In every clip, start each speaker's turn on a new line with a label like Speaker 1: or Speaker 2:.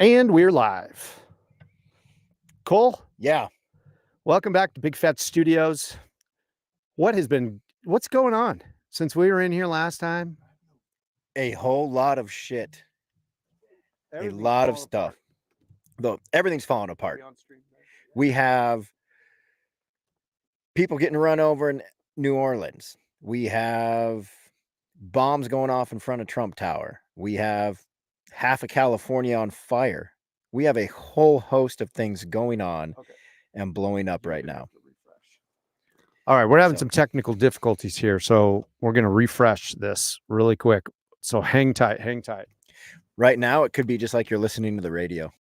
Speaker 1: And we're live. Cole,
Speaker 2: Yeah,
Speaker 1: welcome back to Big Fat Studios. What's going on since we were in here last time?
Speaker 2: a whole lot of shit. A lot of stuff. Though everything's falling apart. We have people getting run over in New Orleans. We have bombs going off in front of Trump Tower. We have half of California on fire. We have a whole host of things going on and blowing up right now.
Speaker 1: All right, we're having some technical difficulties here, so we're going to refresh this really quick. So hang tight, hang tight.
Speaker 2: Right now, it could be just like you're listening to the radio.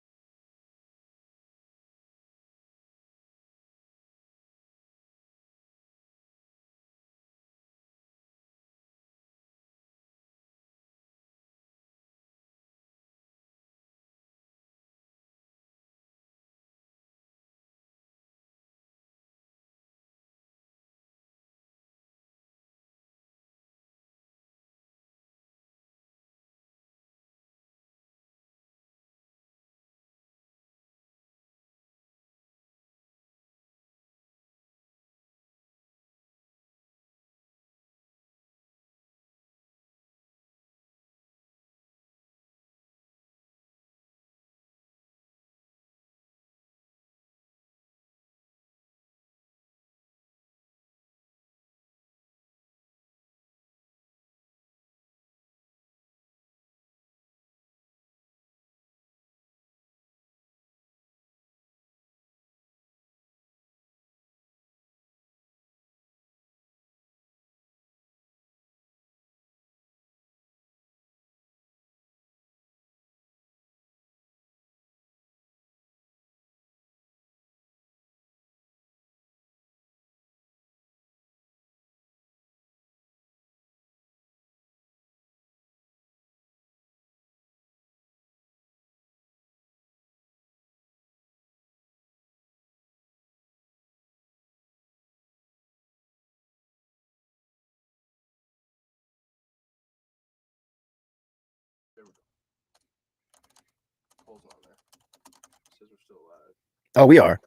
Speaker 2: Oh, we are.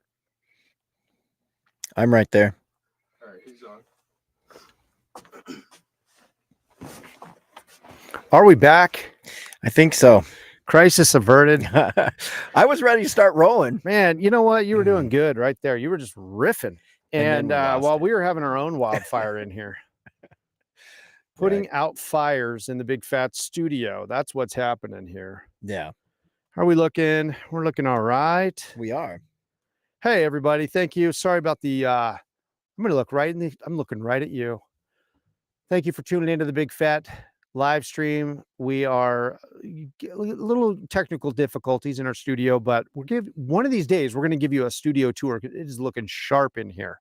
Speaker 2: I'm right there.
Speaker 1: All right, he's on. Are we back?
Speaker 2: I think so.
Speaker 1: Crisis averted.
Speaker 2: I was ready to start rolling.
Speaker 1: Man, you know what? You were doing good right there. You were just riffing. And
Speaker 2: we
Speaker 1: while we were having our own wildfire in here, putting out fires in the Big Fat Studio. That's what's happening here.
Speaker 2: Yeah.
Speaker 1: How are we looking? We're looking all right.
Speaker 2: We are.
Speaker 1: Hey, everybody. Thank you. Sorry about the, I'm going to look right in the, I'm looking right at you. Thank you for tuning into the Big Fat live stream. We are little technical difficulties in our studio, but one of these days, we're going to give you a studio tour. It is looking sharp in here.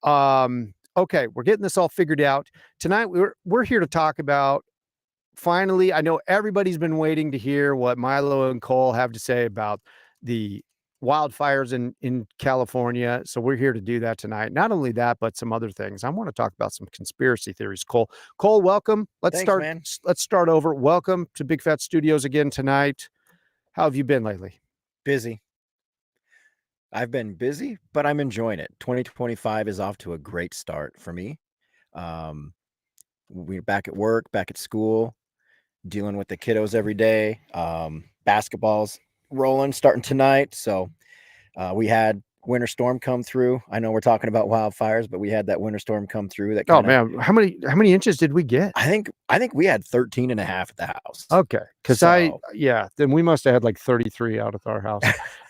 Speaker 1: Okay, we're getting this all figured out. Tonight, we're here to talk about, finally, I know everybody's been waiting to hear what Milo and Cole have to say about the wildfires in California. So we're here to do that tonight. Not only that, but some other things. I want to talk about some conspiracy theories. Cole, welcome. Let's start over. Welcome to Big Fat Studios again tonight. How have you been lately?
Speaker 2: Busy. I've been busy, but I'm enjoying it. 2025 is off to a great start for me. We're back at work, back at school, dealing with the kiddos every day. Basketball's rolling, starting tonight. So we had winter storm come through. I know we're talking about wildfires, but we had that winter storm come through. That
Speaker 1: man, how many inches did we get?
Speaker 2: I think we had 13 and a half at the house.
Speaker 1: Okay, because then we must have had like 33 out at our house.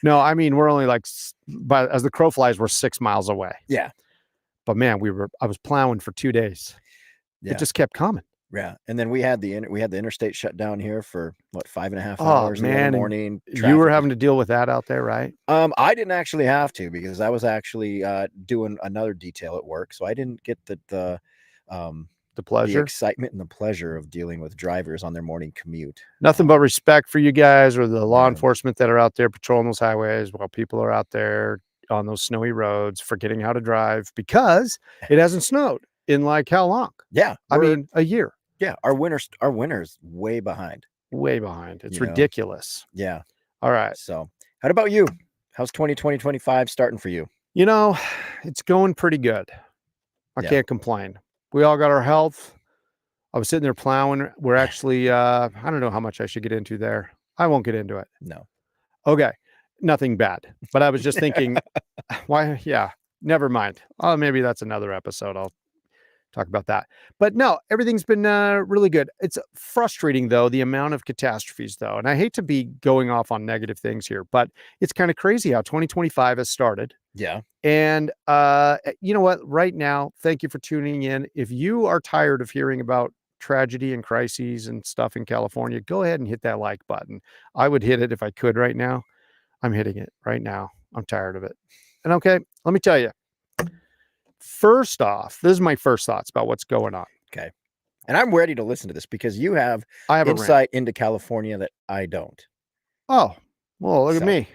Speaker 1: No, I mean, we're only like, but as the crow flies, we're 6 miles away.
Speaker 2: Yeah,
Speaker 1: but man, I was plowing for 2 days. It just kept coming.
Speaker 2: Yeah, and then we had the interstate shut down here for what 5.5 hours in the morning.
Speaker 1: You were having to deal with that out there, right?
Speaker 2: I didn't actually have to, because I was actually doing another detail at work, so I didn't get the pleasure, the excitement, and the pleasure of dealing with drivers on their morning commute.
Speaker 1: Nothing but respect for you guys, or the law enforcement that are out there patrolling those highways while people are out there on those snowy roads forgetting how to drive because it hasn't snowed in like how long?
Speaker 2: Yeah,
Speaker 1: I mean, a year.
Speaker 2: Yeah, our winter's way behind.
Speaker 1: Way behind. It's ridiculous.
Speaker 2: Yeah.
Speaker 1: All right.
Speaker 2: So, how about you? How's 2025 starting for you?
Speaker 1: You know, it's going pretty good. I
Speaker 2: Yeah.
Speaker 1: can't complain. We all got our health. I was sitting there plowing. We're actually, I don't know how much I should get into there. I won't get into it.
Speaker 2: No.
Speaker 1: Okay. Nothing bad. But I was just thinking, why? Yeah, never mind. Oh, maybe that's another episode. I'll talk about that. But no, everything's been really good. It's frustrating, though, the amount of catastrophes, though. And I hate to be going off on negative things here, but it's kind of crazy how 2025 has started.
Speaker 2: Yeah.
Speaker 1: And you know what? Right now, thank you for tuning in. If you are tired of hearing about tragedy and crises and stuff in California, go ahead and hit that like button. I would hit it if I could right now. I'm hitting it right now. I'm tired of it. And okay, let me tell you. First off, this is my first thoughts about what's going on.
Speaker 2: Okay. And I'm ready to listen to this because you have
Speaker 1: I have a rant.
Speaker 2: insight into California that I don't.
Speaker 1: Oh, well, look at
Speaker 2: So.
Speaker 1: me.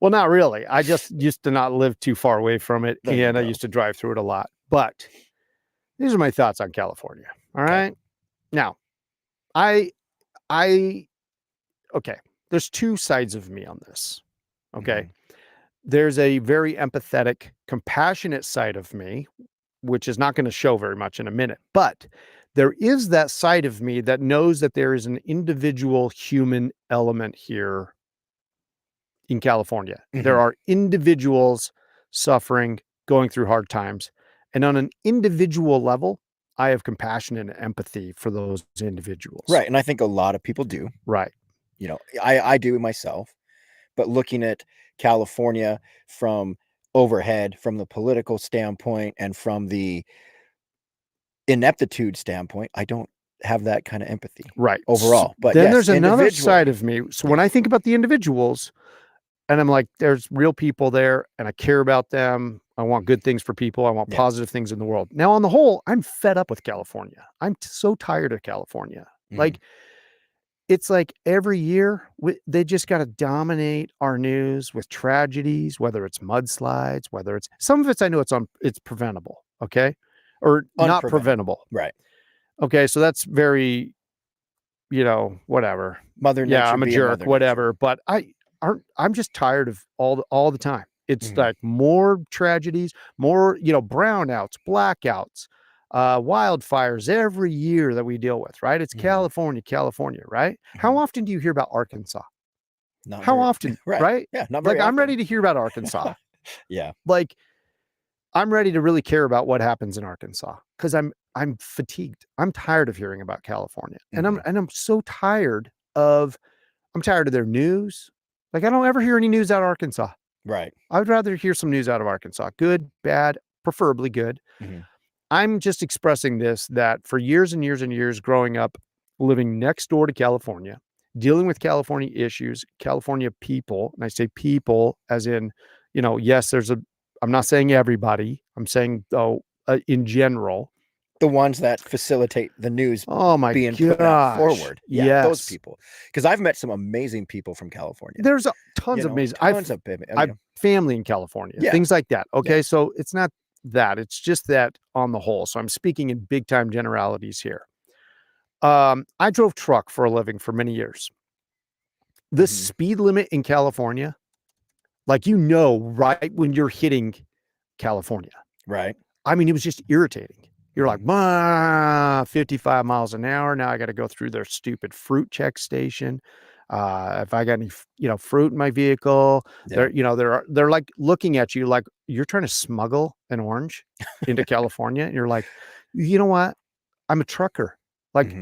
Speaker 1: Well, not really. I just used to not live too far away from it,
Speaker 2: There you
Speaker 1: and I
Speaker 2: go.
Speaker 1: used to drive through it a lot. But these are my thoughts on California. All right. Now, okay. There's two sides of me on this. Okay. There's a very empathetic, compassionate side of me, which is not going to show very much in a minute. But there is that side of me that knows that there is an individual human element here in California. There are individuals suffering, going through hard times. And on an individual level, I have compassion and empathy for those individuals.
Speaker 2: Right. And I think a lot of people do.
Speaker 1: Right.
Speaker 2: You know, I do myself. But looking at California from overhead, from the political standpoint and from the ineptitude standpoint, I don't have that kind of empathy.
Speaker 1: Right.
Speaker 2: Overall. But
Speaker 1: then
Speaker 2: yes,
Speaker 1: there's another
Speaker 2: individually.
Speaker 1: side of me. So when I think about the individuals, and I'm like, there's real people there, and I care about them. I want good things for people. I want positive things in the world. Now, on the whole, I'm fed up with California. I'm so tired of California. Like, it's like every year they just got to dominate our news with tragedies, whether it's mudslides, whether it's some of it's, I know it's preventable. Okay. Or not preventable.
Speaker 2: Right.
Speaker 1: Okay. So that's very, whatever.
Speaker 2: Mother Nature.
Speaker 1: Yeah. I'm a jerk, whatever. But I'm just tired of all the time. It's like more tragedies, more, brownouts, blackouts, wildfires every year that we deal with, right? It's California, right? How often do you hear about Arkansas? How often, right?
Speaker 2: Yeah, not very
Speaker 1: like
Speaker 2: often.
Speaker 1: I'm ready to hear about Arkansas.
Speaker 2: Yeah.
Speaker 1: Like I'm ready to really care about what happens in Arkansas because I'm fatigued. I'm tired of hearing about California. And I'm so tired of their news. Like I don't ever hear any news out of Arkansas.
Speaker 2: Right.
Speaker 1: I would rather hear some news out of Arkansas. Good, bad, preferably good. I'm just expressing this, that for years and years and years growing up, living next door to California, dealing with California issues, California people, and I say people as in, yes, I'm not saying everybody, I'm saying though, in general.
Speaker 2: The ones that facilitate the news being put out forward. Yeah,
Speaker 1: yes.
Speaker 2: Those people. Because I've met some amazing people from California.
Speaker 1: There's tons of amazing. I've family in California, things like that. Okay, so it's not that. It's just that on the whole. So I'm speaking in big time generalities here. I drove truck for a living for many years. The speed limit in California, like right when you're hitting California.
Speaker 2: Right.
Speaker 1: I mean, it was just irritating. You're like, 55 miles an hour. Now I got to go through their stupid fruit check station. If I got any, fruit in my vehicle, they're like looking at you like you're trying to smuggle an orange into California. And you're like, you know what? I'm a trucker. Like,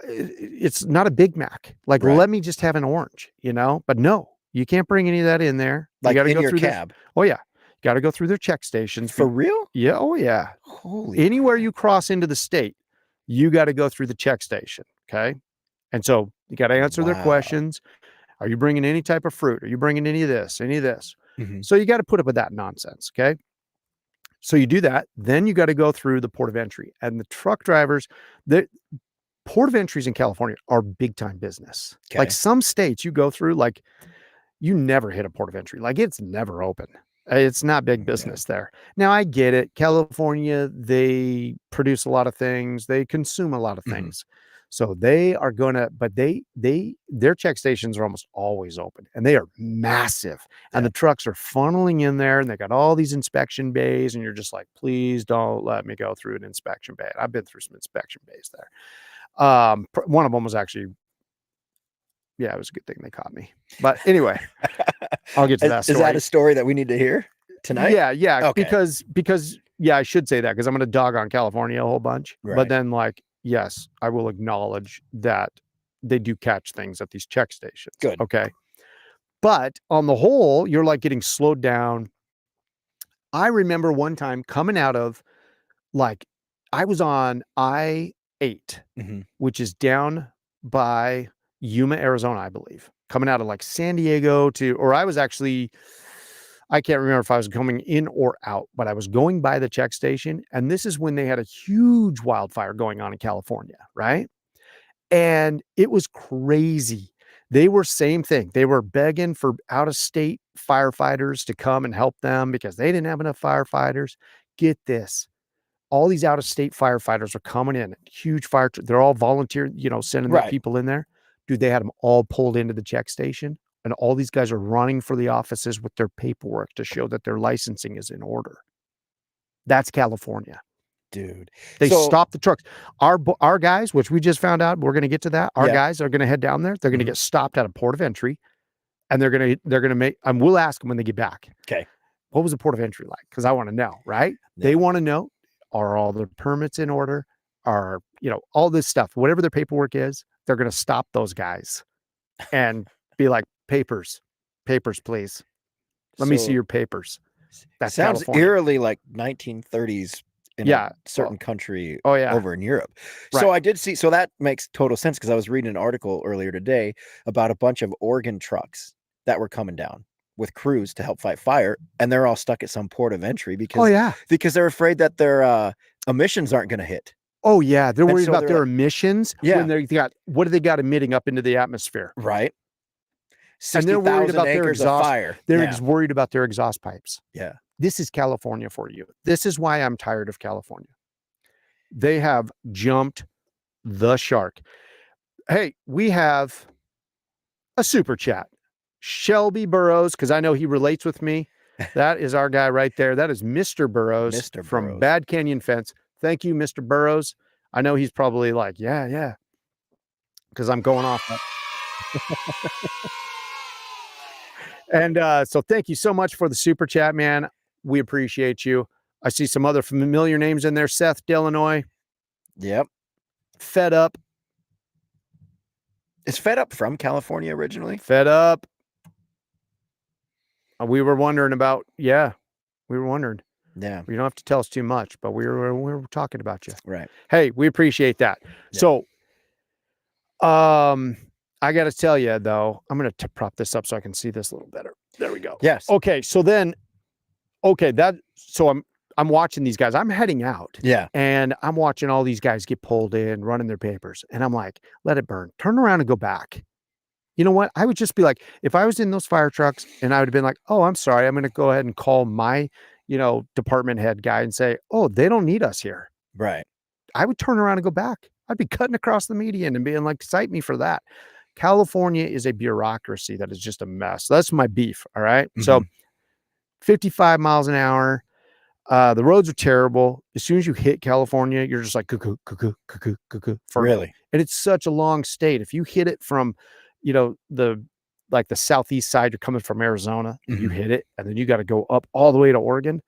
Speaker 1: it's not a Big Mac. Like, let me just have an orange, but no, you can't bring any of that in there.
Speaker 2: Like
Speaker 1: you got to
Speaker 2: in
Speaker 1: go
Speaker 2: your
Speaker 1: through
Speaker 2: cab.
Speaker 1: Oh yeah. Got to go through their check stations.
Speaker 2: For real?
Speaker 1: Yeah. Oh yeah.
Speaker 2: Holy
Speaker 1: Anywhere you cross into the state, you got to go through the check station. Okay. And so you got to answer their questions. Are you bringing any type of fruit? Are you bringing any of this? So you got to put up with that nonsense. Okay. So you do that. Then you got to go through the port of entry, and the truck drivers, the port of entries in California are big time business.
Speaker 2: Okay.
Speaker 1: Like some states you go through, like you never hit a port of entry. Like it's never open. It's not big business there. Now I get it. California, they produce a lot of things. They consume a lot of things. So they are gonna, but their check stations are almost always open, and they are massive. And
Speaker 2: Yeah.
Speaker 1: the trucks are funneling in there, and they got all these inspection bays, and you're just like, please don't let me go through an inspection bay. I've been through some inspection bays there. One of them was actually, yeah, it was a good thing they caught me. But anyway, I'll get to that
Speaker 2: Is that a
Speaker 1: story.
Speaker 2: story that we need to hear tonight?
Speaker 1: Yeah,
Speaker 2: Okay.
Speaker 1: because yeah, I should say that because I'm gonna dog on California a whole bunch. But
Speaker 2: Right.
Speaker 1: then, like, yes, I will acknowledge that they do catch things at these check stations.
Speaker 2: Good.
Speaker 1: Okay. But on the whole, you're like getting slowed down. I remember one time coming out of, like, I was on I-8,
Speaker 2: Mhm.
Speaker 1: which is down by Yuma, Arizona, I believe. Coming out of like San Diego or I was actually, I can't remember if I was coming in or out, but I was going by the check station. And this is when they had a huge wildfire going on in California, right? And it was crazy. They were same thing. They were begging for out of state firefighters to come and help them because they didn't have enough firefighters. Get this. All these out of state firefighters are coming in, huge fire. They're all volunteer, sending their
Speaker 2: Right.
Speaker 1: people in there. Dude, they had them all pulled into the check station, and all these guys are running for the offices with their paperwork to show that their licensing is in order. That's California.
Speaker 2: Dude.
Speaker 1: They
Speaker 2: So
Speaker 1: stop the trucks. Our guys, which we just found out, we're going to get to that. Our
Speaker 2: Yeah.
Speaker 1: guys are going to head down there. They're going to
Speaker 2: Mhm.
Speaker 1: get stopped at a port of entry, and they're going to make. We'll ask them when they get back.
Speaker 2: Okay.
Speaker 1: What was the port of entry like? Because I want to know, right? They
Speaker 2: Yeah.
Speaker 1: want to know: are all their permits in order? Are all this stuff? Whatever their paperwork is, they're going to stop those guys and be like, papers, please. Let me see
Speaker 2: So
Speaker 1: your papers. That's
Speaker 2: sounds
Speaker 1: California.
Speaker 2: eerily like 1930s in
Speaker 1: Yeah.
Speaker 2: a certain country
Speaker 1: Oh yeah.
Speaker 2: over in Europe.
Speaker 1: Right.
Speaker 2: So I did see, so that makes total sense because I was reading an article earlier today about a bunch of Oregon trucks that were coming down with crews to help fight fire, and they're all stuck at some port of entry
Speaker 1: Oh yeah.
Speaker 2: because they're afraid that their emissions aren't going to hit.
Speaker 1: Oh yeah. They're
Speaker 2: And
Speaker 1: worried
Speaker 2: so
Speaker 1: about
Speaker 2: they're
Speaker 1: their
Speaker 2: like-
Speaker 1: emissions
Speaker 2: Yeah.
Speaker 1: when they got what do they got emitting up into the atmosphere?
Speaker 2: Right.
Speaker 1: And they're worried
Speaker 2: 60,000
Speaker 1: about their
Speaker 2: acres of
Speaker 1: exhaust.
Speaker 2: fire.
Speaker 1: They're
Speaker 2: Yeah.
Speaker 1: worried about their exhaust pipes.
Speaker 2: Yeah.
Speaker 1: This is California for you. This is why I'm tired of California. They have jumped the shark. Hey, we have a super chat. Shelby Burrows, because I know he relates with me. That is our guy right there. That is Mr. Burrows
Speaker 2: Mr.
Speaker 1: from
Speaker 2: Burrows.
Speaker 1: Bad Canyon Fence. Thank you, Mr. Burrows. I know he's probably like, yeah, because I'm going off. And so thank you so much for the super chat, man. We appreciate you. I see some other familiar names in there. Seth, Illinois.
Speaker 2: Yep.
Speaker 1: Fed Up.
Speaker 2: Is Fed Up from California originally?
Speaker 1: Fed Up. We were wondering about, yeah, we were wondering.
Speaker 2: Yeah.
Speaker 1: You don't have to tell us too much, but we were talking about you.
Speaker 2: Right.
Speaker 1: Hey, we appreciate that.
Speaker 2: Yeah.
Speaker 1: So, I got to tell you though, I'm going to prop this up so I can see this a little better. There we go.
Speaker 2: Yes.
Speaker 1: Okay. So I'm watching these guys. I'm heading out.
Speaker 2: Yeah.
Speaker 1: And I'm watching all these guys get pulled in, running their papers. And I'm like, let it burn. Turn around and go back. You know what? I would just be like, if I was in those fire trucks and I would have been like, oh, I'm sorry. I'm going to go ahead and call my, department head guy and say, oh, they don't need us here.
Speaker 2: Right.
Speaker 1: I would turn around and go back. I'd be cutting across the median and being like, cite me for that. California is a bureaucracy that is just a mess. That's my beef. All right. So 55 miles an hour. The roads are terrible. As soon as you hit California, you're just like, cuckoo.
Speaker 2: Really?
Speaker 1: And it's such a long state. If you hit it from, the southeast side, you're coming from Arizona, you hit it, and then you got to go up all the way to Oregon,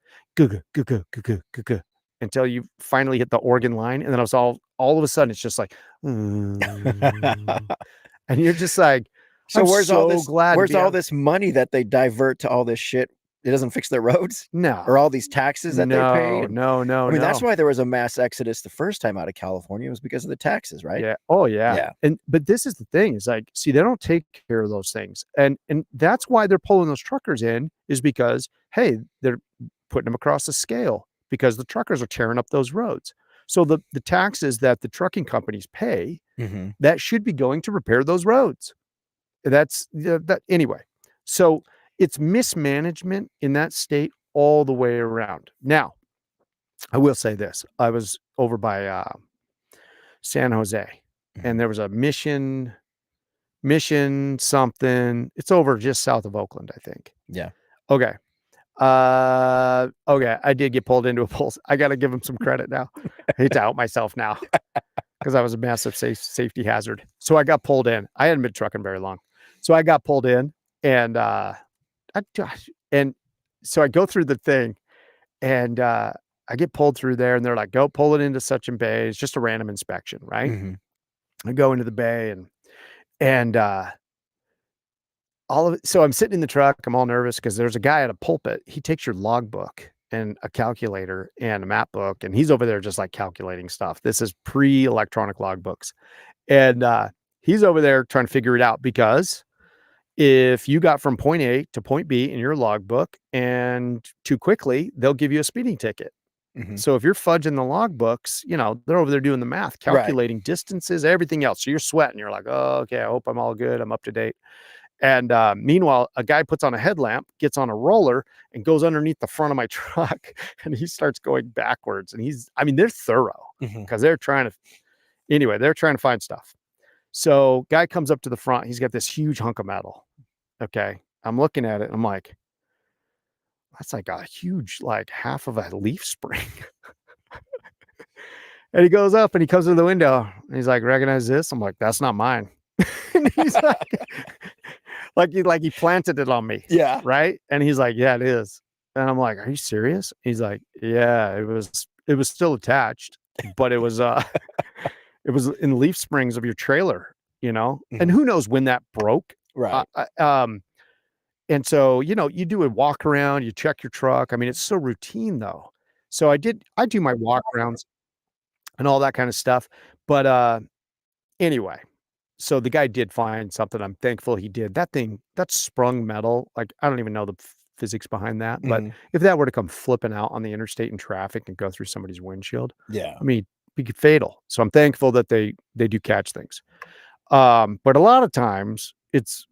Speaker 1: until you finally hit the Oregon line. And then it's all of a sudden, it's just like, and you're just like,
Speaker 2: So
Speaker 1: I'm
Speaker 2: where's all
Speaker 1: glad
Speaker 2: this money that they divert to all this shit? It doesn't fix their roads?
Speaker 1: No.
Speaker 2: Or all these taxes that they pay?
Speaker 1: No.
Speaker 2: I mean, that's why there was a mass exodus the first time out of California, was because of the taxes, right?
Speaker 1: Yeah. Oh yeah.
Speaker 2: Yeah.
Speaker 1: But this is the thing, is like, see, they don't take care of those things. And that's why they're pulling those truckers in, is because, hey, they're putting them across the scale because the truckers are tearing up those roads. So the taxes that the trucking companies pay, that should be going to repair those roads. That's that anyway. So it's mismanagement in that state all the way around. Now, I will say this. I was over by San Jose, and there was a mission something. It's over just south of Oakland, I think.
Speaker 2: Yeah.
Speaker 1: Okay. Okay, I did get pulled into a pool. I gotta give him some credit now. I hate to out myself now because I was a massive safety hazard. So I got pulled in. I hadn't been trucking very long. So I got pulled in and and so I go through the thing and I get pulled through there and they're like, go pull it into such and bay. It's just a random inspection, right? I go into the bay and so I'm sitting in the truck, I'm all nervous because there's a guy at a pulpit. He takes your logbook and a calculator and a map book, and he's over there just like calculating stuff. This is pre-electronic logbooks. And he's over there trying to figure it out because if you got from point A to point B in your logbook and too quickly, they'll give you a speeding ticket. So if you're fudging the logbooks, they're over there doing the math, calculating distances, everything else. So you're sweating. You're like, oh, okay, I hope I'm all good. I'm up to date. And meanwhile, a guy puts on a headlamp, gets on a roller, and goes underneath the front of my truck, and he starts going backwards. And they're thorough because they're trying to find stuff. So guy comes up to the front. He's got this huge hunk of metal. Okay. I'm looking at it. And I'm like, that's like a huge, like half of a leaf spring. And he goes up and he comes to the window and he's like, recognize this? I'm like, that's not mine. And he's like he planted it on me.
Speaker 2: Yeah.
Speaker 1: Right. And he's like, yeah, it is. And I'm like, are you serious? He's like, yeah, it was still attached, but it was it was in the leaf springs of your trailer, and who knows when that broke.
Speaker 2: Right.
Speaker 1: And so, you do a walk around, you check your truck. It's so routine though. So I do my walk arounds and all that kind of stuff. But anyway, so the guy did find something. I'm thankful he did. That's sprung metal. Like, I don't even know the physics behind that. But if that were to come flipping out on the interstate in traffic and go through somebody's windshield, be fatal. So I'm thankful that they do catch things. But a lot of times it's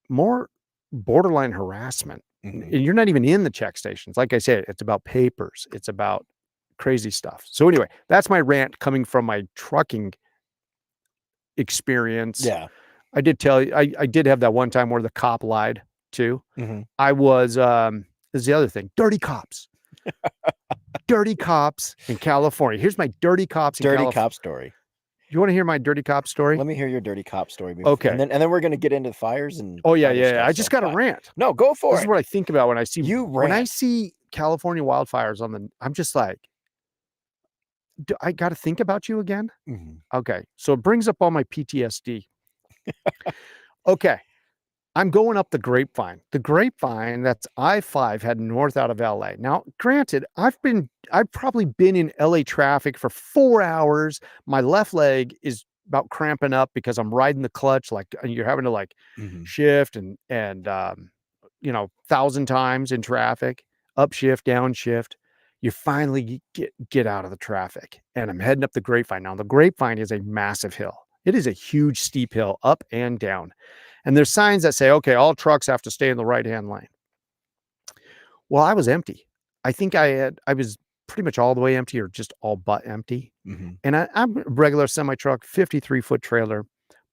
Speaker 1: more borderline harassment. And you're not even in the check stations. Like I said, it's about papers. It's about crazy stuff. So anyway, that's my rant coming from my trucking experience.
Speaker 2: Yeah.
Speaker 1: I did tell you, I did have that one time where the cop lied too. I was, this is the other thing, dirty cops. Dirty cops in California. Here's my dirty cops in
Speaker 2: California. Cop story.
Speaker 1: You want to hear my dirty cop story?
Speaker 2: Let me hear your dirty cop story.
Speaker 1: Okay.
Speaker 2: And then we're going to get into fires and.
Speaker 1: Oh, yeah. I just got a rant.
Speaker 2: No, go for it.
Speaker 1: This is what I think about when I see
Speaker 2: when
Speaker 1: I see California wildfires I'm just like, do I got to think about you again? Okay. So it brings up all my PTSD. Okay. I'm going up the Grapevine. The Grapevine, that's I-5 heading north out of LA. Now, granted, I've probably been in LA traffic for 4 hours. My left leg is about cramping up because I'm riding the clutch. Like, you're having to shift and 1,000 times in traffic, upshift, downshift. You finally get out of the traffic, and I'm heading up the Grapevine. Now, the Grapevine is a massive hill. It is a huge steep hill up and down. And there's signs that say, okay, all trucks have to stay in the right-hand lane. Well, I was empty. I think I was pretty much all the way empty or just all but empty. And I'm a regular semi-truck, 53-foot trailer,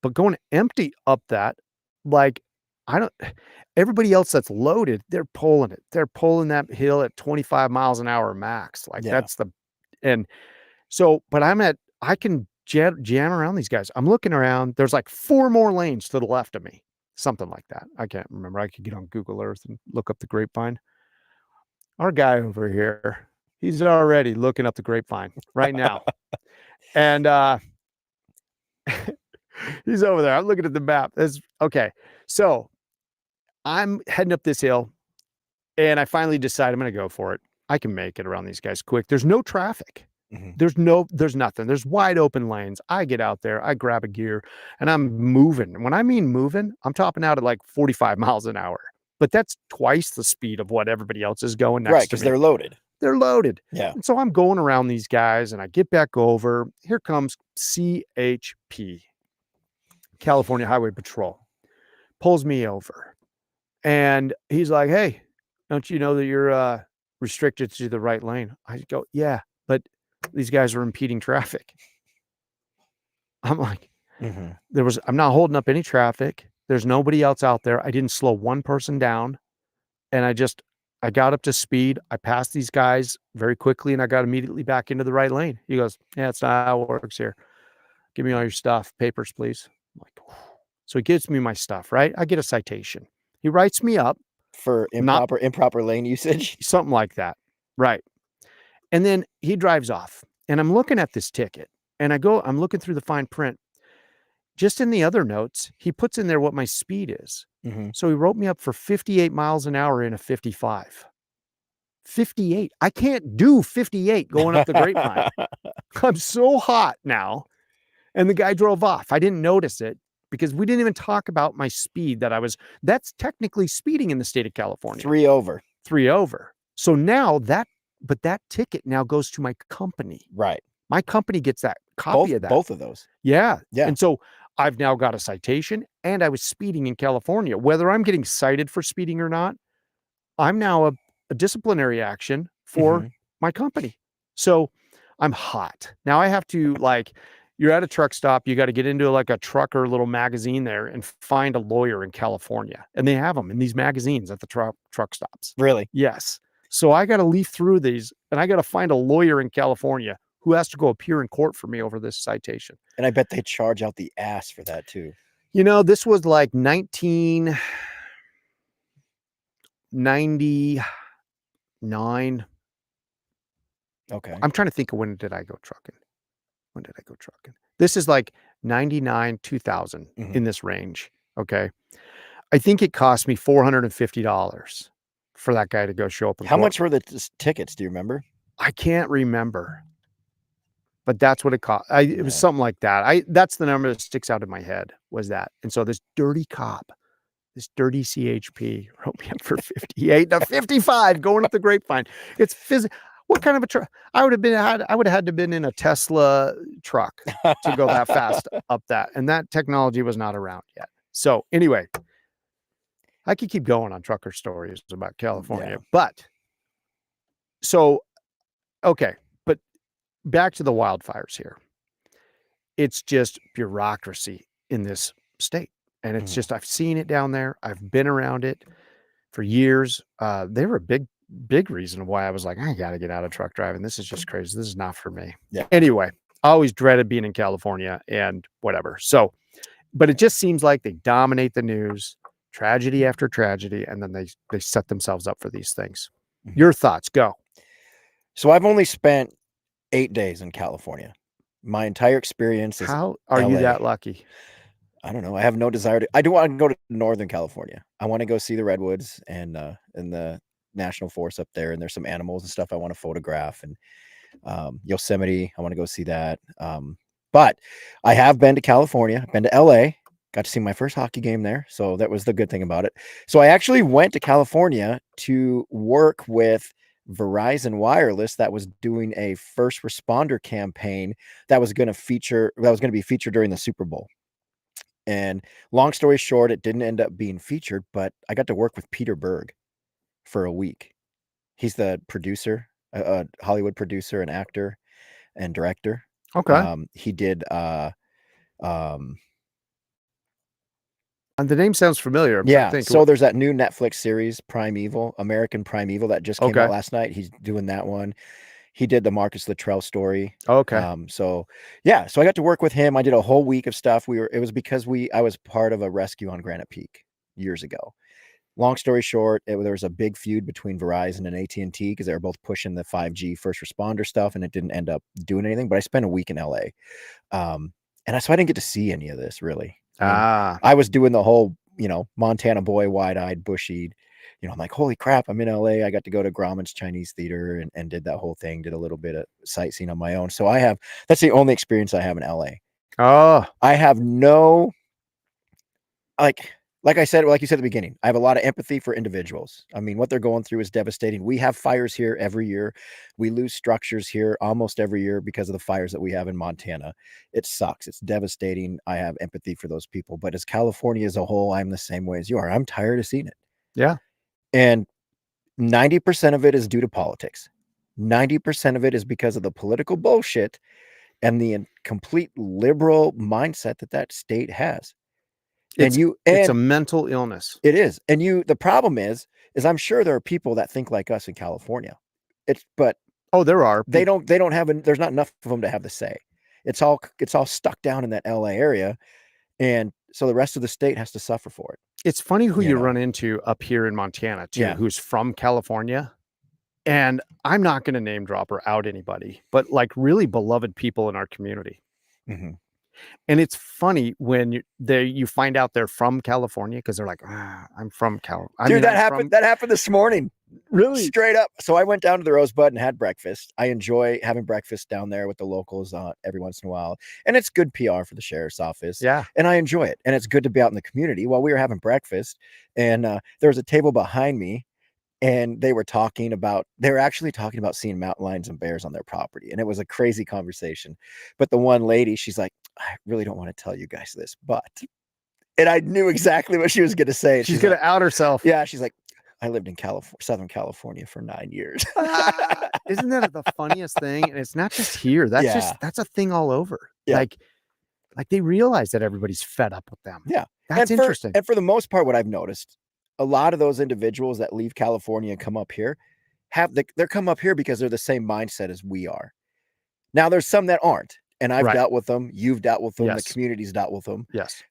Speaker 1: but going empty up that, like, everybody else that's loaded, they're pulling it. They're pulling that hill at 25 miles an hour max. Like but I can jam around these guys. I'm looking around. There's like 4 more lanes to the left of me. Something like that. I can't remember. I could get on Google Earth and look up the Grapevine. Our guy over here, he's already looking up the Grapevine right now. And he's over there. I'm looking at the map. Okay. So I'm heading up this hill and I finally decide I'm going to go for it. I can make it around these guys quick. There's no traffic. There's nothing. There's wide open lanes. I get out there, I grab a gear, and I'm moving. When I mean moving, I'm topping out at like 45 miles an hour. But that's twice the speed of what everybody else is going next to me.
Speaker 2: Right, because they're loaded.
Speaker 1: They're loaded.
Speaker 2: Yeah.
Speaker 1: And so I'm going around these guys, and I get back over. Here comes CHP, California Highway Patrol, pulls me over. And he's like, hey, don't you know that you're restricted to the right lane? I go, yeah, but these guys are impeding traffic. I'm like, I'm not holding up any traffic. There's nobody else out there. I didn't slow one person down. And I got up to speed. I passed these guys very quickly and I got immediately back into the right lane. He goes, yeah, it's not how it works here. Give me all your stuff. Papers, please. I'm like, whew. So he gives me my stuff, right? I get a citation. He writes me up.
Speaker 2: For
Speaker 1: Not
Speaker 2: improper lane usage?
Speaker 1: something like that. Right. And then he drives off. And I'm looking at this ticket. And I'm looking through the fine print. Just in the other notes, he puts in there what my speed is. So he wrote me up for 58 miles an hour in a 55. 58. I can't do 58 going up the grapevine. I'm so hot now. And the guy drove off. I didn't notice it because we didn't even talk about my speed that's technically speeding in the state of California.
Speaker 2: 3 over.
Speaker 1: 3 over. So now that ticket now goes to my company.
Speaker 2: Right.
Speaker 1: My company gets that copy of that.
Speaker 2: Both of those.
Speaker 1: Yeah.
Speaker 2: Yeah.
Speaker 1: And so I've now got a citation and I was speeding in California. Whether I'm getting cited for speeding or not, I'm now a disciplinary action for my company. So I'm hot. Now I have to you're at a truck stop. You got to get into like a truck or a little magazine there and find a lawyer in California. And they have them in these magazines at the truck stops.
Speaker 2: Really?
Speaker 1: Yes. So I got to leaf through these and I got to find a lawyer in California who has to go appear in court for me over this citation.
Speaker 2: And I bet they charge out the ass for that too.
Speaker 1: This was like 1999.
Speaker 2: Okay.
Speaker 1: I'm trying to think of when did I go trucking? This is like 99, 2000 in this range. Okay. I think it cost me $450 for that guy to go show up in
Speaker 2: How
Speaker 1: court.
Speaker 2: much were the tickets? Do you remember?
Speaker 1: I can't remember. But that's what it cost. It was something like that. That's the number that sticks out in my head was that. And so this dirty cop, this dirty CHP wrote me up for 58 to 55 going up the grapevine. It's what kind of a truck? I would have had to been in a Tesla truck to go that fast up that. And that technology was not around yet. So anyway, I could keep going on trucker stories about California, but okay. But back to the wildfires here. It's just bureaucracy in this state. And it's just, I've seen it down there. I've been around it for years. They were a big reason why I was like, I got to get out of truck driving. This is just crazy. This is not for me.
Speaker 2: Yeah.
Speaker 1: Anyway, I always dreaded being in California and whatever. So, but it just seems like they dominate the news, tragedy after tragedy, and then they set themselves up for these things. Your thoughts, go.
Speaker 2: So I've only spent 8 days in California. My entire experience is
Speaker 1: How are you that lucky?
Speaker 2: I don't know. I have no desire to. I do want to go to Northern California. I want to go see the redwoods and the national forest up there. And there's some animals and stuff I want to photograph. And Yosemite, I want to go see that. But I have been to California. I've been to LA. Got to see my first hockey game there. So that was the good thing about it. So I actually went to California to work with Verizon Wireless that was doing a first responder campaign that was going to be featured during the Super Bowl. And long story short, it didn't end up being featured, but I got to work with Peter Berg for a week. He's the producer, a Hollywood producer and actor and director.
Speaker 1: Okay.
Speaker 2: He did
Speaker 1: and the name sounds familiar.
Speaker 2: So there's that new Netflix series, American Primeval, that just came out last night. He's doing that one. He did the Marcus Luttrell story.
Speaker 1: Okay.
Speaker 2: So I got to work with him. I did a whole week of stuff. It was because I was part of a rescue on Granite Peak years ago. Long story short, there was a big feud between Verizon and AT&T because they were both pushing the 5G first responder stuff, and it didn't end up doing anything. But I spent a week in LA. So I didn't get to see any of this really. I was doing the whole, Montana boy, wide-eyed, bushy, I'm like, holy crap, I'm in LA. I got to go to Grauman's Chinese Theater and did that whole thing, did a little bit of sightseeing on my own. So that's the only experience I have in LA. I have no, like I said, like you said at the beginning, I have a lot of empathy for individuals. I mean, what they're going through is devastating. We have fires here every year. We lose structures here almost every year because of the fires that we have in Montana. It sucks. It's devastating. I have empathy for those people. But as California as a whole, I'm the same way as you are. I'm tired of seeing it.
Speaker 1: Yeah.
Speaker 2: And 90% of it is due to politics. 90% of it is because of the political bullshit and the complete liberal mindset that state has.
Speaker 1: It's a mental illness.
Speaker 2: It is. And the problem is I'm sure there are people that think like us in California. But
Speaker 1: oh, there are.
Speaker 2: They don't have there's not enough of them to have the say. It's all stuck down in that LA area. And so the rest of the state has to suffer for it.
Speaker 1: It's funny who you run into up here in Montana too, who's from California. And I'm not going to name drop or out anybody, but like really beloved people in our community.
Speaker 2: Mm-hmm.
Speaker 1: And it's funny when you find out they're from California because they're like, I'm from California.
Speaker 2: Dude, that happened this morning.
Speaker 1: Really?
Speaker 2: Straight up. So I went down to the Rosebud and had breakfast. I enjoy having breakfast down there with the locals every once in a while. And it's good PR for the sheriff's office.
Speaker 1: Yeah.
Speaker 2: And I enjoy it. And it's good to be out in the community. While we were having breakfast, and there was a table behind me, and they were actually talking about seeing mountain lions and bears on their property. And it was a crazy conversation. But the one lady, she's like, I really don't want to tell you guys this, but, and I knew exactly what she was going to say.
Speaker 1: She's going to out herself.
Speaker 2: Yeah. She's like, I lived in Southern California for 9 years.
Speaker 1: Isn't that the funniest thing? And it's not just here. That's a thing all over.
Speaker 2: Yeah.
Speaker 1: Like they realize that everybody's fed up with them.
Speaker 2: Yeah.
Speaker 1: That's interesting.
Speaker 2: And for the most part, what I've noticed, a lot of those individuals that leave California and come up here they're come up here because they're the same mindset as we are. Now there's some that aren't, and I've dealt with them. You've dealt with them. Yes. The community's dealt with them.
Speaker 1: Yes.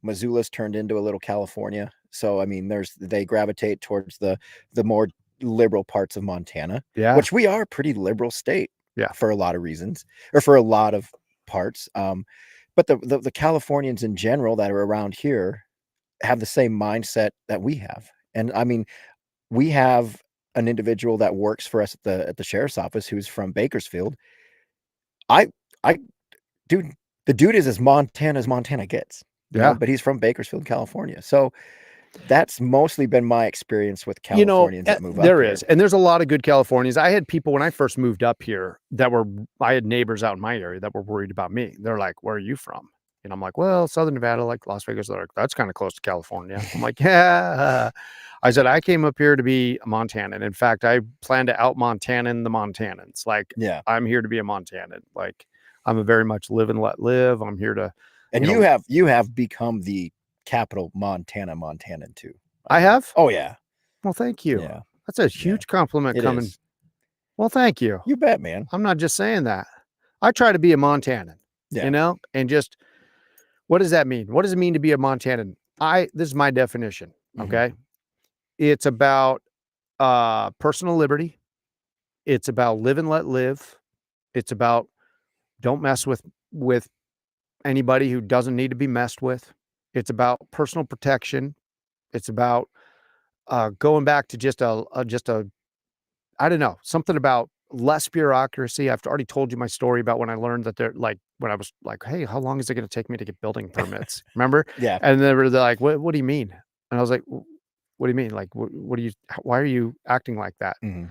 Speaker 2: Missoula's turned into a little California. So, I mean, they gravitate towards the more liberal parts of Montana, which we are a pretty liberal state for a lot of reasons, or for a lot of parts. But the Californians in general that are around here have the same mindset that we have. And I mean, we have an individual that works for us at the sheriff's office who's from Bakersfield. Dude, the dude is as Montana gets. You know, but he's from Bakersfield, California. So that's mostly been my experience with Californians that move up
Speaker 1: there
Speaker 2: here.
Speaker 1: is. And there's a lot of good Californians. I had people when I first moved up here I had neighbors out in my area that were worried about me. They're like, where are you from? And I'm like, well, Southern Nevada, like Las Vegas. They're like, that's kind of close to California. I'm like, yeah. I said, I came up here to be a Montanan. In fact, I plan to out Montanan the Montanans. Like, I'm here to be a Montanan. Like, I'm a very much live and let live. I'm here to.
Speaker 2: And you have become the capital Montanan too.
Speaker 1: I have?
Speaker 2: Oh yeah.
Speaker 1: Well, thank you.
Speaker 2: Yeah.
Speaker 1: That's a huge compliment coming.
Speaker 2: Is.
Speaker 1: Well, thank you.
Speaker 2: You bet, man.
Speaker 1: I'm not just saying that. I try to be a Montanan, and just, what does that mean? What does it mean to be a Montanan? This is my definition. Okay. Mm-hmm. It's about personal liberty. It's about live and let live. It's about don't mess with anybody who doesn't need to be messed with. It's about personal protection. It's about going back to just a I don't know, something about less bureaucracy. I've already told you my story about when I learned that when I was like, hey, how long is it going to take me to get building permits? Remember?
Speaker 2: Yeah.
Speaker 1: And they're like, what do you mean? And I was like, what do you mean? Like, why are you acting like that?
Speaker 2: Mm-hmm.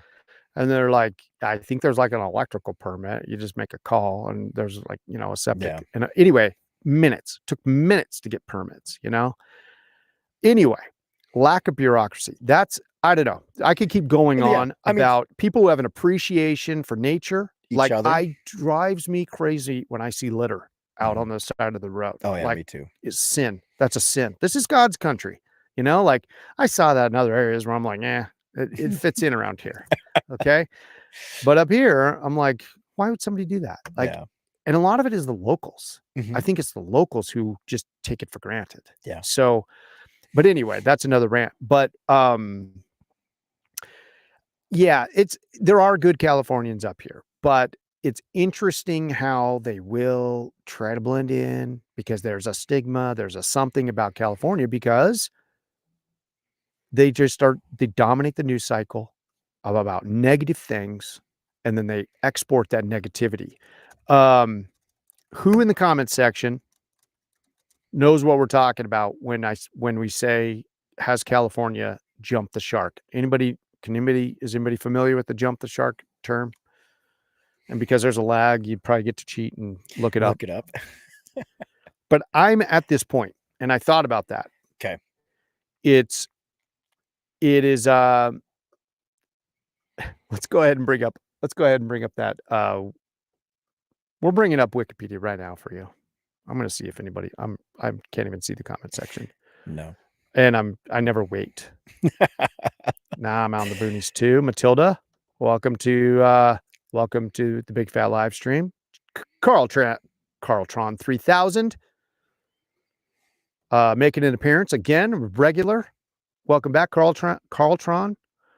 Speaker 1: And they're like, I think there's like an electrical permit. You just make a call and there's like, a septic. Yeah. And anyway, took minutes to get permits, Anyway, lack of bureaucracy. I don't know. I could keep going on about people who have an appreciation for nature. Like, drives me crazy when I see litter out on the side of the road.
Speaker 2: Oh yeah,
Speaker 1: like,
Speaker 2: me too.
Speaker 1: It's sin. That's a sin. This is God's country. Like I saw that in other areas where I'm like, it fits in around here. Okay. But up here, I'm like, why would somebody do that? Like, and a lot of it is the locals. Mm-hmm. I think it's the locals who just take it for granted.
Speaker 2: Yeah.
Speaker 1: So, but anyway, that's another rant. But, there are good Californians up here, but it's interesting how they will try to blend in because there's a stigma. There's something about California because they dominate the news cycle about negative things, and then they export that negativity. Who in the comment section knows what we're talking about when we say, has California jumped the shark? Is anybody familiar with the jump the shark term? And because there's a lag, you'd probably get to cheat and look it up. But I'm at this point, and I thought about that.
Speaker 2: Okay.
Speaker 1: It is let's go ahead and bring up that We're bringing up Wikipedia right now for you. I'm going to see if anybody. I can't even see the comment section.
Speaker 2: No.
Speaker 1: And I never wait. Nah, I'm out in the boonies too. Matilda, welcome to the Big Fat live stream. Carltron 3000. Making an appearance again, regular. Welcome back, Carltron.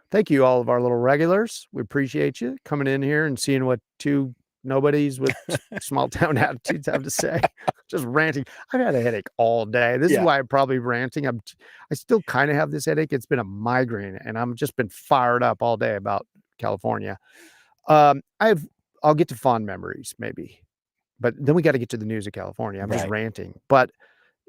Speaker 1: Thank you, all of our little regulars. We appreciate you coming in here and seeing what two nobodies with small town attitudes have to say. Just ranting. I've had a headache all day. This is why I'm probably ranting. I still kind of have this headache. It's been a migraine, and I'm just been fired up all day about California. I'll get to fond memories maybe, but then we got to get to the news of California. I'm just ranting. But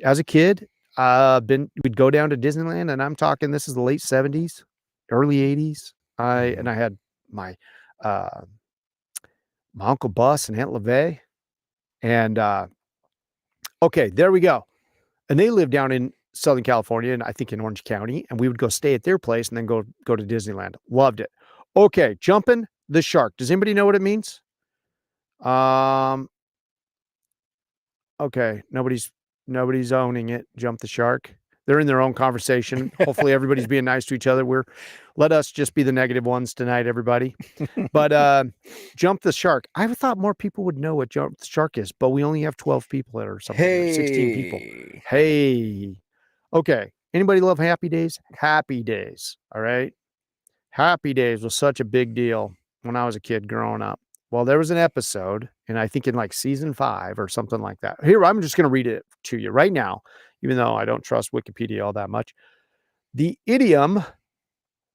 Speaker 1: as a kid, we'd go down to Disneyland, and I'm talking this is the late 70s, early 80s. I had my my Uncle Bus and Aunt LeVay. And okay, there we go. And they lived down in Southern California, and I think in Orange County, and we would go stay at their place and then go to Disneyland. Loved it. Okay, jumping the shark. Does anybody know what it means? Okay, nobody's owning it. Jump the shark. They're in their own conversation. Hopefully everybody's being nice to each other. Let us just be the negative ones tonight, everybody. But jump the shark. I thought more people would know what jump the shark is, but we only have 12 people or something. Hey. 16 people. Hey. Okay. Anybody love Happy Days? Happy Days. All right. Happy Days was such a big deal when I was a kid growing up. Well, there was an episode, and I think in like season 5 or something like that. Here, I'm just going to read it to you right now, even though I don't trust Wikipedia all that much. The idiom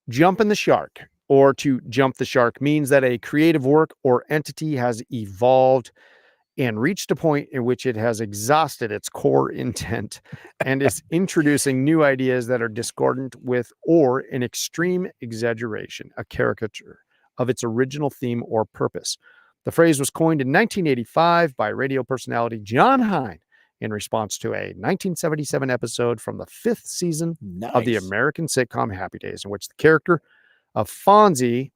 Speaker 1: jumping the shark, or to jump the shark, means that a creative work or entity has evolved and reached a point in which it has exhausted its core intent and is introducing new ideas that are discordant with or an extreme exaggeration, a caricature of its original theme or purpose. The phrase was coined in 1985 by radio personality John Hine in response to a 1977 episode from the 5th season of the American sitcom Happy Days, in which the character of Fonzie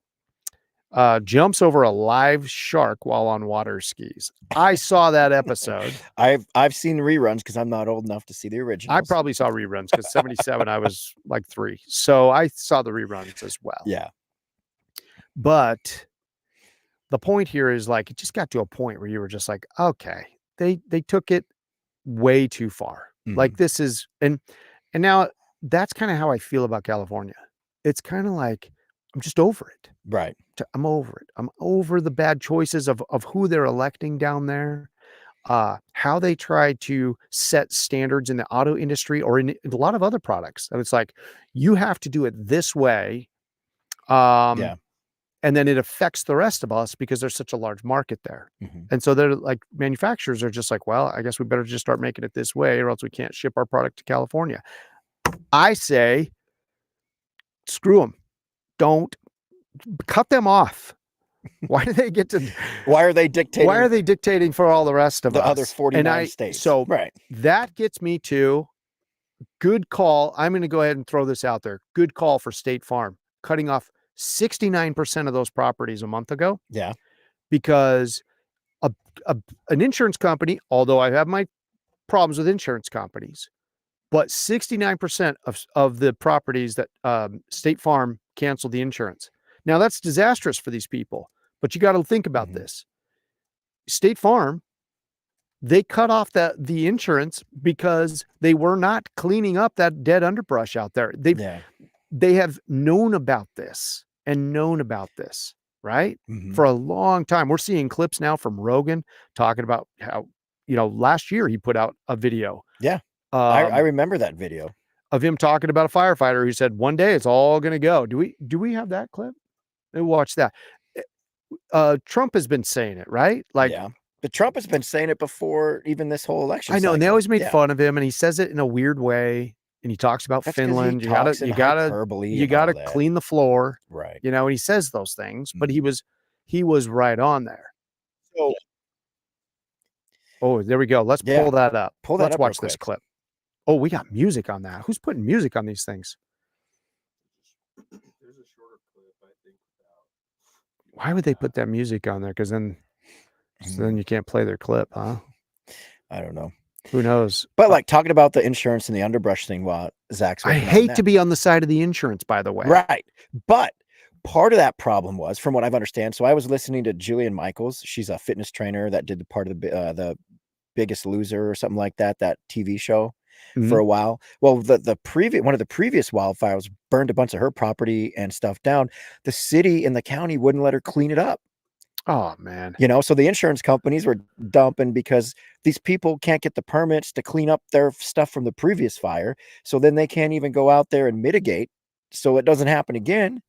Speaker 1: jumps over a live shark while on water skis. I saw that episode.
Speaker 2: I've seen reruns because I'm not old enough to see the originals.
Speaker 1: I probably saw reruns because 77 I was like 3, so I saw the reruns as well.
Speaker 2: Yeah.
Speaker 1: But the point here is like it just got to a point where you were just like, okay, they took it way too far. Like this is and now that's kind of how I feel about California. It's kind of like I'm just over it.
Speaker 2: Right.
Speaker 1: I'm over it. I'm over the bad choices of who they're electing down there. How they try to set standards in the auto industry or in a lot of other products. And it's like you have to do it this way. And then it affects the rest of us because there's such a large market there. And so they're like manufacturers are just like, well, I guess we better just start making it this way or else we can't ship our product to California. I say, screw them. Don't cut them off. Why do they get to?
Speaker 2: Why are they dictating?
Speaker 1: Why are they dictating for all the rest of
Speaker 2: the
Speaker 1: us?
Speaker 2: other 49 states?
Speaker 1: So that gets me to good call. I'm going to go ahead and throw this out there. Good call for State Farm, cutting off 69% of those properties a month ago.
Speaker 2: Yeah.
Speaker 1: Because an insurance company, although I have my problems with insurance companies, but 69% of the properties that State Farm canceled the insurance. Now that's disastrous for these people, but you got to think about this. State Farm, they cut off the insurance because they were not cleaning up that dead underbrush out there. They have known about this, right? For a long time. We're seeing clips now from Rogan talking about how, last year he put out a video.
Speaker 2: Yeah. I remember that video
Speaker 1: of him talking about a firefighter who said, one day it's all going to go. Do we have that clip? Maybe watch that. Trump has been saying it, right? Like,
Speaker 2: but Trump has been saying it before even this whole election.
Speaker 1: I know, and they always made fun of him, and he says it in a weird way. And he talks about Finland. You gotta clean the floor,
Speaker 2: right?
Speaker 1: And he says those things, but he was right on there. So, there we go. Let's pull that up. Let's watch this clip. Oh, we got music on that. Who's putting music on these things? There's a shorter clip, I think. Why would they put that music on there? Because then So then you can't play their clip, huh?
Speaker 2: I don't know.
Speaker 1: Who knows?
Speaker 2: But like talking about the insurance and the underbrush thing while Zach's
Speaker 1: I
Speaker 2: working on
Speaker 1: hate
Speaker 2: that.
Speaker 1: to be on the side of the insurance, by the way.
Speaker 2: Right. But part of that problem was, from what I've understand, so I was listening to Jillian Michaels. She's a fitness trainer that did the part of the Biggest Loser or something like that, that TV show for a while. Well, the previous one of the previous wildfires burned a bunch of her property and stuff down. The city and the county wouldn't let her clean it up.
Speaker 1: Oh man.
Speaker 2: You know, so the insurance companies were dumping because these people can't get the permits to clean up their stuff from the previous fire. So then they can't even go out there and mitigate so it doesn't happen again.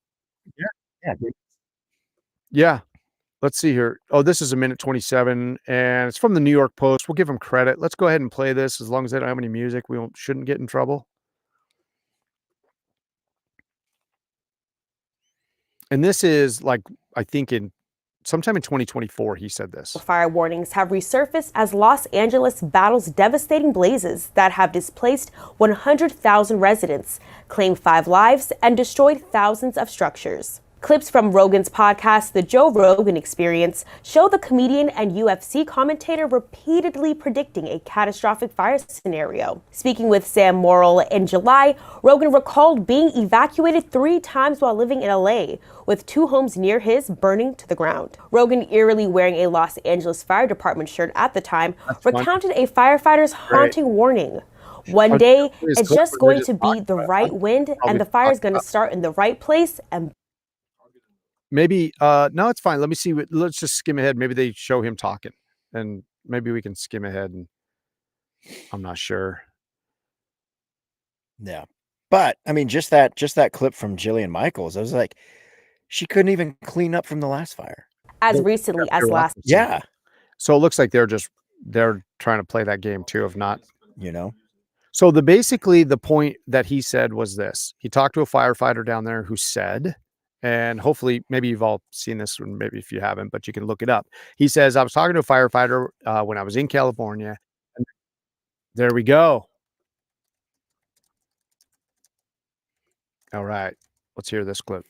Speaker 1: Yeah.
Speaker 2: Yeah, dude.
Speaker 1: Yeah. Let's see here. Oh, this is a minute 27 and it's from the New York Post. We'll give them credit. Let's go ahead and play this as long as they don't have any music. We shouldn't get in trouble. And this is like, I think sometime in 2024, he said this.
Speaker 3: Fire warnings have resurfaced as Los Angeles battles devastating blazes that have displaced 100,000 residents, claimed 5 lives, and destroyed thousands of structures. Clips from Rogan's podcast, The Joe Rogan Experience, show the comedian and UFC commentator repeatedly predicting a catastrophic fire scenario. Speaking with Sam Morrill in July, Rogan recalled being evacuated 3 times while living in LA, with 2 homes near his burning to the ground. Rogan, eerily wearing a Los Angeles Fire Department shirt at the time, recounted a firefighter's haunting warning. One day, it's just going to be the right wind and the fire is going to start in the right place and
Speaker 1: maybe no, it's fine. Let me see. Let's just skim ahead. Maybe they show him talking and maybe we can skim ahead and I'm not sure.
Speaker 2: Yeah. But I mean, just that clip from Jillian Michaels, I was like, she couldn't even clean up from the last fire.
Speaker 3: As recently as last.
Speaker 2: Yeah.
Speaker 1: So it looks like they're trying to play that game too, of not,
Speaker 2: you know.
Speaker 1: So basically the point that he said was this. He talked to a firefighter down there who said, and hopefully maybe you've all seen this one, maybe if you haven't, but you can look it up. He says, I was talking to a firefighter when I was in California. And there we go. All right. Let's hear this clip.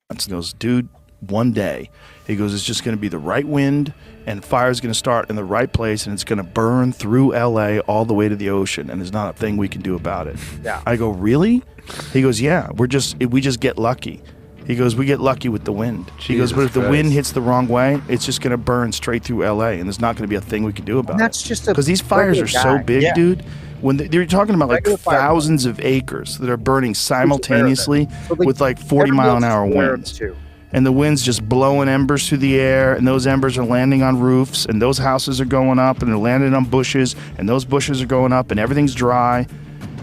Speaker 4: He goes, dude, one day, he goes, it's just going to be the right wind and fire's going to start in the right place and it's going to burn through LA all the way to the ocean and there's not a thing we can do about it.
Speaker 1: Yeah.
Speaker 4: I go, really? He goes, yeah, we just get lucky. He goes, we get lucky with the wind. He goes, but if the wind hits the wrong way, it's just going to burn straight through LA and there's not going to be a thing we can do about it.
Speaker 1: That's just
Speaker 4: because these fires are so big, dude. When they're talking about like thousands of acres that are burning simultaneously with like 40-mile-an-hour winds. And the wind's just blowing embers through the air, and those embers are landing on roofs, and those houses are going up, and they're landing on bushes, and those bushes are going up, and everything's dry.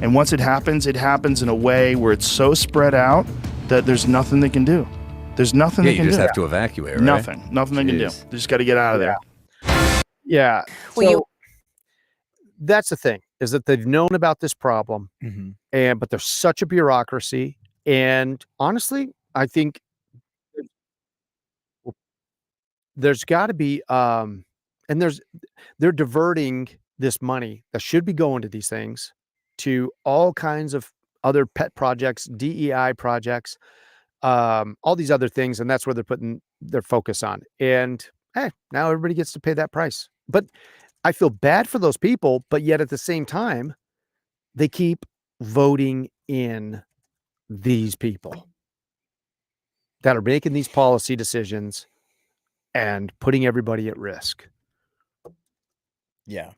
Speaker 4: And once it happens in a way where it's so spread out that there's nothing they can do. There's nothing they can do.
Speaker 5: You just have to evacuate, right?
Speaker 4: Nothing they can do. They just got to get out of there.
Speaker 1: Yeah.
Speaker 3: Well,
Speaker 1: so that's the thing, is that they've known about this problem, but there's such a bureaucracy. And honestly, I think there's got to be, and they're diverting this money that should be going to these things to all kinds of other pet projects, DEI projects, all these other things. And that's where they're putting their focus on. And hey, now everybody gets to pay that price. But I feel bad for those people, but yet at the same time, they keep voting in these people that are making these policy decisions and putting everybody at risk.
Speaker 2: Yeah.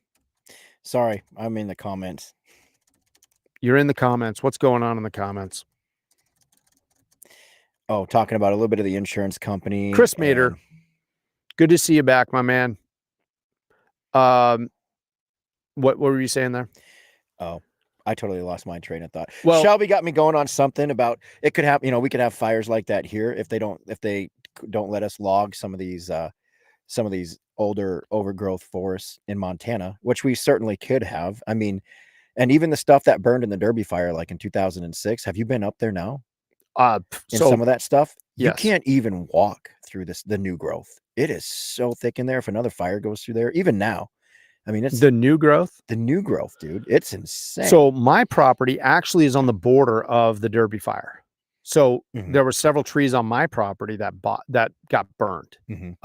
Speaker 2: Sorry, I'm in the comments.
Speaker 1: You're in the comments. What's going on in the comments?
Speaker 2: Oh, talking about a little bit of the insurance company.
Speaker 1: Chris Mater, good to see you back, my man. What were you saying there?
Speaker 2: Oh, I totally lost my train of thought.
Speaker 1: Well,
Speaker 2: Shelby got me going on something about it could happen. You know, we could have fires like that here if they don't let us log some of these older overgrowth forests in Montana, which we certainly could have. I mean, and even the stuff that burned in the Derby fire, like in 2006. Have you been up there now? Some of that stuff,
Speaker 1: yes.
Speaker 2: You can't even walk through the new growth. It is so thick in there. If another fire goes through there, even now, I mean, it's
Speaker 1: the new growth,
Speaker 2: dude. It's insane.
Speaker 1: So my property actually is on the border of the Derby fire. So
Speaker 2: Mhm.
Speaker 1: there were several trees on my property that got burned.
Speaker 2: Mhm.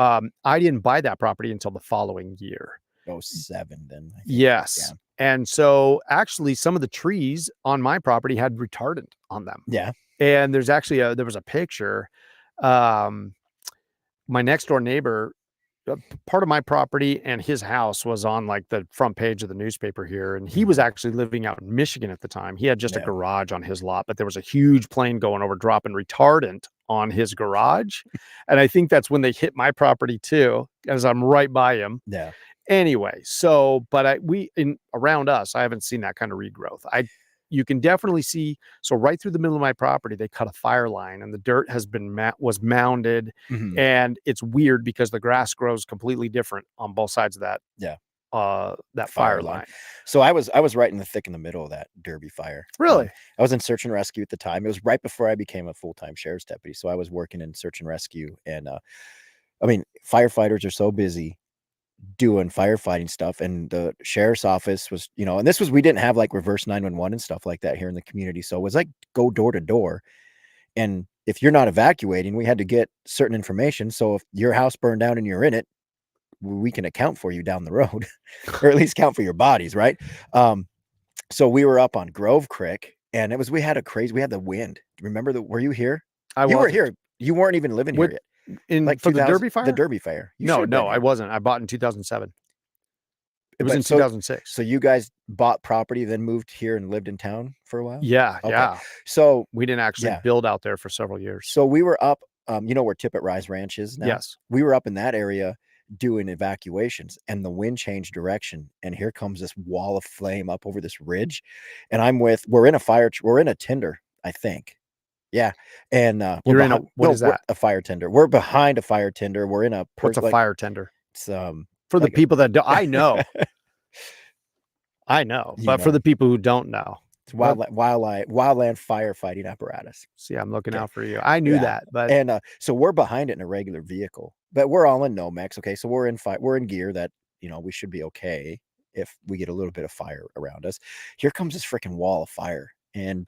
Speaker 1: I didn't buy that property until the following year.
Speaker 2: 07 then. I think.
Speaker 1: Yes. And so actually some of the trees on my property had retardant on them.
Speaker 2: Yeah.
Speaker 1: And there's actually there was a picture. My next door neighbor, part of my property and his house was on like the front page of the newspaper here. And he was actually living out in Michigan at the time. He had just a garage on his lot, but there was a huge plane going over dropping retardant on his garage. And I think that's when they hit my property too, as I'm right by him.
Speaker 2: Yeah.
Speaker 1: Anyway, so, but around us, I haven't seen that kind of regrowth. You can definitely see, so right through the middle of my property, they cut a fire line and the dirt has been was mounded.
Speaker 2: Mhm.
Speaker 1: And it's weird because the grass grows completely different on both sides of that.
Speaker 2: Yeah.
Speaker 1: That fire line.
Speaker 2: So I was right in the thick in the middle of that Derby fire.
Speaker 1: Really?
Speaker 2: I was in search and rescue at the time. It was right before I became a full-time sheriff's deputy. So I was working in search and rescue. And I mean, firefighters are so busy doing firefighting stuff, and the sheriff's office was, and this was, we didn't have like reverse 911 and stuff like that here in the community. So it was like go door to door. And if you're not evacuating, we had to get certain information. So if your house burned down and you're in it, we can account for you down the road, or at least count for your bodies. Right. So we were up on Grove Creek, and we had the wind. Remember were you here? You were here. You weren't even living here yet.
Speaker 1: For the Derby fire?
Speaker 2: The Derby fire.
Speaker 1: No, I wasn't. I bought in 2007. It was in 2006.
Speaker 2: So you guys bought property, then moved here and lived in town for a while?
Speaker 1: Yeah.
Speaker 2: Okay.
Speaker 1: Yeah.
Speaker 2: So
Speaker 1: we didn't actually build out there for several years.
Speaker 2: So we were up, where Tippett Rise Ranch is now?
Speaker 1: Yes.
Speaker 2: We were up in that area doing evacuations, and the wind changed direction. And here comes this wall of flame up over this ridge. And we're in a tender, I think. Yeah. And
Speaker 1: what is that?
Speaker 2: A fire tender. We're behind a fire tender. We're in a
Speaker 1: what's a fire tender?
Speaker 2: It's
Speaker 1: for the people that don't, I know. But for the people who don't know,
Speaker 2: it's wildland firefighting apparatus.
Speaker 1: See, I'm looking out for you. I knew that, but
Speaker 2: so we're behind it in a regular vehicle, but we're all in Nomex. Okay, so we're in gear that we should be okay if we get a little bit of fire around us. Here comes this freaking wall of fire, and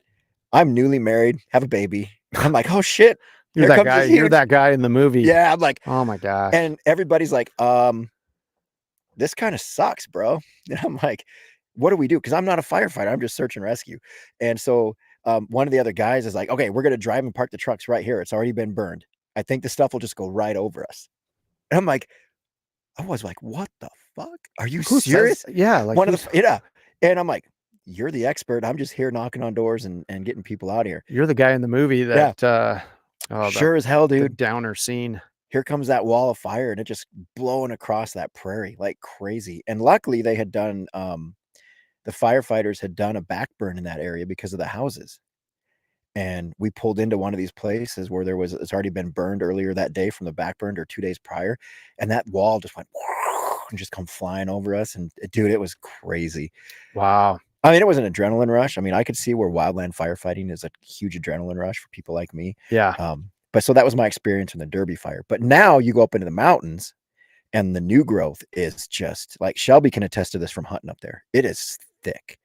Speaker 2: I'm newly married, have a baby. I'm like, oh shit,
Speaker 1: you're that guy. You're that guy in the movie.
Speaker 2: Yeah, I'm like,
Speaker 1: oh my gosh.
Speaker 2: And everybody's like, this kind of sucks, bro. And I'm like, what do we do? Because I'm not a firefighter. I'm just search and rescue. And so one of the other guys is like, okay, we're going to drive and park the trucks right here. It's already been burned. I think the stuff will just go right over us. And I'm like, I was like, what the fuck? Are you serious?
Speaker 1: Yeah. Like
Speaker 2: And I'm like, you're the expert. I'm just here knocking on doors and getting people out of here.
Speaker 1: You're the guy in the movie that,
Speaker 2: sure as hell, dude.
Speaker 1: The downer scene.
Speaker 2: Here comes that wall of fire, and it just blowing across that prairie like crazy. And luckily they had done, the firefighters had done a backburn in that area because of the houses. And we pulled into one of these places where it's already been burned earlier that day from the backburn or 2 days prior. And that wall just went and just come flying over us. And dude, it was crazy.
Speaker 1: Wow.
Speaker 2: I mean, it was an adrenaline rush. I mean, I could see where wildland firefighting is a huge adrenaline rush for people like me.
Speaker 1: Yeah.
Speaker 2: But so that was my experience in the Derby fire. But now you go up into the mountains, and the new growth is just like, Shelby can attest to this from hunting up there. It is thick.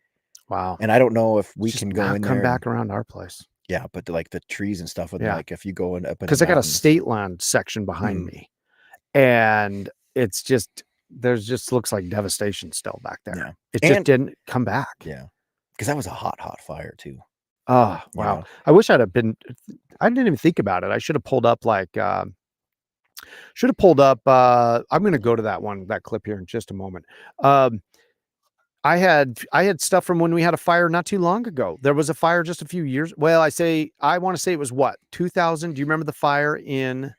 Speaker 1: Wow.
Speaker 2: And I don't know if we can go in there.
Speaker 1: Come back around our place.
Speaker 2: Yeah, but like the trees and stuff. Like if you go in up,
Speaker 1: because I got a state land section behind me, and it's just looks like devastation still back there.
Speaker 2: Yeah.
Speaker 1: It just didn't come back.
Speaker 2: Yeah, because that was a hot fire too.
Speaker 1: Oh wow!
Speaker 2: Yeah.
Speaker 1: I wish I didn't even think about it. I should have pulled up I'm going to go to that clip here in just a moment. I had stuff from when we had a fire not too long ago. There was a fire just a few years. Well, I want to say it was 2000. Do you remember the fire in,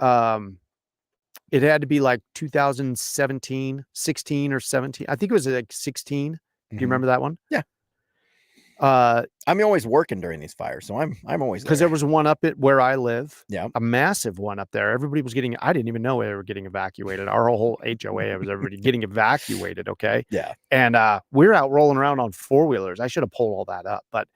Speaker 1: it had to be like 2017, 16 or 17. I think it was like 16. Do you remember that one?
Speaker 2: Yeah. I'm always working during these fires, so I'm always
Speaker 1: because there was one up at where I live.
Speaker 2: Yeah,
Speaker 1: a massive one up there. Everybody was getting. I didn't even know they were getting evacuated. Our whole HOA was everybody getting evacuated. Okay.
Speaker 2: Yeah,
Speaker 1: and we're out rolling around on 4-wheelers. I should have pulled all that up, but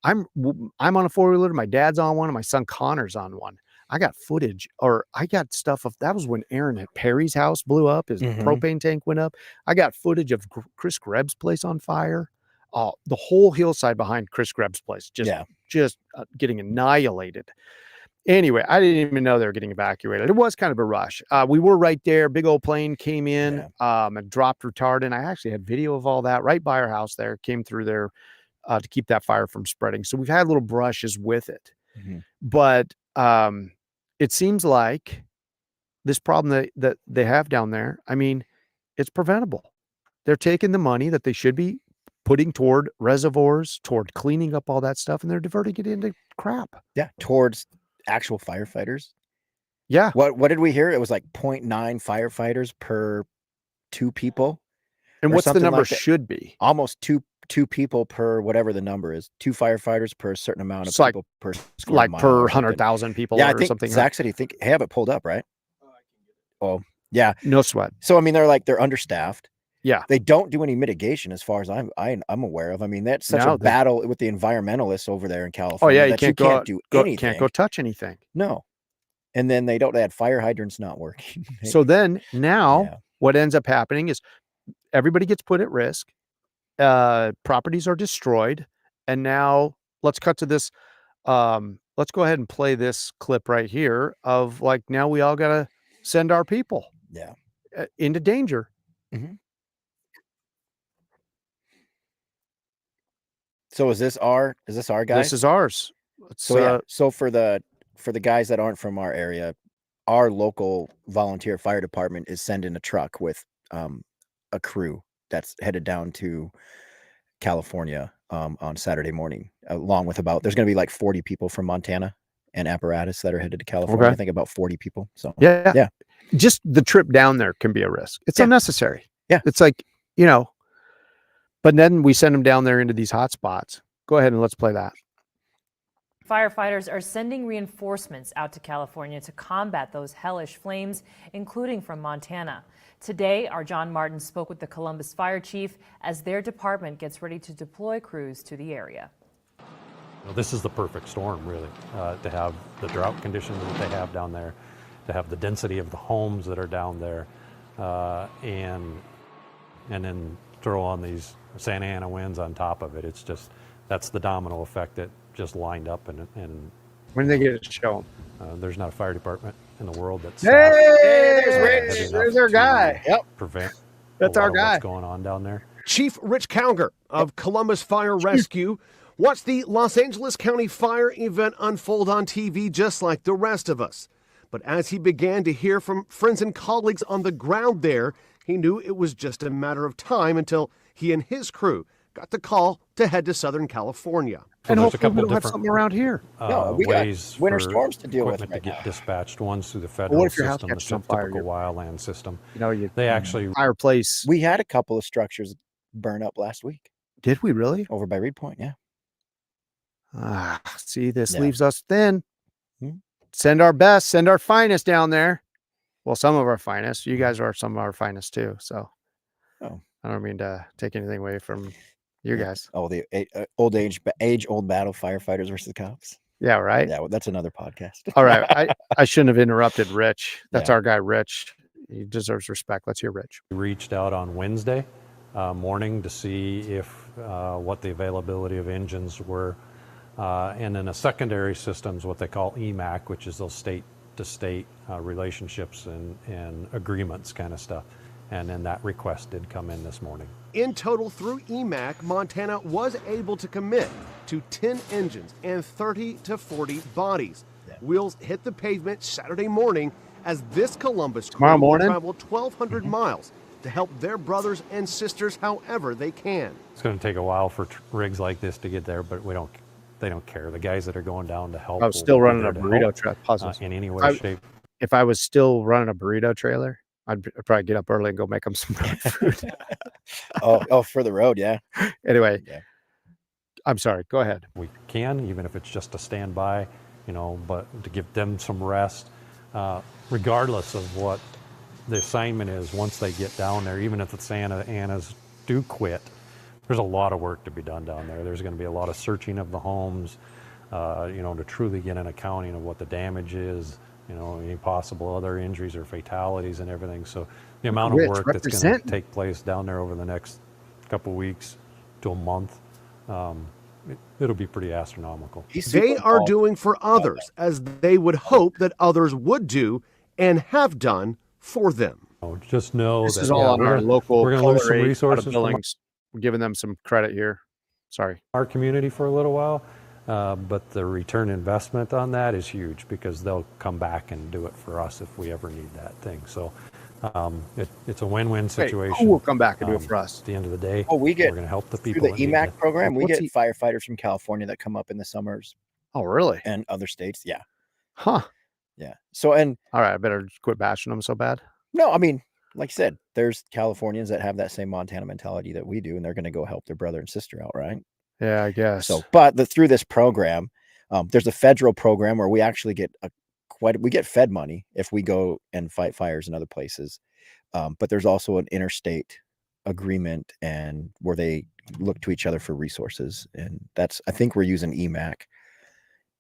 Speaker 1: I'm on a 4-wheeler. My dad's on one, and my son Connor's on one. I got footage, or I got stuff of that was when Aaron at Perry's house blew up. His propane tank went up. I got footage of Chris Krebs' place on fire. the whole hillside behind Chris Grebb's place, just getting annihilated. Anyway, I didn't even know they were getting evacuated. It was kind of a rush. We were right there. Big old plane came in, and dropped retardant. I actually had video of all that right by our house there, came through there to keep that fire from spreading. So we've had little brushes with it. But it seems like this problem that they have down there, I mean, it's preventable. They're taking the money that they should be putting toward reservoirs, toward cleaning up all that stuff, and they're diverting it into crap.
Speaker 2: Yeah, towards actual firefighters.
Speaker 1: Yeah.
Speaker 2: What did we hear? It was like 0.9 firefighters per 2 people.
Speaker 1: And what's the number should be?
Speaker 2: Almost two people per whatever the number is. 2 firefighters per certain amount of people per square
Speaker 1: like
Speaker 2: mile
Speaker 1: per 100,000 people.
Speaker 2: Yeah,
Speaker 1: or
Speaker 2: I think
Speaker 1: something.
Speaker 2: Zach said he have it pulled up, right? Oh, yeah.
Speaker 1: No sweat.
Speaker 2: So I mean, they're understaffed.
Speaker 1: Yeah.
Speaker 2: They don't do any mitigation as far as I'm aware of. I mean, that's such a battle with the environmentalists over there in California.
Speaker 1: Oh yeah, you can't
Speaker 2: do anything.
Speaker 1: Can't go touch anything.
Speaker 2: No. And then they had fire hydrants not working.
Speaker 1: So then now what ends up happening is everybody gets put at risk. Properties are destroyed. And now let's cut to this. Let's go ahead and play this clip right here of like, now we all got to send our people into danger.
Speaker 2: So is this our guy?
Speaker 1: This is ours.
Speaker 2: So for the guys that aren't from our area, our local volunteer fire department is sending a truck with a crew that's headed down to California on Saturday morning, along with there's going to be like 40 people from Montana and apparatus that are headed to California. I think about 40 people. So yeah.
Speaker 1: Just the trip down there can be a risk. It's unnecessary.
Speaker 2: Yeah.
Speaker 1: It's like, but then we send them down there into these hot spots. Go ahead and let's play that.
Speaker 5: Firefighters are sending reinforcements out to California to combat those hellish flames, including from Montana. Today, our John Martin spoke with the Columbus Fire Chief as their department gets ready to deploy crews to the area.
Speaker 6: This is the perfect storm, really, to have the drought conditions that they have down there, to have the density of the homes that are down there, and then throw on these Santa Ana winds on top of it. It's just, that's the domino effect that just lined up. And
Speaker 1: when they get to show them,
Speaker 6: there's not a fire department in the world that's
Speaker 1: there's Rich. There's our guy.
Speaker 6: Prevent
Speaker 1: that's our guy.
Speaker 6: What's going on down there?
Speaker 7: Chief Rich Cowger of Columbus Fire Rescue watched the Los Angeles County fire event unfold on TV just like the rest of us. But as he began to hear from friends and colleagues on the ground there, he knew it was just a matter of time until he and his crew got the call to head to Southern California.
Speaker 1: And hopefully we'll have something around here.
Speaker 2: We
Speaker 6: ways
Speaker 2: got winter storms to deal with
Speaker 6: right
Speaker 2: to
Speaker 6: get dispatched. One's through the federal system, the typical wildland system. They actually
Speaker 1: fireplace.
Speaker 2: We had a couple of structures burn up last week.
Speaker 1: Did we really?
Speaker 2: Over by Reed Point,
Speaker 1: See, this leaves us thin. Send our best, send our finest down there. Well, some of our finest. You guys are some of our finest too. So I don't mean to take anything away from you guys.
Speaker 2: Oh, the age-old battle, firefighters versus cops.
Speaker 1: Yeah, right.
Speaker 2: Yeah, well, that's another podcast.
Speaker 1: All right. I shouldn't have interrupted Rich. That's our guy, Rich. He deserves respect. Let's hear Rich.
Speaker 6: We reached out on Wednesday morning to see if what the availability of engines were. And then a secondary system is what they call EMAC, which is those state-to-state relationships and agreements kind of stuff. And then that request did come in this morning.
Speaker 7: In total, through EMAC, Montana was able to commit to 10 engines and 30 to 40 bodies. Wheels hit the pavement Saturday morning as this Columbus crew traveled 1,200 miles to help their brothers and sisters however they can.
Speaker 6: It's going to take a while for rigs like this to get there, but they don't care. The guys that are going down to help.
Speaker 1: I was still running a burrito trailer.
Speaker 6: In any way, shape.
Speaker 1: If I was still running a burrito trailer, I'd probably get up early and go make them some food.
Speaker 2: For the road, yeah.
Speaker 1: Anyway, I'm sorry. Go ahead.
Speaker 6: We can, even if it's just to stand by, but to give them some rest, regardless of what the assignment is. Once they get down there, even if the Santa Anas do quit, there's a lot of work to be done down there. There's going to be a lot of searching of the homes, to truly get an accounting of what the damage is. Any possible other injuries or fatalities and everything. So the amount of work that's going to take place down there over the next couple of weeks to a month. It'll be pretty astronomical.
Speaker 7: They are doing for others as they would hope that others would do and have done for them.
Speaker 6: Just know
Speaker 1: This
Speaker 6: that
Speaker 1: is all on our local.
Speaker 6: we're going to lose some resources from
Speaker 1: We're giving them some credit here. Sorry.
Speaker 6: our community for a little while, but the return investment on that is huge because they'll come back and do it for us if we ever need that thing. So it's a win-win situation.
Speaker 1: Who will come back and do it for us?
Speaker 6: At the end of the day,
Speaker 2: we get
Speaker 6: we're going to help the
Speaker 2: through
Speaker 6: people.
Speaker 2: the EMAC program. We
Speaker 1: What's
Speaker 2: get firefighters from California that come up in the summers
Speaker 1: Oh, really?
Speaker 2: and other states. Yeah,
Speaker 1: Huh.
Speaker 2: yeah. So and
Speaker 1: All right. I better quit bashing them so bad.
Speaker 2: no, I mean, like I said, there's Californians that have that same Montana mentality that we do, and they're going to go help their brother and sister out, right?
Speaker 1: Yeah, I guess.
Speaker 2: So, but through this program, there's a federal program where we actually get we get fed money if we go and fight fires in other places. But there's also an interstate agreement and where they look to each other for resources, and I think we're using EMAC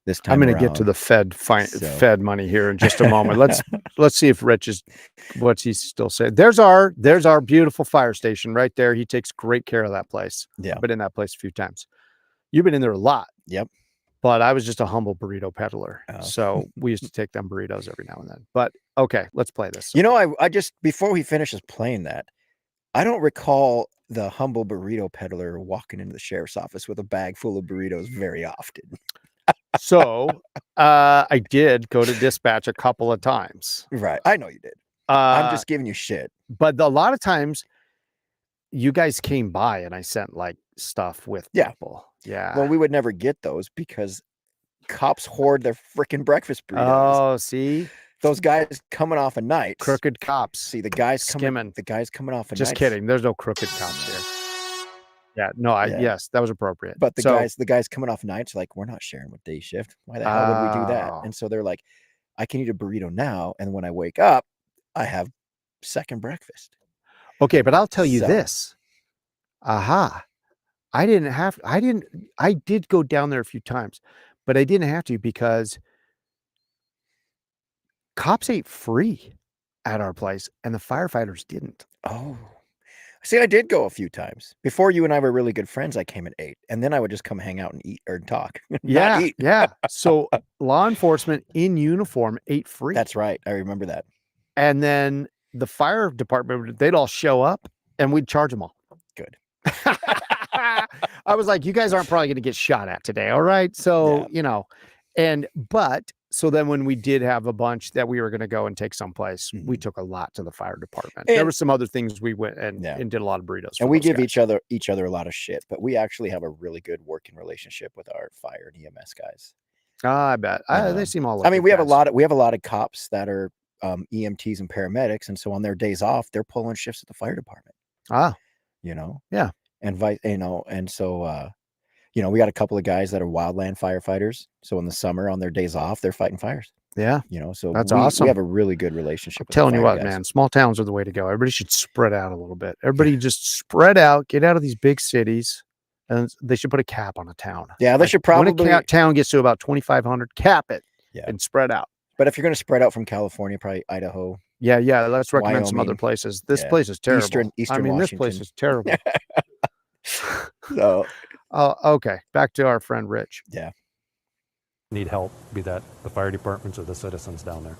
Speaker 2: this time.
Speaker 1: I'm going to get to the Fed money here in just a moment. Let's see if Rich is what's he still saying. There's our beautiful fire station right there. He takes great care of that place.
Speaker 2: Yeah,
Speaker 1: I've been in that place a few times. You've been in there a lot.
Speaker 2: Yep.
Speaker 1: But I was just a humble burrito peddler.
Speaker 2: Oh.
Speaker 1: So we used to take them burritos every now and then. But okay, let's play this.
Speaker 2: You know, I just, before he finishes playing that, I don't recall the humble burrito peddler walking into the sheriff's office with a bag full of burritos very often.
Speaker 1: So I did go to dispatch a couple of times.
Speaker 2: Right. I know you did. I'm just giving you shit.
Speaker 1: But a lot of times you guys came by and I sent like stuff with people. Yeah.
Speaker 2: Well, we would never get those because cops hoard their freaking breakfast burritos.
Speaker 1: Oh, see?
Speaker 2: Those guys coming off a night.
Speaker 1: Crooked cops.
Speaker 2: See, the guys
Speaker 1: skimming.
Speaker 2: The guys coming off a night.
Speaker 1: Just kidding. There's no crooked cops here. Yeah, no, yes, that was appropriate.
Speaker 2: But the guys coming off nights, like, we're not sharing with day shift. Why the hell would we do that? And so they're like, I can eat a burrito now, and when I wake up, I have second breakfast.
Speaker 1: Okay, but I'll tell you this. I did go down there a few times, but I didn't have to because cops ate free at our place and the firefighters didn't.
Speaker 2: Oh. See, I did go a few times. Before you and I were really good friends, I came and ate. And then I would just come hang out and eat or talk.
Speaker 1: Yeah. Yeah. So law enforcement in uniform ate free.
Speaker 2: That's right. I remember that.
Speaker 1: And then the fire department, they'd all show up and we'd charge them all.
Speaker 2: Good.
Speaker 1: I was like, you guys aren't probably going to get shot at today. All right. So, so then when we did have a bunch that we were going to go and take someplace, we took a lot to the fire department. There were some other things we went and did a lot of burritos.
Speaker 2: And we give each other a lot of shit, but we actually have a really good working relationship with our fire and EMS guys.
Speaker 1: I bet. They seem all.
Speaker 2: I mean, we have a lot of cops that are EMTs and paramedics, and so on their days off, they're pulling shifts at the fire department.
Speaker 1: Yeah.
Speaker 2: And so we got a couple of guys that are wildland firefighters. So in the summer on their days off, they're fighting fires.
Speaker 1: Yeah.
Speaker 2: So
Speaker 1: that's awesome.
Speaker 2: We have a really good relationship.
Speaker 1: I'm telling you what, man, small towns are the way to go. Everybody should spread out a little bit. Everybody just spread out, get out of these big cities, and they should put a cap on a town.
Speaker 2: Yeah, they should probably.
Speaker 1: When a town gets to about 2,500, cap it and spread out.
Speaker 2: But if you're going to spread out from California, probably Idaho.
Speaker 1: Yeah. Let's recommend some other places. This place is terrible.
Speaker 2: Eastern Washington.
Speaker 1: This place is terrible.
Speaker 2: So,
Speaker 1: okay. Back to our friend Rich.
Speaker 2: Yeah.
Speaker 6: Need help, be that the fire departments or the citizens down there.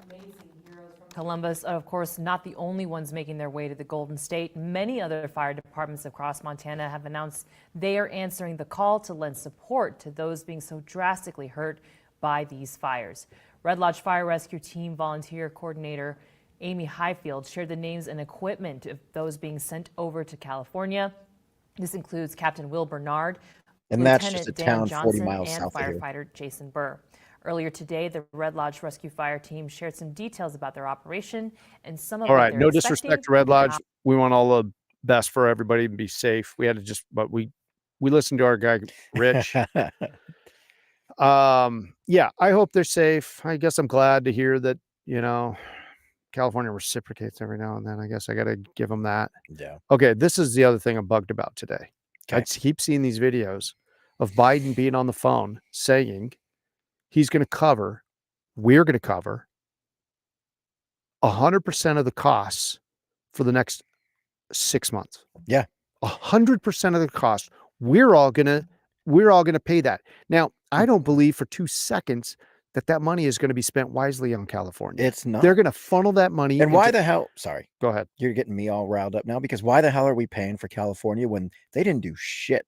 Speaker 5: Amazing heroes from Columbus, of course, not the only ones making their way to the Golden State. Many other fire departments across Montana have announced they are answering the call to lend support to those being so drastically hurt by these fires. Red Lodge Fire Rescue Team volunteer coordinator Amy Highfield shared the names and equipment of those being sent over to California. This includes Captain Will Bernard,
Speaker 2: and
Speaker 5: Lieutenant
Speaker 2: that's just a
Speaker 5: Dan
Speaker 2: town
Speaker 5: Johnson,
Speaker 2: 40 miles
Speaker 5: and
Speaker 2: south of here.
Speaker 5: firefighter Jason Burr. Earlier today, the Red Lodge Rescue Fire Team shared some details about their operation and some of
Speaker 1: all
Speaker 5: what
Speaker 1: right.
Speaker 5: they're
Speaker 1: No disrespect to Red Lodge. We want all the best for everybody and be safe. We had to but we listened to our guy Rich. Yeah, I hope they're safe. I guess I'm glad to hear that, California reciprocates every now and then. I guess I got to give them that.
Speaker 2: Yeah.
Speaker 1: Okay. This is the other thing I'm bugged about today.
Speaker 2: Okay.
Speaker 1: I keep seeing these videos of Biden being on the phone saying we're going to cover 100% of the costs for the next 6 months.
Speaker 2: Yeah.
Speaker 1: 100% of the cost. We're all gonna pay that. Now, I don't believe for 2 seconds that money is going to be spent wisely on California.
Speaker 2: It's not.
Speaker 1: They're going to funnel that money.
Speaker 2: And why the hell? Sorry,
Speaker 1: go ahead.
Speaker 2: You're getting me all riled up now, because why the hell are we paying for California when they didn't do shit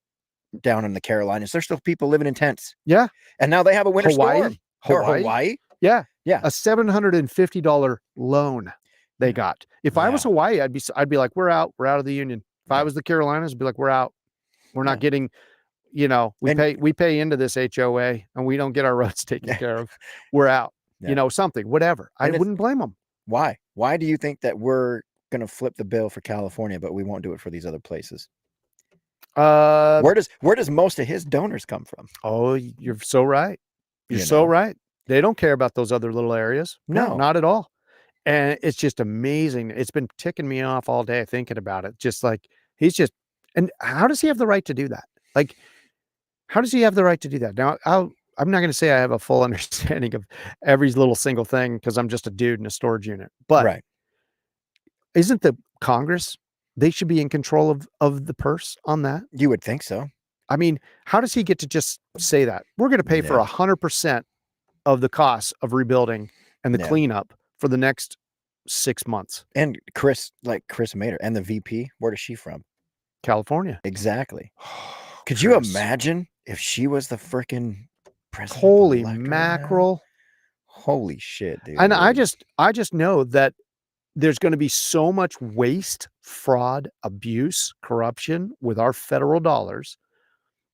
Speaker 2: down in the Carolinas? There's still people living in tents.
Speaker 1: Yeah,
Speaker 2: and now they have a winter storm. Hawaii.
Speaker 1: Yeah,
Speaker 2: yeah,
Speaker 1: a $750 loan they got. If I was Hawaii, I'd be like, we're out of the union. If I was the Carolinas, I'd be like, we're out. We're not getting. We pay into this HOA and we don't get our roads taken care of. We're out. Something, whatever. I wouldn't blame them.
Speaker 2: Why? Why do you think that we're going to flip the bill for California, but we won't do it for these other places? Where does most of his donors come from?
Speaker 1: Oh, you're so right. You're so right. They don't care about those other little areas. No, not at all. And it's just amazing. It's been ticking me off all day thinking about it. Just like and how does he have the right to do that? Like, how does he have the right to do that? Now, I'm not going to say I have a full understanding of every little single thing because I'm just a dude in a storage unit. But isn't the Congress, they should be in control of the purse on that?
Speaker 2: You would think so.
Speaker 1: I mean, how does he get to just say that? We're going to pay for 100% of the costs of rebuilding and the cleanup for the next 6 months.
Speaker 2: And Chris Mader and the VP, where is she from?
Speaker 1: California.
Speaker 2: Exactly. Could you imagine if she was the freaking president?
Speaker 1: Holy mackerel.
Speaker 2: Holy shit, dude.
Speaker 1: And I just know that there's going to be so much waste, fraud, abuse, corruption with our federal dollars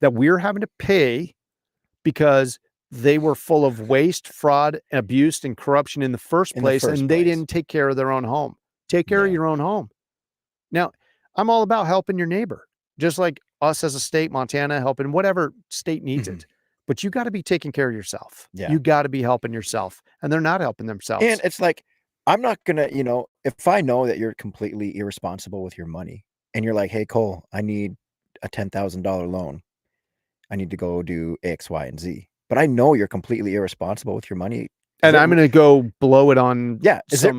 Speaker 1: that we're having to pay because they were full of waste, fraud, abuse, and corruption in the first place, and they didn't take care of their own home. Take care of your own home. Now, I'm all about helping your neighbor, just like us as a state, Montana, helping whatever state needs it. But you got to be taking care of yourself.
Speaker 2: Yeah.
Speaker 1: You got to be helping yourself. And they're not helping themselves.
Speaker 2: And it's like, I'm not going to, if I know that you're completely irresponsible with your money and you're like, hey, Cole, I need a $10,000 loan. I need to go do X, Y, and Z. But I know you're completely irresponsible with your money.
Speaker 1: And I'm going to go blow it on
Speaker 2: is it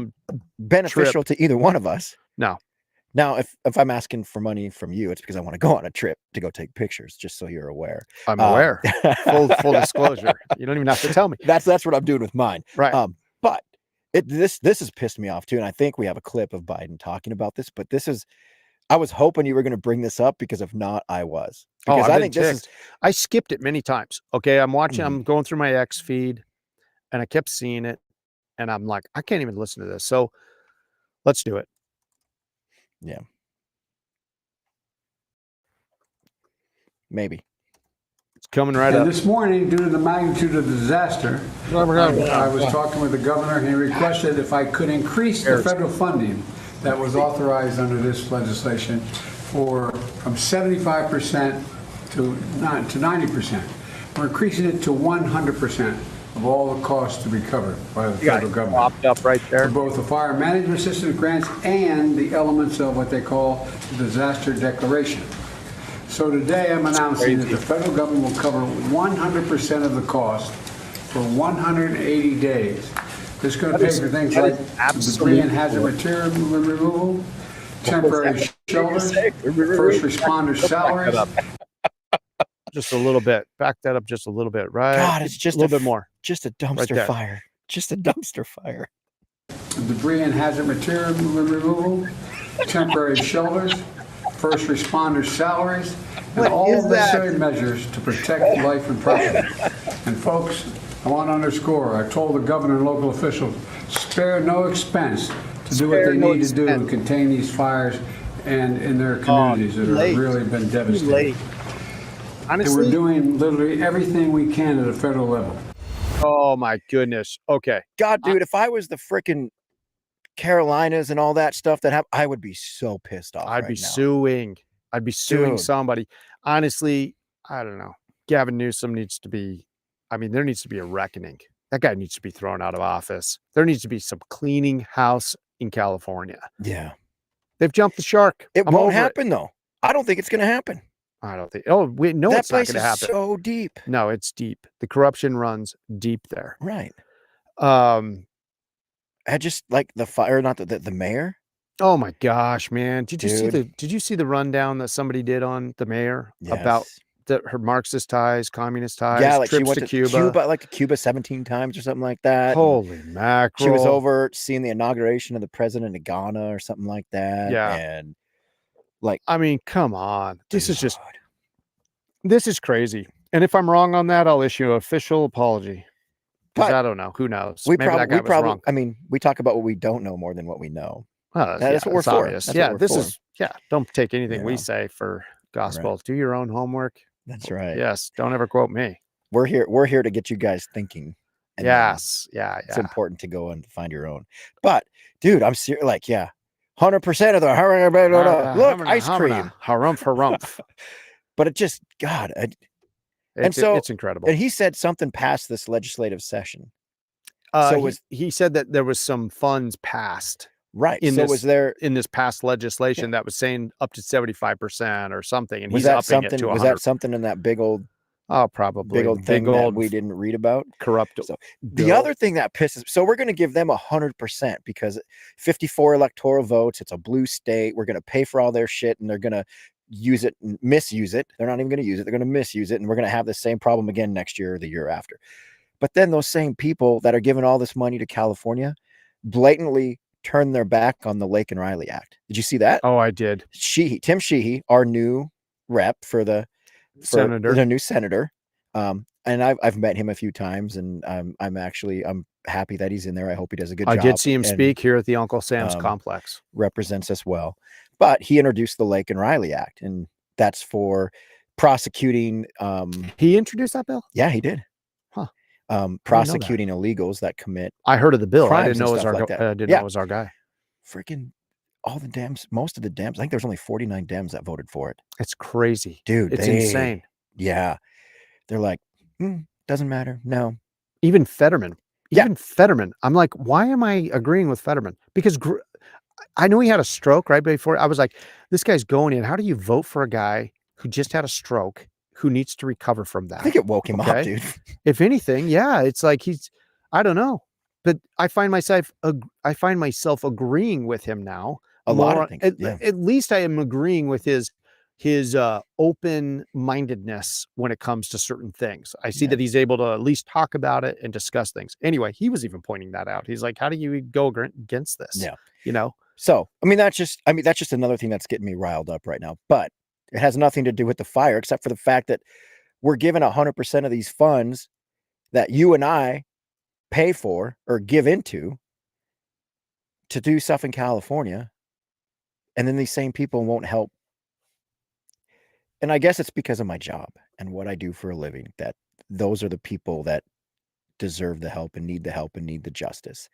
Speaker 2: beneficial to either one of us?
Speaker 1: No.
Speaker 2: Now, if I'm asking for money from you, it's because I want to go on a trip to go take pictures, just so you're aware.
Speaker 1: I'm aware. Full disclosure. You don't even have to tell me.
Speaker 2: That's what I'm doing with mine.
Speaker 1: Right.
Speaker 2: But this has pissed me off too. And I think we have a clip of Biden talking about this, but I was hoping you were going to bring this up, because if not, I was. Because I think
Speaker 1: I skipped it many times. Okay. I'm watching, I'm going through my X feed and I kept seeing it and I'm like, I can't even listen to this. So let's do it.
Speaker 2: Yeah. Maybe.
Speaker 1: It's coming right up.
Speaker 8: This morning, due to the magnitude of the disaster, I was talking with the governor, and he requested if I could increase the federal funding that was authorized under this legislation from 75% to 90%. We're increasing it to 100% of all the costs to be covered by the federal government.
Speaker 1: Popped up right there.
Speaker 8: For both the fire management assistance grants and the elements of what they call the disaster declaration. So today I'm announcing that the federal government will cover 100% of the cost for 180 days. This is going to pay for things like debris and hazard material removal, temporary shelters, first responders' salaries.
Speaker 1: Just a little bit. Back that up just a little bit, right?
Speaker 2: God, it's just
Speaker 1: a little bit more.
Speaker 2: Just a dumpster fire. Just a dumpster fire.
Speaker 8: Debris and hazard material removal, temporary shelters, first responders' salaries, and all necessary measures to protect life and property. And folks, I want to underscore, I told the governor and local officials, spare no expense to do what they need to do to contain these fires and in their communities that have really been devastated. Honestly, and we're doing literally everything we can at a federal level.
Speaker 1: Oh my goodness. Okay.
Speaker 2: God, dude, if I was the frickin' Carolinas and all that stuff that happened, I would be so pissed off.
Speaker 1: I'd be suing somebody. Honestly, I don't know. Gavin Newsom needs to be, there needs to be a reckoning. That guy needs to be thrown out of office. There needs to be some cleaning house in California.
Speaker 2: Yeah.
Speaker 1: They've jumped the shark.
Speaker 2: It won't happen though. I don't think it's going to happen.
Speaker 1: I don't think. Oh, we know it's not going to happen.
Speaker 2: So deep.
Speaker 1: No, it's deep. The corruption runs deep there.
Speaker 2: Right. I just like the fire, not the mayor.
Speaker 1: Oh my gosh, man! Did you see
Speaker 2: Dude.
Speaker 1: Did you see the rundown that somebody did on the mayor about
Speaker 2: Yes.
Speaker 1: her Marxist ties, communist ties,
Speaker 2: Yeah, like she
Speaker 1: trips
Speaker 2: went
Speaker 1: to
Speaker 2: to
Speaker 1: Cuba?
Speaker 2: like to Cuba 17 times or something like that. And
Speaker 1: Holy mackerel!
Speaker 2: she was over seeing the inauguration of the president of Ghana or something like that.
Speaker 1: Yeah.
Speaker 2: And like,
Speaker 1: I mean, come on. This is just
Speaker 2: dude.
Speaker 1: this is crazy. And if I'm wrong on that, I'll issue an official apology. Because
Speaker 2: But
Speaker 1: I don't know. Who knows?
Speaker 2: we
Speaker 1: Maybe that guy was wrong.
Speaker 2: I mean, we talk about what we don't know more than what we know.
Speaker 1: Well,
Speaker 2: That's what we're
Speaker 1: it's
Speaker 2: for.
Speaker 1: obvious.
Speaker 2: That's
Speaker 1: Yeah,
Speaker 2: what we're
Speaker 1: this
Speaker 2: for.
Speaker 1: is don't take anything we
Speaker 2: Yeah.
Speaker 1: say for gospel.
Speaker 2: Right.
Speaker 1: Do your own homework.
Speaker 2: That's right.
Speaker 1: Yes. Don't ever quote me.
Speaker 2: We're here to get you guys thinking. And then
Speaker 1: Yes. Yeah.
Speaker 2: it's important to go and find your own. But dude, I'm serious. Like, 100% of the look, ice cream.
Speaker 1: Harumph, harumph.
Speaker 2: But it just, God.
Speaker 1: It's incredible.
Speaker 2: And he said something passed this legislative session.
Speaker 1: He said that there was some funds passed.
Speaker 2: Right.
Speaker 1: In this past legislation that was saying up to 75% or something, and
Speaker 2: was
Speaker 1: he's
Speaker 2: that
Speaker 1: upping
Speaker 2: something?
Speaker 1: it to 100.
Speaker 2: Was that something in that big old?
Speaker 1: Oh, probably
Speaker 2: big old thing that we didn't read about.
Speaker 1: Corrupt.
Speaker 2: So the other thing that pisses. So we're going to give them 100% because 54 electoral votes. It's a blue state. We're going to pay for all their shit, and they're going to use it and misuse it. They're not even going to use it. They're going to misuse it, and we're going to have the same problem again next year or the year after. But then those same people that are giving all this money to California blatantly turn their back on the Lake and Riley Act. Did you see that?
Speaker 1: Oh, I did.
Speaker 2: Tim Sheehy, our new rep for the new senator. And I've met him a few times, and I'm happy that he's in there. I hope he does a good job.
Speaker 1: I did see him speak here at the Uncle Sam's complex.
Speaker 2: Represents us well. But he introduced the Lake and Riley Act, and that's for prosecuting.
Speaker 1: He introduced that bill?
Speaker 2: Yeah, he did. Prosecuting illegals that commit.
Speaker 1: I heard of the bill. I didn't know
Speaker 2: it
Speaker 1: was our guy.
Speaker 2: Freaking all the Dems, most of the Dems. I think there's only 49 Dems that voted for it.
Speaker 1: It's crazy,
Speaker 2: dude.
Speaker 1: It's insane.
Speaker 2: Yeah, they're like, doesn't matter. No,
Speaker 1: even Fetterman. Fetterman. I'm like, why am I agreeing with Fetterman? Because I know he had a stroke right before. I was like, this guy's going in. How do you vote for a guy who just had a stroke, who needs to recover from that?
Speaker 2: I think it woke him up, dude.
Speaker 1: If anything, it's like I don't know, but I find myself agreeing with him now.
Speaker 2: A lot of things.
Speaker 1: At least I am agreeing with his open-mindedness when it comes to certain things. I see that he's able to at least talk about it and discuss things. Anyway, he was even pointing that out. He's like, how do you go against this?
Speaker 2: Yeah.
Speaker 1: So,
Speaker 2: that's just another thing that's getting me riled up right now, but it has nothing to do with the fire, except for the fact that we're given 100% of these funds that you and I pay for or give into to do stuff in California. And then these same people won't help. And I guess it's because of my job and what I do for a living, that those are the people that deserve the help and need the justice.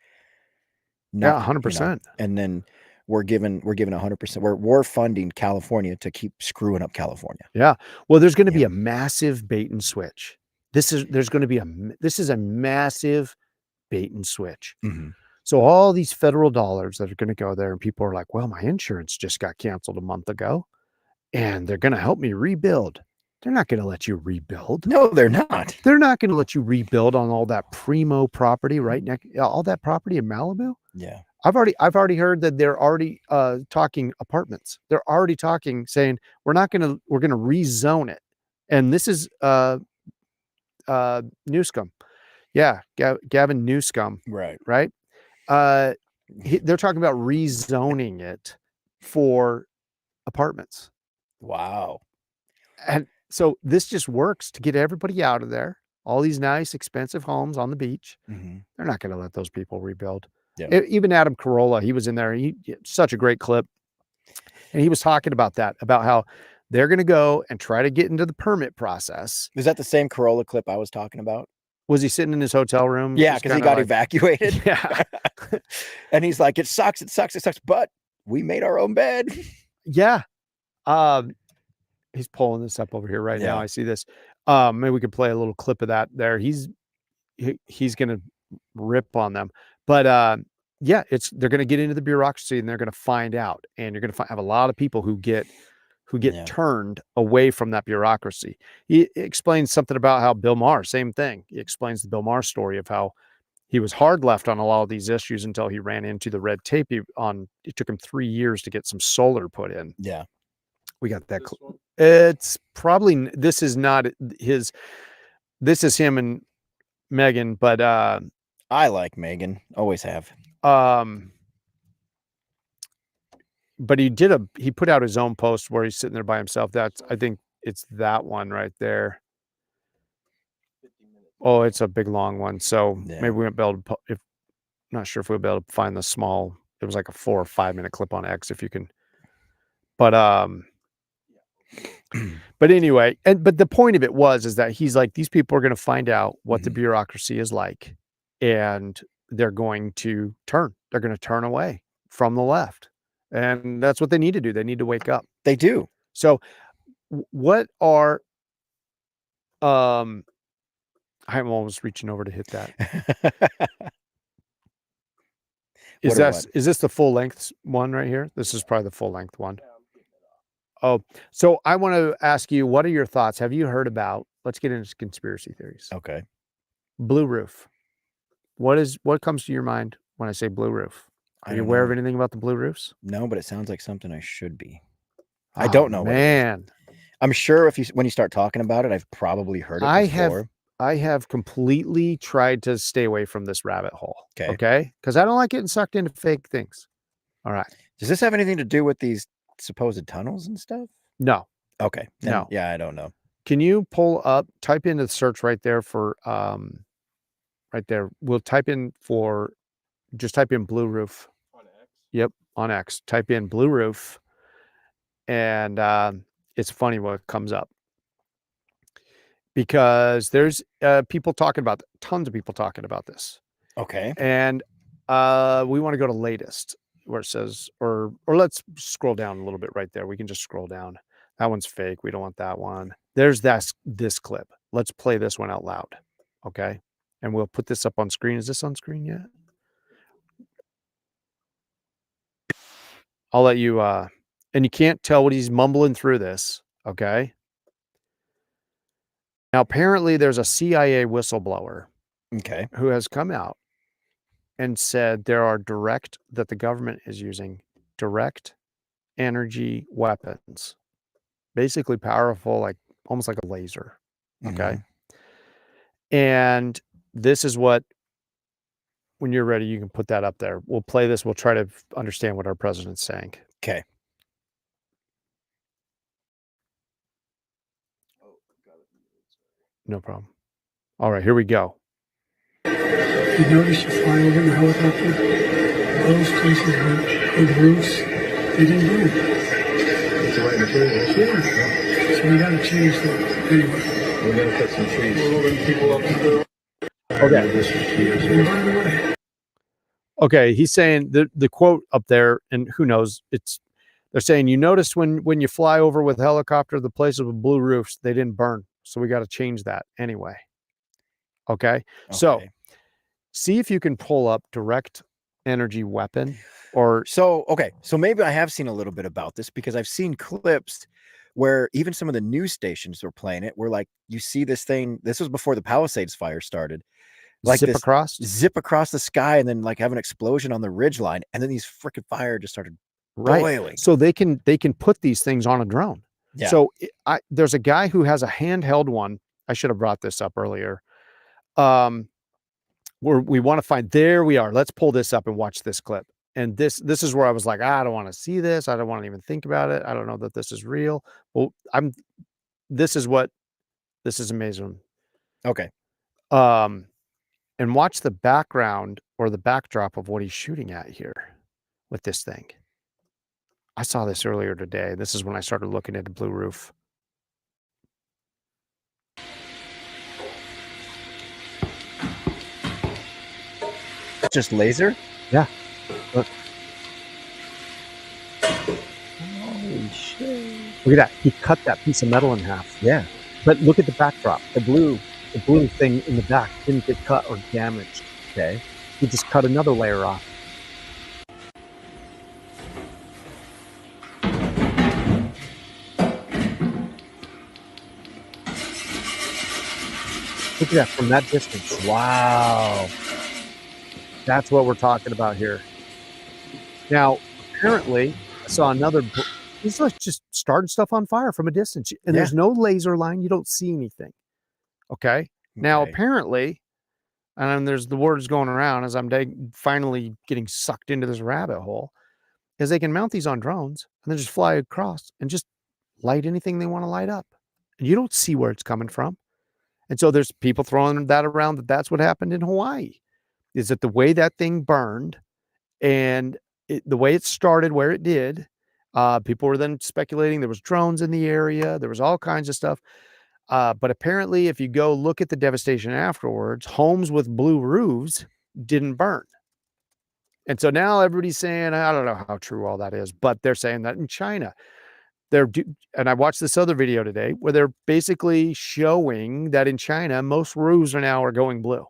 Speaker 1: 100%.
Speaker 2: And then we're given 100%. We're funding California to keep screwing up California.
Speaker 1: Yeah. Well, there's going to be a massive bait and switch. This is a massive bait and switch.
Speaker 2: Mm-hmm.
Speaker 1: So all these federal dollars that are going to go there, and people are like, well, my insurance just got canceled a month ago, and they're going to help me rebuild. They're not going to let you rebuild.
Speaker 2: No, they're not.
Speaker 1: They're not going to let you rebuild on all that primo property right next, all that property in Malibu.
Speaker 2: Yeah.
Speaker 1: I've already heard that they're already talking apartments. They're already talking, saying we're going to rezone it. And this is Newscomb. Yeah, Gavin Newscomb.
Speaker 2: Right.
Speaker 1: They're talking about rezoning it for apartments.
Speaker 2: Wow.
Speaker 1: And so this just works to get everybody out of there. All these nice, expensive homes on the beach.
Speaker 2: Mm-hmm.
Speaker 1: They're not going to let those people rebuild.
Speaker 2: Yeah.
Speaker 1: Even Adam Carolla, he was in there. Such a great clip. And he was talking about that, about how they're going to go and try to get into the permit process.
Speaker 2: Is that the same Carolla clip I was talking about?
Speaker 1: Was he sitting in his hotel room?
Speaker 2: Yeah, because he got evacuated.
Speaker 1: Yeah.
Speaker 2: And he's like, it sucks, but we made our own bed.
Speaker 1: Yeah. He's pulling this up over here right now. I see this. Maybe we could play a little clip of that there. He's going to rip on them. But they're going to get into the bureaucracy, and they're going to find out, and you're going to have a lot of people who get turned away from that bureaucracy. He explains something about how Bill Maher, same thing. He explains the Bill Maher story of how He was hard left on a lot of these issues until he ran into the red tape. It took him 3 years to get some solar put in.
Speaker 2: Yeah.
Speaker 1: We got that. It's probably, this is not his, this is him and Megan, but
Speaker 2: I like Megan, always have.
Speaker 1: But he put out his own post where he's sitting there by himself. I think it's that one right there. Oh, it's a big long one. So maybe we won't be able to, not sure if we'll be able to find the small, it was like a 4 or 5 minute clip on X if you can, but anyway, but the point of it is that he's like, these people are going to find out what the bureaucracy is like, and they're going to turn away from the left. And that's what they need to do. They need to wake up.
Speaker 2: They do.
Speaker 1: So what are, I'm almost reaching over to hit that. Is this the full length one right here? This is probably the full length one. Oh, so I want to ask you, what are your thoughts? Have you heard about, let's get into conspiracy theories.
Speaker 2: Okay.
Speaker 1: Blue roof. What comes to your mind when I say blue roof? Are you aware of anything about the blue roofs?
Speaker 2: No, but it sounds like something I should be. I don't know.
Speaker 1: Man.
Speaker 2: I'm sure when you start talking about it, I've probably heard it before.
Speaker 1: I have completely tried to stay away from this rabbit hole. Okay. Because I don't like getting sucked into fake things. All right.
Speaker 2: Does this have anything to do with these supposed tunnels and stuff?
Speaker 1: No.
Speaker 2: Okay.
Speaker 1: No.
Speaker 2: Yeah, I don't know.
Speaker 1: Can you type into the search right there for, right there. We'll just type in blue roof. On X? Yep. On X. Type in blue roof. And it's funny what comes up. Because there's people talking about, tons of people talking about this.
Speaker 2: Okay.
Speaker 1: And we want to go to latest where it says, or let's scroll down a little bit right there. We can just scroll down. That one's fake. We don't want that one. There's this clip. Let's play this one out loud. Okay. And we'll put this up on screen. Is this on screen yet? I'll let you, and you can't tell what he's mumbling through this. Okay. Now, apparently there's a CIA whistleblower.
Speaker 2: Okay.
Speaker 1: Who has come out and said that the government is using direct energy weapons, basically powerful, like almost like a laser. Okay. And this is what, when you're ready, you can put that up there. We'll play this. We'll try to understand what our president's saying.
Speaker 2: Okay.
Speaker 1: No problem. All right, here we go.
Speaker 9: You notice you fly over in a helicopter, those places with roofs, they didn't move. It's the right material. Yeah. So we got to change that. Anyway. We're going to put some trees. We're moving people up the
Speaker 1: Okay. Okay, he's saying the quote up there, and who knows, they're saying, you notice when you fly over with a helicopter, the places with blue roofs, they didn't burn. So we got to change that anyway. Okay. So see if you can pull up direct energy weapon
Speaker 2: okay. So maybe I have seen a little bit about this because I've seen clips where even some of the news stations were playing it, where like you see this thing, this was before the Palisades fire started. Like
Speaker 1: zip
Speaker 2: across the sky and then like have an explosion on the ridgeline. And then these freaking fire just started boiling.
Speaker 1: So they can put these things on a drone.
Speaker 2: Yeah.
Speaker 1: So there's a guy who has a handheld one. I should have brought this up earlier. Where we want to find, there we are. Let's pull this up and watch this clip. And this is where I was like, I don't want to see this. I don't want to even think about it. I don't know that this is real. Well, this is amazing.
Speaker 2: Okay.
Speaker 1: And watch the background or the backdrop of what he's shooting at here with this thing. I saw this earlier today. This is when I started looking at the blue roof.
Speaker 2: Just laser?
Speaker 1: Yeah. Look.
Speaker 2: Holy shit.
Speaker 1: Look at that. He cut that piece of metal in half.
Speaker 2: Yeah.
Speaker 1: But look at the backdrop. The blue thing in the back didn't get cut or damaged. Okay. He just cut another layer off. Look at that from that distance.
Speaker 2: Wow.
Speaker 1: That's what we're talking about here. Now, apparently, I saw another. He's like just starting stuff on fire from a distance, and there's no laser line. You don't see anything. Okay. Now, apparently, and there's the words going around as I'm finally getting sucked into this rabbit hole, is they can mount these on drones and then just fly across and just light anything they want to light up. And you don't see where it's coming from. And so there's people throwing that around that's what happened in Hawaii, is that the way that thing burned and the way it started where it did, people were then speculating there was drones in the area. There was all kinds of stuff. But apparently, if you go look at the devastation afterwards, homes with blue roofs didn't burn. And so now everybody's saying, I don't know how true all that is, but they're saying that in China, and I watched this other video today where they're basically showing that in China, most roofs are going blue.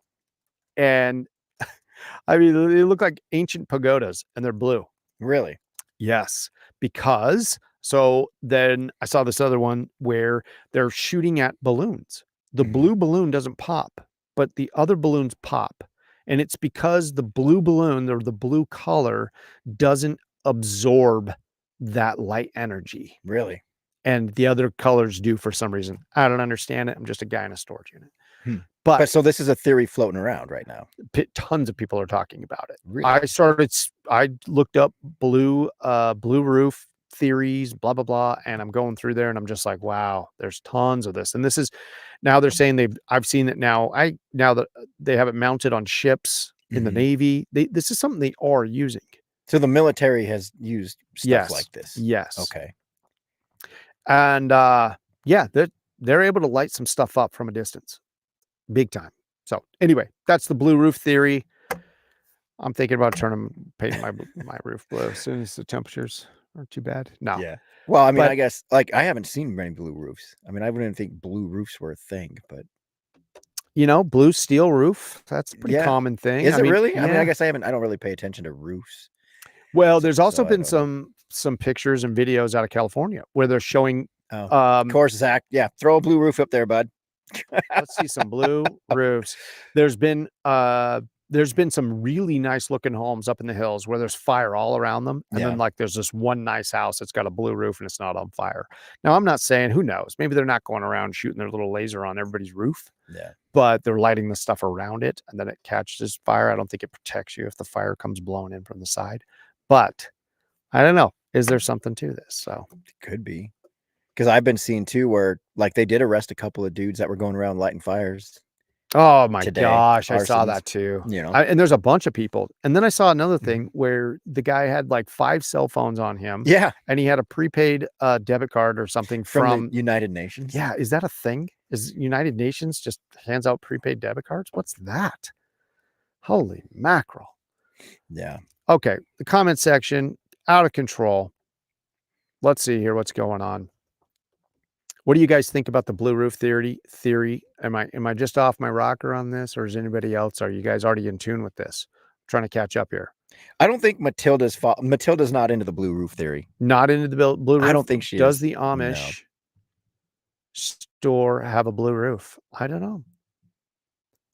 Speaker 1: And I mean, they look like ancient pagodas and they're blue.
Speaker 2: Really?
Speaker 1: Yes, because so then I saw this other one where they're shooting at balloons. The blue balloon doesn't pop, but the other balloons pop. And it's because the blue balloon or the blue color doesn't absorb that light energy.
Speaker 2: Really?
Speaker 1: And the other colors do for some reason. I don't understand it. I'm just a guy in a storage unit.
Speaker 2: But so this is a theory floating around right now.
Speaker 1: Tons of people are talking about it.
Speaker 2: Really?
Speaker 1: I looked up blue roof theories, blah, blah, blah. And I'm going through there and I'm just like, wow, there's tons of this. And this is now they're saying I've seen it now. Now that they have it mounted on ships in the Navy, this is something they are using.
Speaker 2: So the military has used stuff like this.
Speaker 1: Yes.
Speaker 2: Okay.
Speaker 1: And they're able to light some stuff up from a distance. Big time. So anyway, that's the blue roof theory. I'm thinking about painting my roof blue as soon as the temperatures aren't too bad. No.
Speaker 2: Yeah. Well, I mean, I guess like I haven't seen many blue roofs. I mean, I wouldn't think blue roofs were a thing, but
Speaker 1: blue steel roof, that's a pretty common thing.
Speaker 2: Is it really? Yeah. I mean, I guess I don't really pay attention to roofs.
Speaker 1: Well, there's also been some pictures and videos out of California where they're showing
Speaker 2: of course, Zach. Yeah, throw a blue roof up there, bud.
Speaker 1: Let's see some blue roofs. There's been some really nice looking homes up in the hills where there's fire all around them. And then like there's this one nice house that's got a blue roof and it's not on fire. Now I'm not saying, who knows, maybe they're not going around shooting their little laser on everybody's roof.
Speaker 2: Yeah.
Speaker 1: But they're lighting the stuff around it and then it catches fire. I don't think it protects you if the fire comes blowing in from the side. But I don't know. Is there something to this? So
Speaker 2: it could be. Because I've been seeing too where like they did arrest a couple of dudes that were going around lighting fires.
Speaker 1: Oh my gosh, I saw that too. And there's a bunch of people. And then I saw another thing where the guy had like 5 cell phones on him.
Speaker 2: Yeah.
Speaker 1: And he had a prepaid debit card or something from
Speaker 2: the United Nations.
Speaker 1: Yeah. Is that a thing? Is United Nations just hands out prepaid debit cards? What's that? Holy mackerel.
Speaker 2: Yeah.
Speaker 1: Okay. The comment section, out of control. Let's see here what's going on. What do you guys think about the blue roof theory? Am I just off my rocker on this, or is anybody else? Are you guys already in tune with this? I'm trying to catch up here.
Speaker 2: I don't think Matilda's not into the blue roof theory.
Speaker 1: Not into the blue roof.
Speaker 2: I don't think she
Speaker 1: does.
Speaker 2: Is.
Speaker 1: The Amish store have a blue roof? I don't know.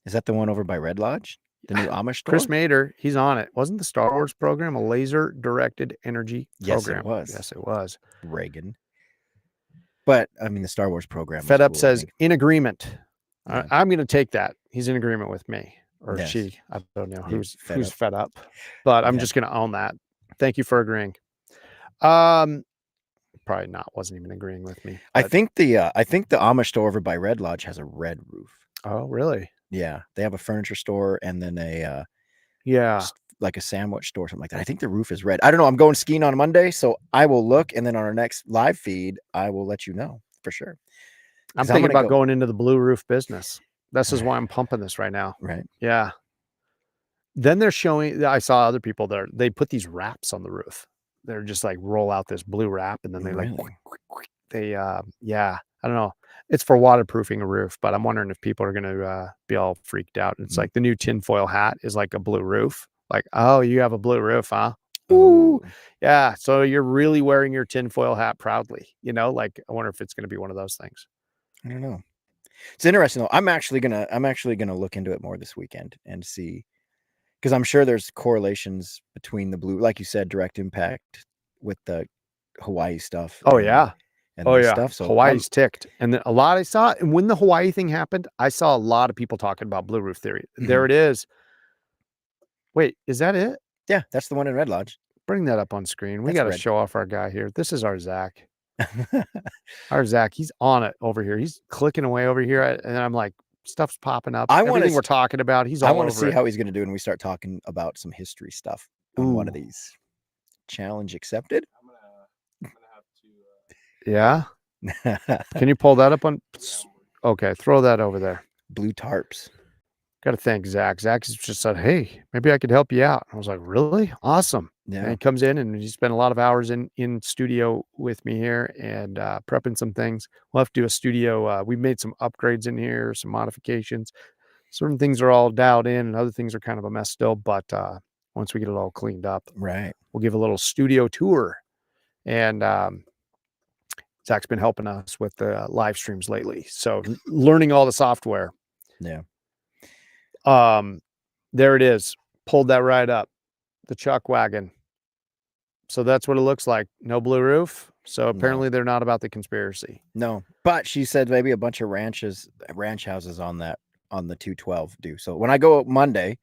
Speaker 2: Is that the one over by Red Lodge? The new Amish store?
Speaker 1: Chris Mader, he's on it. Wasn't the Star Wars program a laser directed energy program?
Speaker 2: Yes, it was.
Speaker 1: Yes, it was.
Speaker 2: Reagan. But I mean, the Star Wars program.
Speaker 1: Fed Up says in agreement. Yeah. I'm going to take that. He's in agreement with me or she. I don't know who's fed up, but I'm just going to own that. Thank you for agreeing. Probably not. Wasn't even agreeing with me.
Speaker 2: I think the Amish store over by Red Lodge has a red roof.
Speaker 1: Oh, really?
Speaker 2: Yeah, they have a furniture store and then a like a sandwich store, something like that. I think the roof is red. I don't know. I'm going skiing on Monday, so I will look, and then on our next live feed, I will let you know for sure.
Speaker 1: I'm thinking about going into the blue roof business. This is why I'm pumping this right now.
Speaker 2: Right.
Speaker 1: Yeah. Then they're showing. I saw other people there. They put these wraps on the roof. They're just like roll out this blue wrap, and then they I don't know. It's for waterproofing a roof, but I'm wondering if people are going to be all freaked out. It's like the new tinfoil hat is like a blue roof. Like, oh, you have a blue roof, huh? Ooh. Yeah. So you're really wearing your tinfoil hat proudly, like, I wonder if it's going to be one of those things.
Speaker 2: I don't know. It's interesting though. I'm actually going to look into it more this weekend and see, Because I'm sure there's correlations between the blue, like you said, direct impact with the Hawaii stuff.
Speaker 1: Oh yeah.
Speaker 2: And
Speaker 1: Oh
Speaker 2: this
Speaker 1: yeah.
Speaker 2: stuff. So
Speaker 1: Hawaii's ticked. And a lot I saw, and when the Hawaii thing happened, I saw a lot of people talking about blue roof theory. There it is. Wait, is that it?
Speaker 2: Yeah, that's the one in Red Lodge.
Speaker 1: Bring that up on screen. We got to show off our guy here. This is our Zach. Our Zach, he's on it over here. He's clicking away over here. And I'm like, stuff's popping up. Everything we're talking about, he's all over it.
Speaker 2: I want to see how he's going to do when we start talking about some history stuff on one of these. Challenge accepted.
Speaker 1: I'm gonna have to. Yeah. Can you pull that up on? Okay, throw that over there.
Speaker 2: Blue tarps. Got
Speaker 1: to thank Zach. Zach just said, "Hey, maybe I could help you out." I was like, "Really? Awesome!" Yeah. And he comes in and he spent a lot of hours in studio with me here and prepping some things. We'll have to do a studio. We made some upgrades in here, some modifications. Certain things are all dialed in, and other things are kind of a mess still. But once we get it all cleaned up,
Speaker 2: right,
Speaker 1: we'll give a little studio tour. And Zach's been helping us with the live streams lately, so learning all the software.
Speaker 2: Yeah.
Speaker 1: There it is. Pulled that right up. The chuck wagon. So that's what it looks like. No blue roof. So apparently they're not about the conspiracy.
Speaker 2: No, but she said maybe a bunch of ranch houses on the 212 do. So when I go Monday,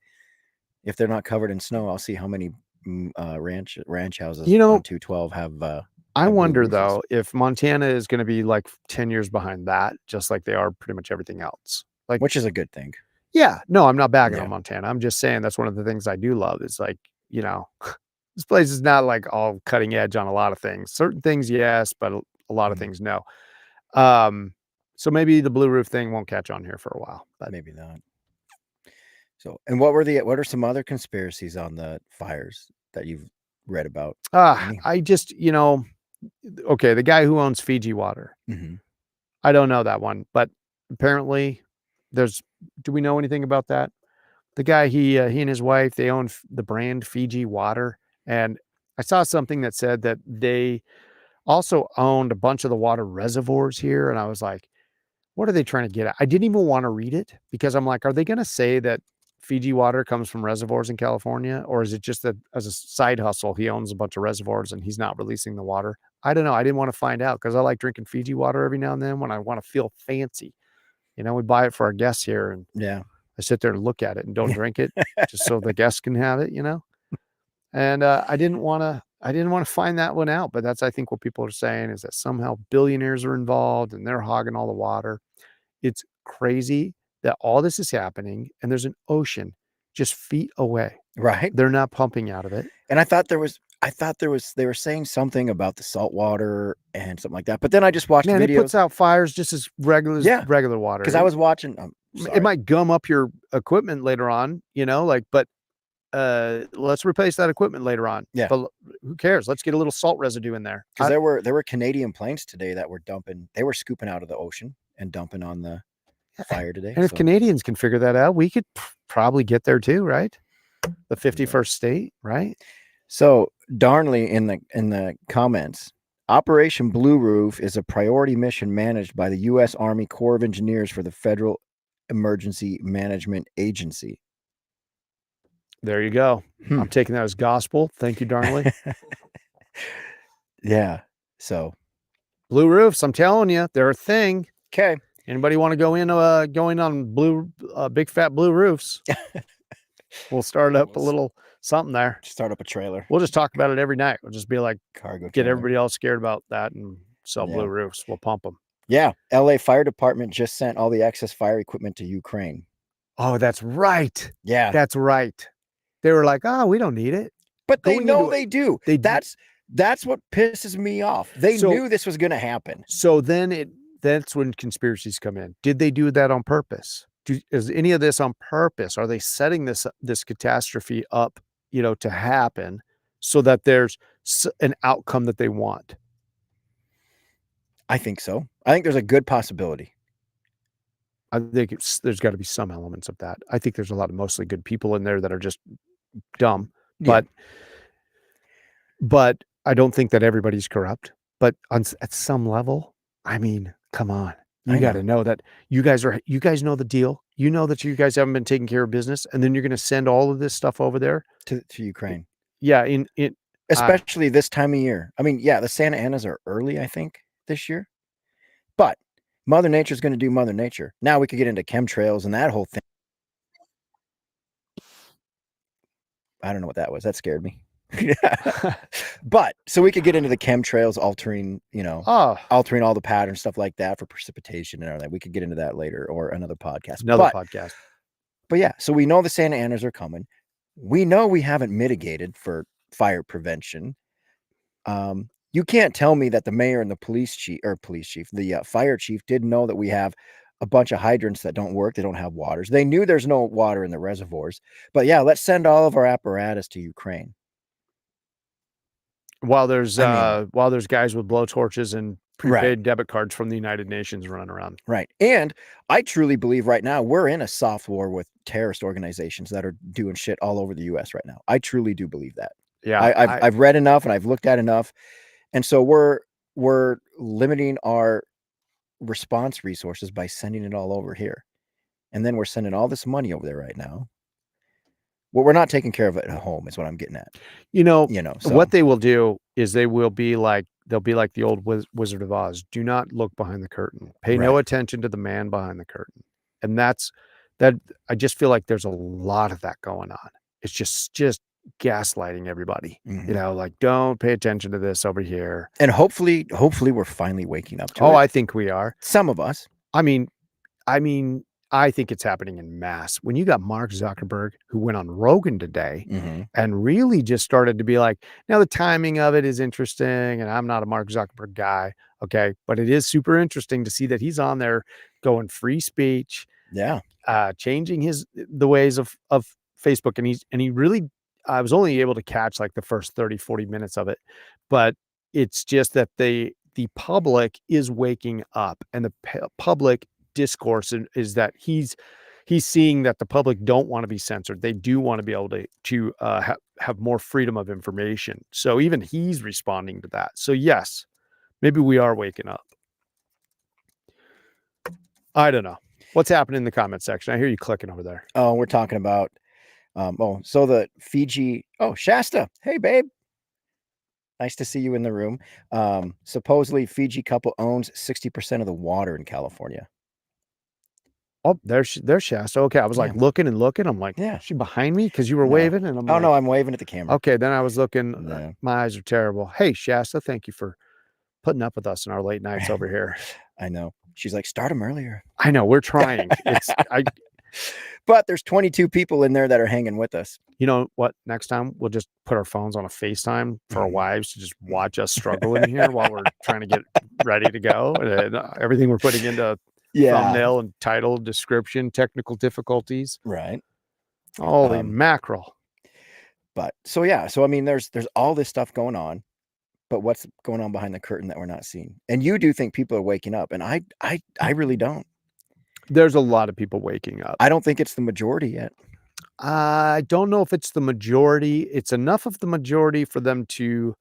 Speaker 2: if they're not covered in snow, I'll see how many ranch houses on 212 have.
Speaker 1: I wonder though if Montana is going to be like 10 years behind that, just like they are pretty much everything else. Like,
Speaker 2: which is a good thing.
Speaker 1: Yeah, no, I'm not bagging on Montana. I'm just saying that's one of the things I do love is like, this place is not like all cutting edge on a lot of things. Certain things, yes, but a lot of things, no. So maybe the blue roof thing won't catch on here for a while, but
Speaker 2: maybe not. So, and what are some other conspiracies on the fires that you've read about?
Speaker 1: I just, okay, the guy who owns Fiji Water.
Speaker 2: Mm-hmm.
Speaker 1: I don't know that one, but apparently do we know anything about that? The guy, he and his wife, they own the brand Fiji Water. And I saw something that said that they also owned a bunch of the water reservoirs here. And I was like, what are they trying to get at? I didn't even want to read it because I'm like, are they going to say that Fiji Water comes from reservoirs in California? Or is it just that as a side hustle, he owns a bunch of reservoirs and he's not releasing the water? I don't know. I didn't want to find out because I like drinking Fiji water every now and then when I want to feel fancy. We buy it for our guests here, and I sit there and look at it and don't drink it just so the guests can have it, And I didn't want to find that one out, but that's I think what people are saying is that somehow billionaires are involved and they're hogging all the water. It's crazy that all this is happening, and there's an ocean just feet away.
Speaker 2: Right,
Speaker 1: they're not pumping out of it.
Speaker 2: And I thought they were saying something about the salt water and something like that. But then I just watched videos.
Speaker 1: It puts out fires just as regular water.
Speaker 2: Because I was watching.
Speaker 1: It might gum up your equipment later on, but let's replace that equipment later on.
Speaker 2: Yeah.
Speaker 1: But who cares? Let's get a little salt residue in there.
Speaker 2: Because there were Canadian planes today that were scooping out of the ocean and dumping on the fire today.
Speaker 1: And if Canadians can figure that out, we could probably get there too, right? The 51st state, right?
Speaker 2: So Darnley in the comments, Operation Blue Roof is a priority mission managed by the U.S. Army Corps of Engineers for the Federal Emergency Management Agency.
Speaker 1: There you go. I'm taking that as gospel. Thank you, Darnley.
Speaker 2: Yeah. So
Speaker 1: blue roofs, I'm telling you, they're a thing.
Speaker 2: Okay.
Speaker 1: Anybody want to go going on big fat blue roofs? We'll start up a little something there.
Speaker 2: Start up a trailer.
Speaker 1: We'll just talk about it every night. We'll just be like,
Speaker 2: cargo.
Speaker 1: Get everybody else scared about that and sell blue roofs. We'll pump them.
Speaker 2: Yeah. LA Fire Department just sent all the excess fire equipment to Ukraine.
Speaker 1: Oh, that's right.
Speaker 2: Yeah.
Speaker 1: That's right. They were like, we don't need it.
Speaker 2: But they know they do. That's what pisses me off. They knew this was going to happen.
Speaker 1: So then that's when conspiracies come in. Did they do that on purpose? Is any of this on purpose? Are they setting this catastrophe up, to happen so that there's an outcome that they want?
Speaker 2: I think so. I think there's a good possibility.
Speaker 1: I think there's got to be some elements of that. I think there's a lot of mostly good people in there that are just dumb, but I don't think that everybody's corrupt. But at some level, I mean, come on. You got to know that you guys know the deal. you know that you guys haven't been taking care of business, and then you're going to send all of this stuff over there
Speaker 2: to Ukraine.
Speaker 1: Yeah,
Speaker 2: especially this time of year. I mean, yeah, the Santa Anas are early, I think, this year. But Mother Nature's going to do Mother Nature. Now we could get into chemtrails and that whole thing. I don't know what that was. That scared me. But so we could get into the chemtrails altering, altering all the patterns, stuff like that for precipitation and all that. We could get into that later or another podcast. But yeah, so we know the Santa Anas are coming. We know we haven't mitigated for fire prevention. You can't tell me that the mayor and the the fire chief didn't know that we have a bunch of hydrants that don't work. They don't have waters. They knew there's no water in the reservoirs. But yeah, let's send all of our apparatus to Ukraine.
Speaker 1: While there's guys with blowtorches and prepaid debit cards from the United Nations running around.
Speaker 2: Right. And I truly believe right now we're in a soft war with terrorist organizations that are doing shit all over the US right now. I truly do believe that.
Speaker 1: Yeah.
Speaker 2: I've read enough and I've looked at enough. And so we're limiting our response resources by sending it all over here. And then we're sending all this money over there right now. Well, we're not taking care of it at home is what I'm getting at.
Speaker 1: So what they will do is they'll be like the old Wizard of Oz. Do not look behind the curtain. Pay no attention to the man behind the curtain. And that's that. I just feel like there's a lot of that going on. It's just gaslighting everybody. Like, don't pay attention to this over here.
Speaker 2: And hopefully we're finally waking up to it.
Speaker 1: I think we are.
Speaker 2: Some of us.
Speaker 1: I mean, I think it's happening in mass. When you got Mark Zuckerberg, who went on Rogan today and really just started to be like, now the timing of it is interesting, and I'm not a Mark Zuckerberg guy, okay, but it is super interesting to see that he's on there going free speech, changing the ways of Facebook, and he really, I was only able to catch like the first 30-40 minutes of it, but it's just that the public is waking up, and the public discourse is that he's seeing that the public don't want to be censored. They do want to be able to have more freedom of information. So even he's responding to that. So yes, maybe we are waking up. I don't know what's happening in the comment section. I hear you clicking over there.
Speaker 2: Oh, we're talking about so the Fiji. Oh, Shasta. Hey, babe. Nice to see you in the room. Supposedly Fiji couple owns 60% of the water in California.
Speaker 1: Oh, there's Shasta. Okay, I was like looking and looking. I'm like, is she behind me? Because you were waving, and I'm like,
Speaker 2: no, I'm waving at the camera.
Speaker 1: Okay, then I was looking. My eyes are terrible. Hey, Shasta, thank you for putting up with us in our late nights over here.
Speaker 2: I know. She's like, start them earlier.
Speaker 1: I know, we're trying.
Speaker 2: But there's 22 people in there that are hanging with us.
Speaker 1: You know what? Next time we'll just put our phones on a FaceTime for our wives to just watch us struggle in here while we're trying to get ready to go. And everything we're putting into thumbnail and title, description, technical difficulties.
Speaker 2: Right.
Speaker 1: Holy mackerel.
Speaker 2: But so I mean, there's all this stuff going on, but what's going on behind the curtain that we're not seeing? And you do think people are waking up, and I really don't.
Speaker 1: There's a lot of people waking up.
Speaker 2: I don't think it's the majority yet.
Speaker 1: I don't know if it's the majority. It's enough of the majority for them to,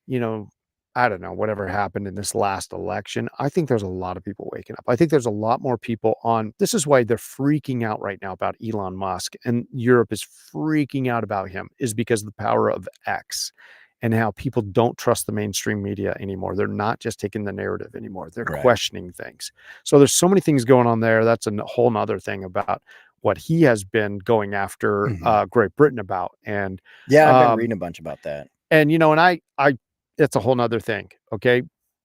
Speaker 1: I don't know, whatever happened in this last election. I think there's a lot of people waking up. I think there's a lot more people on. This is why they're freaking out right now about Elon Musk, and Europe is freaking out about him, is because of the power of X and how people don't trust the mainstream media anymore. They're not just taking the narrative anymore. They're questioning things. So there's so many things going on there. That's a whole nother thing about what he has been going after Great Britain about. And
Speaker 2: I've been reading a bunch about that.
Speaker 1: And, and I it's a whole nother thing. Okay.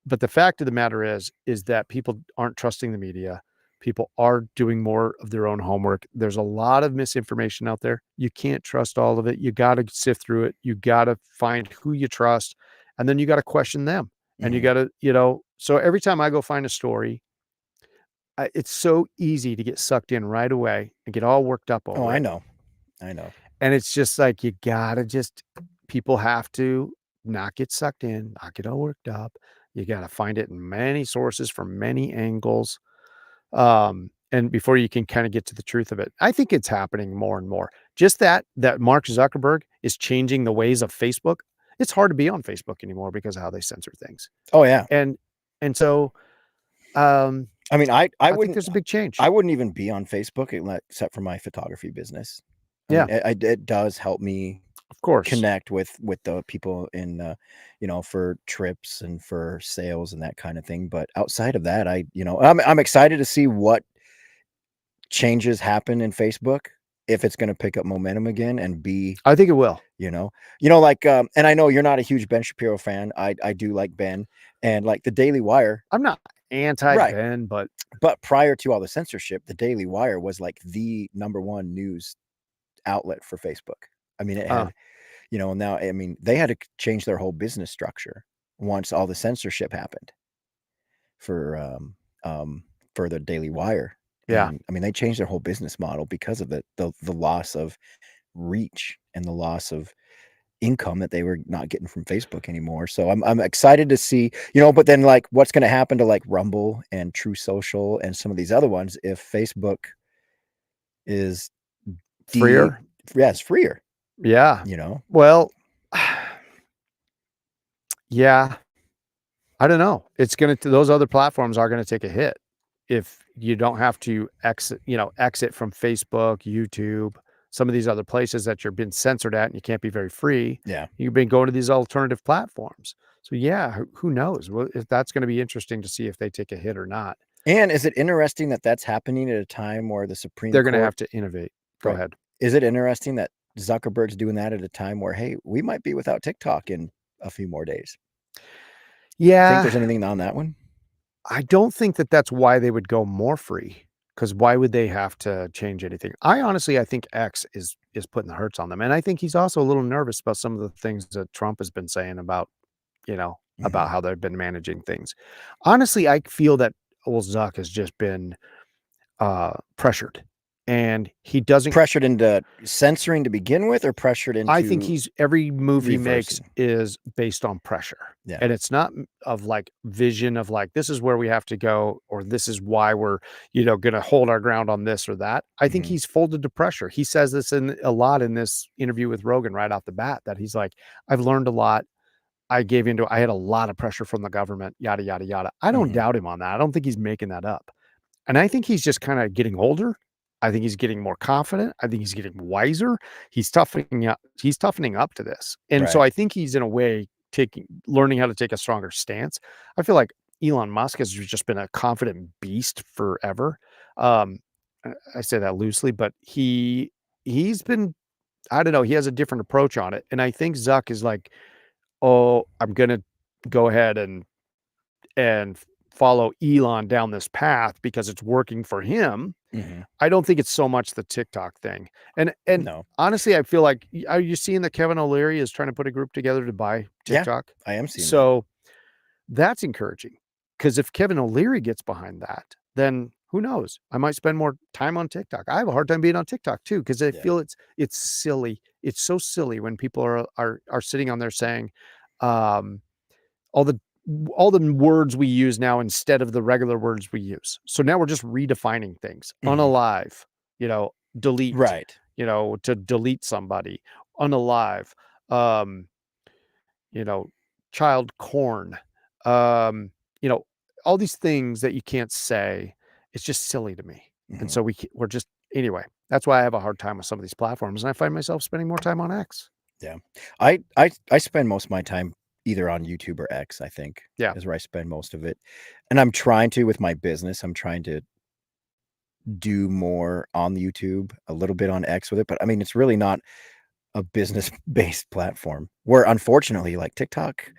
Speaker 1: But the fact of the matter is that people aren't trusting the media. People are doing more of their own homework. There's a lot of misinformation out there. You can't trust all of it. You got to sift through it. You got to find who you trust, and then you got to question them. And you got to, so every time I go find a story, it's so easy to get sucked in right away and get all worked up over it.
Speaker 2: I know.
Speaker 1: And it's just like, you got to people have to not get sucked in, not get all worked up. You got to find it in many sources from many angles. And before you can kind of get to the truth of it. I think it's happening more and more. Just that Mark Zuckerberg is changing the ways of Facebook. It's hard to be on Facebook anymore because of how they censor things.
Speaker 2: Oh yeah.
Speaker 1: And so,
Speaker 2: I mean, I
Speaker 1: think
Speaker 2: wouldn't.
Speaker 1: there's a big change.
Speaker 2: I wouldn't even be on Facebook except for my photography business.
Speaker 1: Yeah.
Speaker 2: It does help me,
Speaker 1: of course,
Speaker 2: connect with the people in, for trips and for sales and that kind of thing. But outside of that, I'm excited to see what changes happen in Facebook, if it's going to pick up momentum again and be.
Speaker 1: I think it will.
Speaker 2: Like, and I know you're not a huge Ben Shapiro fan. I do like Ben, and like the Daily Wire.
Speaker 1: I'm not anti-Ben,
Speaker 2: but prior to all the censorship, the Daily Wire was like the #1 news outlet for Facebook. I mean, it had, now, I mean, they had to change their whole business structure once all the censorship happened for the Daily Wire.
Speaker 1: Yeah.
Speaker 2: And, I mean, they changed their whole business model because of the loss of reach and the loss of income that they were not getting from Facebook anymore. So I'm excited to see, but then like what's going to happen to like Rumble and True Social and some of these other ones if Facebook is
Speaker 1: freer.
Speaker 2: Yes, freer.
Speaker 1: Yeah. Well, yeah. I don't know. It's those other platforms are going to take a hit if you don't have to exit from Facebook, YouTube, some of these other places that you're being censored at and you can't be very free.
Speaker 2: Yeah.
Speaker 1: You've been going to these alternative platforms. So yeah, who knows? Well, if that's going to be interesting to see if they take a hit or not.
Speaker 2: And is it interesting that that's happening at a time where the Supreme
Speaker 1: They're
Speaker 2: Court...
Speaker 1: going to have to innovate. Go ahead.
Speaker 2: Is it interesting that Zuckerberg's doing that at a time where, hey, we might be without TikTok in a few more days?
Speaker 1: Yeah.
Speaker 2: Think there's anything on that one?
Speaker 1: I don't think that's why they would go more free, because why would they have to change anything? I think X is putting the hurts on them. And I think he's also a little nervous about some of the things that Trump has been saying about, about how they've been managing things. Honestly, I feel that old Zuck has just been pressured. And he doesn't
Speaker 2: pressured into censoring to begin with, or pressured into...
Speaker 1: I think every move he makes is based on pressure.
Speaker 2: Yeah.
Speaker 1: And it's not of like vision of like, this is where we have to go, or this is why we're, going to hold our ground on this or that. I think he's folded to pressure. He says this a lot in this interview with Rogan right off the bat, that he's like, I've learned a lot. I had a lot of pressure from the government, yada, yada, yada. I don't doubt him on that. I don't think he's making that up. And I think he's just kind of getting older. I think he's getting more confident. I think he's getting wiser. He's toughening up to this. And so I think he's in a way learning how to take a stronger stance. I feel like Elon Musk has just been a confident beast forever. I say that loosely, but he's been, I don't know, he has a different approach on it. And I think Zuck is like, oh, I'm going to go ahead and follow Elon down this path because it's working for him. I don't think it's so much the TikTok thing. And
Speaker 2: no.
Speaker 1: Honestly, I feel like, are you seeing that Kevin O'Leary is trying to put a group together to buy TikTok?
Speaker 2: Yeah, I am seeing
Speaker 1: so that's encouraging, because if Kevin O'Leary gets behind that, then who knows? I might spend more time on TikTok. I have a hard time being on TikTok too, because I feel it's silly. It's so silly when people are sitting on there saying all the words we use now instead of the regular words we use. So now we're just redefining things. Unalive, delete,
Speaker 2: right.
Speaker 1: To delete somebody, unalive, child corn, all these things that you can't say. It's just silly to me. And so we're just, anyway, that's why I have a hard time with some of these platforms. And I find myself spending more time on X.
Speaker 2: Yeah. I spend most of my time either on YouTube or X, I think.
Speaker 1: Yeah.
Speaker 2: Is where I spend most of it. And I'm trying to, with my business, I'm trying to do more on the YouTube, a little bit on X with it. But I mean, it's really not a business-based platform, where unfortunately, like TikTok,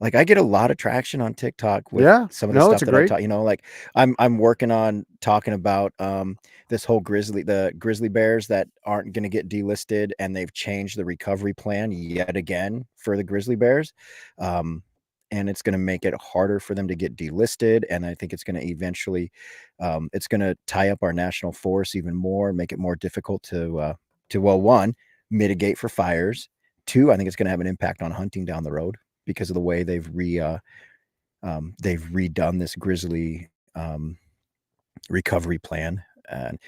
Speaker 2: like I get a lot of traction on TikTok with some of the stuff that I talk, like I'm working on talking about this whole the grizzly bears that aren't going to get delisted, and they've changed the recovery plan yet again for the grizzly bears. And it's going to make it harder for them to get delisted. And I think it's going to eventually, it's going to tie up our national forest even more, make it more difficult to well, one, mitigate for fires. Two, I think it's going to have an impact on hunting down the road, because of the way they've redone this grizzly recovery plan. And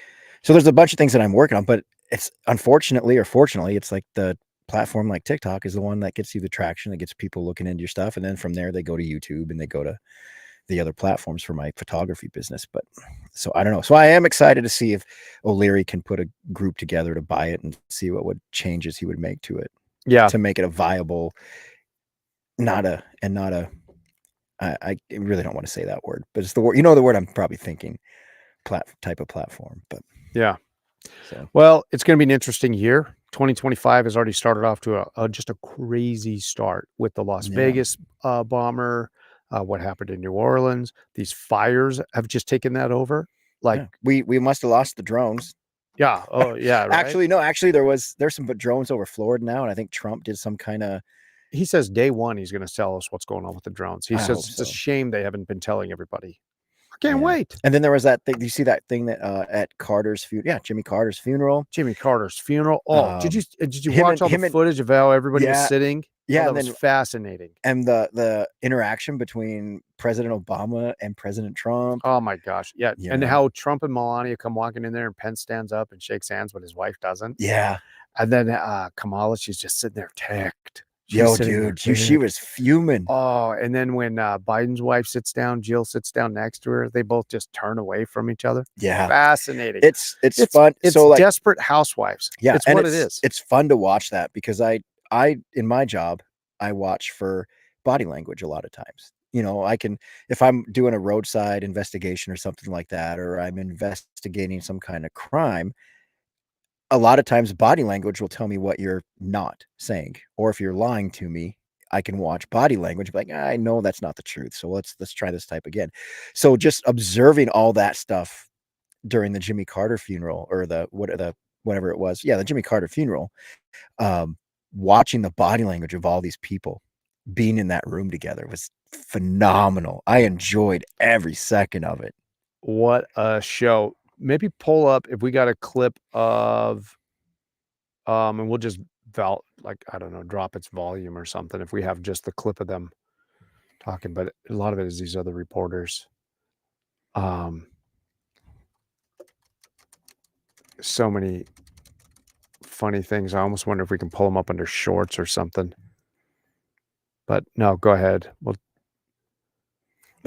Speaker 2: so there's a bunch of things that I'm working on, but it's unfortunately or fortunately, it's like the platform like TikTok is the one that gets you the traction, that gets people looking into your stuff. And then from there, they go to YouTube and they go to the other platforms for my photography business. But so I don't know. So I am excited to see if O'Leary can put a group together to buy it and see what changes he would make to it.
Speaker 1: Yeah.
Speaker 2: To make it a viable, I really don't want to say that word, but it's the word, the word I'm probably thinking, type of platform. But
Speaker 1: yeah.
Speaker 2: So
Speaker 1: well, it's going to be an interesting year. 2025 has already started off to just a crazy start with the Las Vegas bomber. What happened in New Orleans? These fires have just taken that over. Like
Speaker 2: we must have lost the drones.
Speaker 1: Yeah. Oh, yeah. Right?
Speaker 2: Actually, no. Actually, there's some drones over Florida now, and I think Trump did some kind of.
Speaker 1: He says day one he's going to tell us what's going on with the drones. He says it's a shame they haven't been telling everybody. I can't wait.
Speaker 2: And then there was that thing. Do you see that thing that at Carter's funeral? Yeah, Jimmy Carter's funeral.
Speaker 1: Jimmy Carter's funeral. Oh, did you watch all the footage of how everybody was sitting?
Speaker 2: Yeah,
Speaker 1: that was fascinating.
Speaker 2: And the interaction between President Obama and President Trump.
Speaker 1: Oh my gosh, yeah. And how Trump and Melania come walking in there, and Pence stands up and shakes hands, but his wife doesn't.
Speaker 2: Yeah.
Speaker 1: And then Kamala, she's just sitting there ticked.
Speaker 2: Yo, dude, she was fuming.
Speaker 1: Oh, and then when Biden's wife sits down, Jill sits down next to her. They both just turn away from each other.
Speaker 2: Yeah,
Speaker 1: fascinating.
Speaker 2: It's fun.
Speaker 1: It's
Speaker 2: so like
Speaker 1: Desperate Housewives.
Speaker 2: Yeah,
Speaker 1: it's what it is.
Speaker 2: It's fun to watch that because I in my job I watch for body language a lot of times. I can, if I'm doing a roadside investigation or something like that, or I'm investigating some kind of crime. A lot of times body language will tell me what you're not saying, or if you're lying to me, I can watch body language like, I know that's not the truth. So let's try this type again. So just observing all that stuff during the Jimmy Carter funeral or whatever it was. Yeah. The Jimmy Carter funeral, watching the body language of all these people being in that room together was phenomenal. I enjoyed every second of it.
Speaker 1: What a show. Maybe pull up if we got a clip of and we'll just I don't know, drop its volume or something if we have just the clip of them talking, but a lot of it is these other reporters. So many funny things. I almost wonder if we can pull them up under shorts or something. But no, go ahead. Well,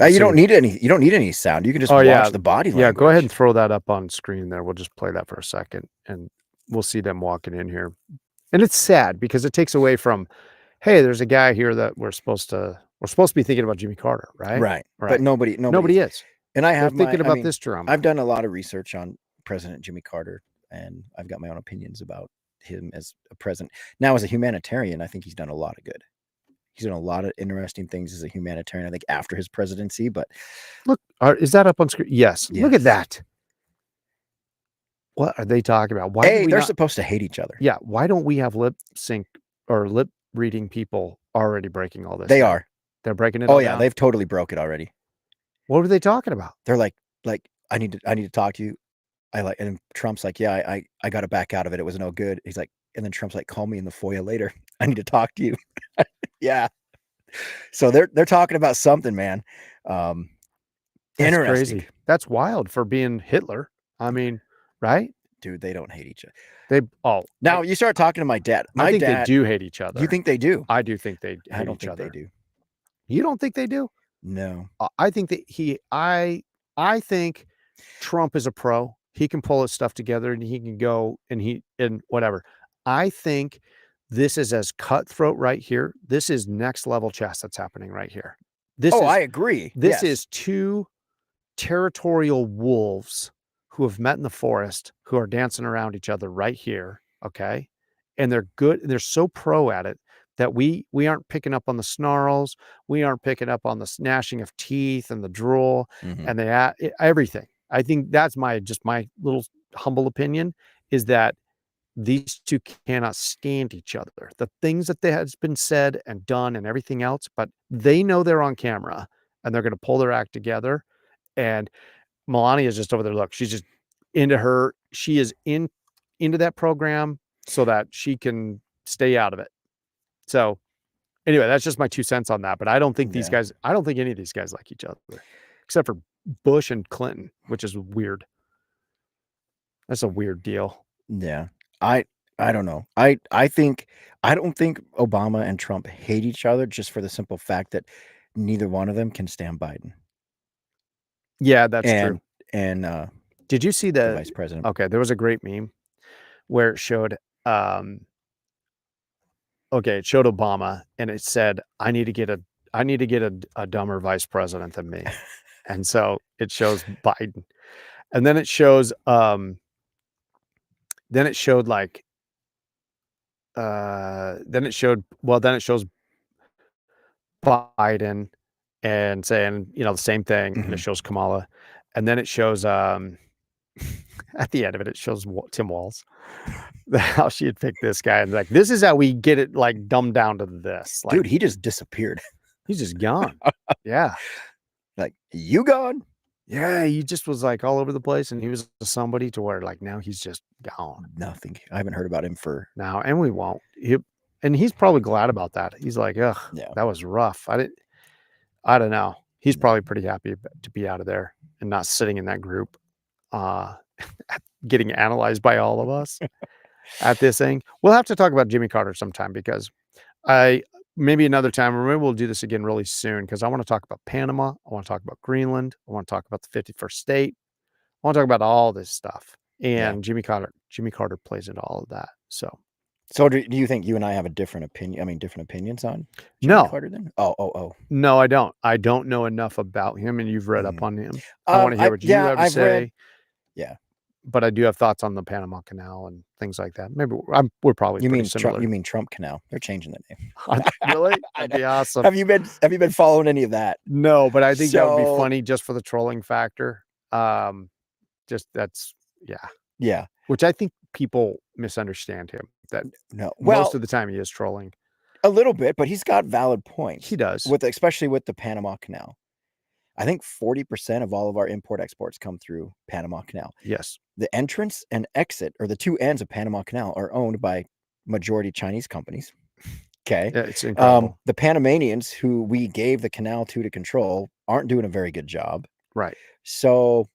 Speaker 2: you don't need any sound. You can just watch the body language.
Speaker 1: Yeah, go ahead and throw that up on screen there. We'll just play that for a second and we'll see them walking in here. And it's sad because it takes away from, hey, there's a guy here that we're supposed to be thinking about Jimmy Carter, right?
Speaker 2: Right. But nobody is. And I have
Speaker 1: thinking about this drama.
Speaker 2: I've done a lot of research on President Jimmy Carter, and I've got my own opinions about him as a president. Now, as a humanitarian, I think he's done a lot of good. He's done a lot of interesting things as a humanitarian, I think, after his presidency. But
Speaker 1: look, is that up on screen? Yes. Look at that. What are they talking about? Why
Speaker 2: they're supposed to hate each other.
Speaker 1: Yeah. Why don't we have lip sync or lip reading people already breaking all this?
Speaker 2: They are.
Speaker 1: They're breaking it.
Speaker 2: Oh yeah, they've totally broke it already.
Speaker 1: What were they talking about?
Speaker 2: They're like, I need to talk to you. And Trump's like, yeah, I got to back out of it. It was no good. He's like, and then Trump's like, call me in the foyer later. I need to talk to you. Yeah. So they're talking about something, man.
Speaker 1: That's
Speaker 2: interesting.
Speaker 1: Crazy. That's wild for being Hitler. I mean, right?
Speaker 2: Dude, they don't hate each other. Now you start talking to my dad.
Speaker 1: I think they do hate each other.
Speaker 2: You think they do?
Speaker 1: I do think they hate
Speaker 2: I don't
Speaker 1: each
Speaker 2: think
Speaker 1: other.
Speaker 2: they do.
Speaker 1: You don't think they do?
Speaker 2: No.
Speaker 1: I think that I think Trump is a pro. He can pull his stuff together and he can go and whatever. I think this is as cutthroat right here. This is next level chess that's happening right here.
Speaker 2: I agree.
Speaker 1: This is two territorial wolves who have met in the forest, who are dancing around each other right here. Okay. And they're good. They're so pro at it that we aren't picking up on the snarls. We aren't picking up on the gnashing of teeth and the drool and everything. I think that's my little humble opinion is that these two cannot stand each other. The things that has been said and done and everything else, but they know they're on camera and they're going to pull their act together. And Melania is just over there. Look, she's just she is into that program so that she can stay out of it. So anyway, that's just my 2 cents on that. But I don't think I don't think any of these guys like each other except for Bush and Clinton, which is weird. That's a weird deal.
Speaker 2: Yeah. I don't know. I don't think Obama and Trump hate each other just for the simple fact that neither one of them can stand Biden.
Speaker 1: Yeah, that's true.
Speaker 2: And
Speaker 1: did you see
Speaker 2: the vice president?
Speaker 1: Okay, there was a great meme where it showed it showed Obama and it said, I need to get a dumber vice president than me. And so it shows Biden. And then it shows then it shows Biden and saying, the same thing, and it shows Kamala. And then it shows at the end of it, it shows Tim Walz, how she had picked this guy, and like, this is how we get it like dumbed down to this. Like,
Speaker 2: dude, he just disappeared.
Speaker 1: He's just gone. Yeah.
Speaker 2: Like, you gone?
Speaker 1: Yeah, he just was like all over the place, and he was somebody to where like now he's just gone.
Speaker 2: Nothing. I haven't heard about him for
Speaker 1: now, and we won't. And he's probably glad about that. He's like, ugh,
Speaker 2: yeah,
Speaker 1: that was rough. I don't know. He's probably pretty happy to be out of there and not sitting in that group, getting analyzed by all of us at this thing. We'll have to talk about Jimmy Carter sometime, because maybe another time, or maybe we'll do this again really soon, because I want to talk about Panama. I want to talk about Greenland. I want to talk about the 51st state. I want to talk about all this stuff. And Jimmy Carter plays into all of that. So
Speaker 2: do you think you and I have a different opinion? I mean, different opinions on
Speaker 1: Jimmy
Speaker 2: Carter then? Oh.
Speaker 1: No, I don't. I don't know enough about him, and you've read up on him. I want to hear what you have to say.
Speaker 2: Yeah.
Speaker 1: But I do have thoughts on the Panama Canal and things like that. Maybe we're probably similar.
Speaker 2: You mean Trump Canal? They're changing the name.
Speaker 1: Really? That'd be awesome.
Speaker 2: Have you been following any of that?
Speaker 1: No, but I think that would be funny just for the trolling factor. Yeah. Which I think people misunderstand him. That most of the time he is trolling.
Speaker 2: A little bit, but he's got valid points.
Speaker 1: He does.
Speaker 2: Especially with the Panama Canal. I think 40% of all of our import-exports come through Panama Canal.
Speaker 1: Yes.
Speaker 2: The entrance and exit, or the two ends of Panama Canal, are owned by majority Chinese companies. Okay.
Speaker 1: Yeah, it's incredible.
Speaker 2: The Panamanians, who we gave the canal to control, aren't doing a very good job.
Speaker 1: Right.
Speaker 2: So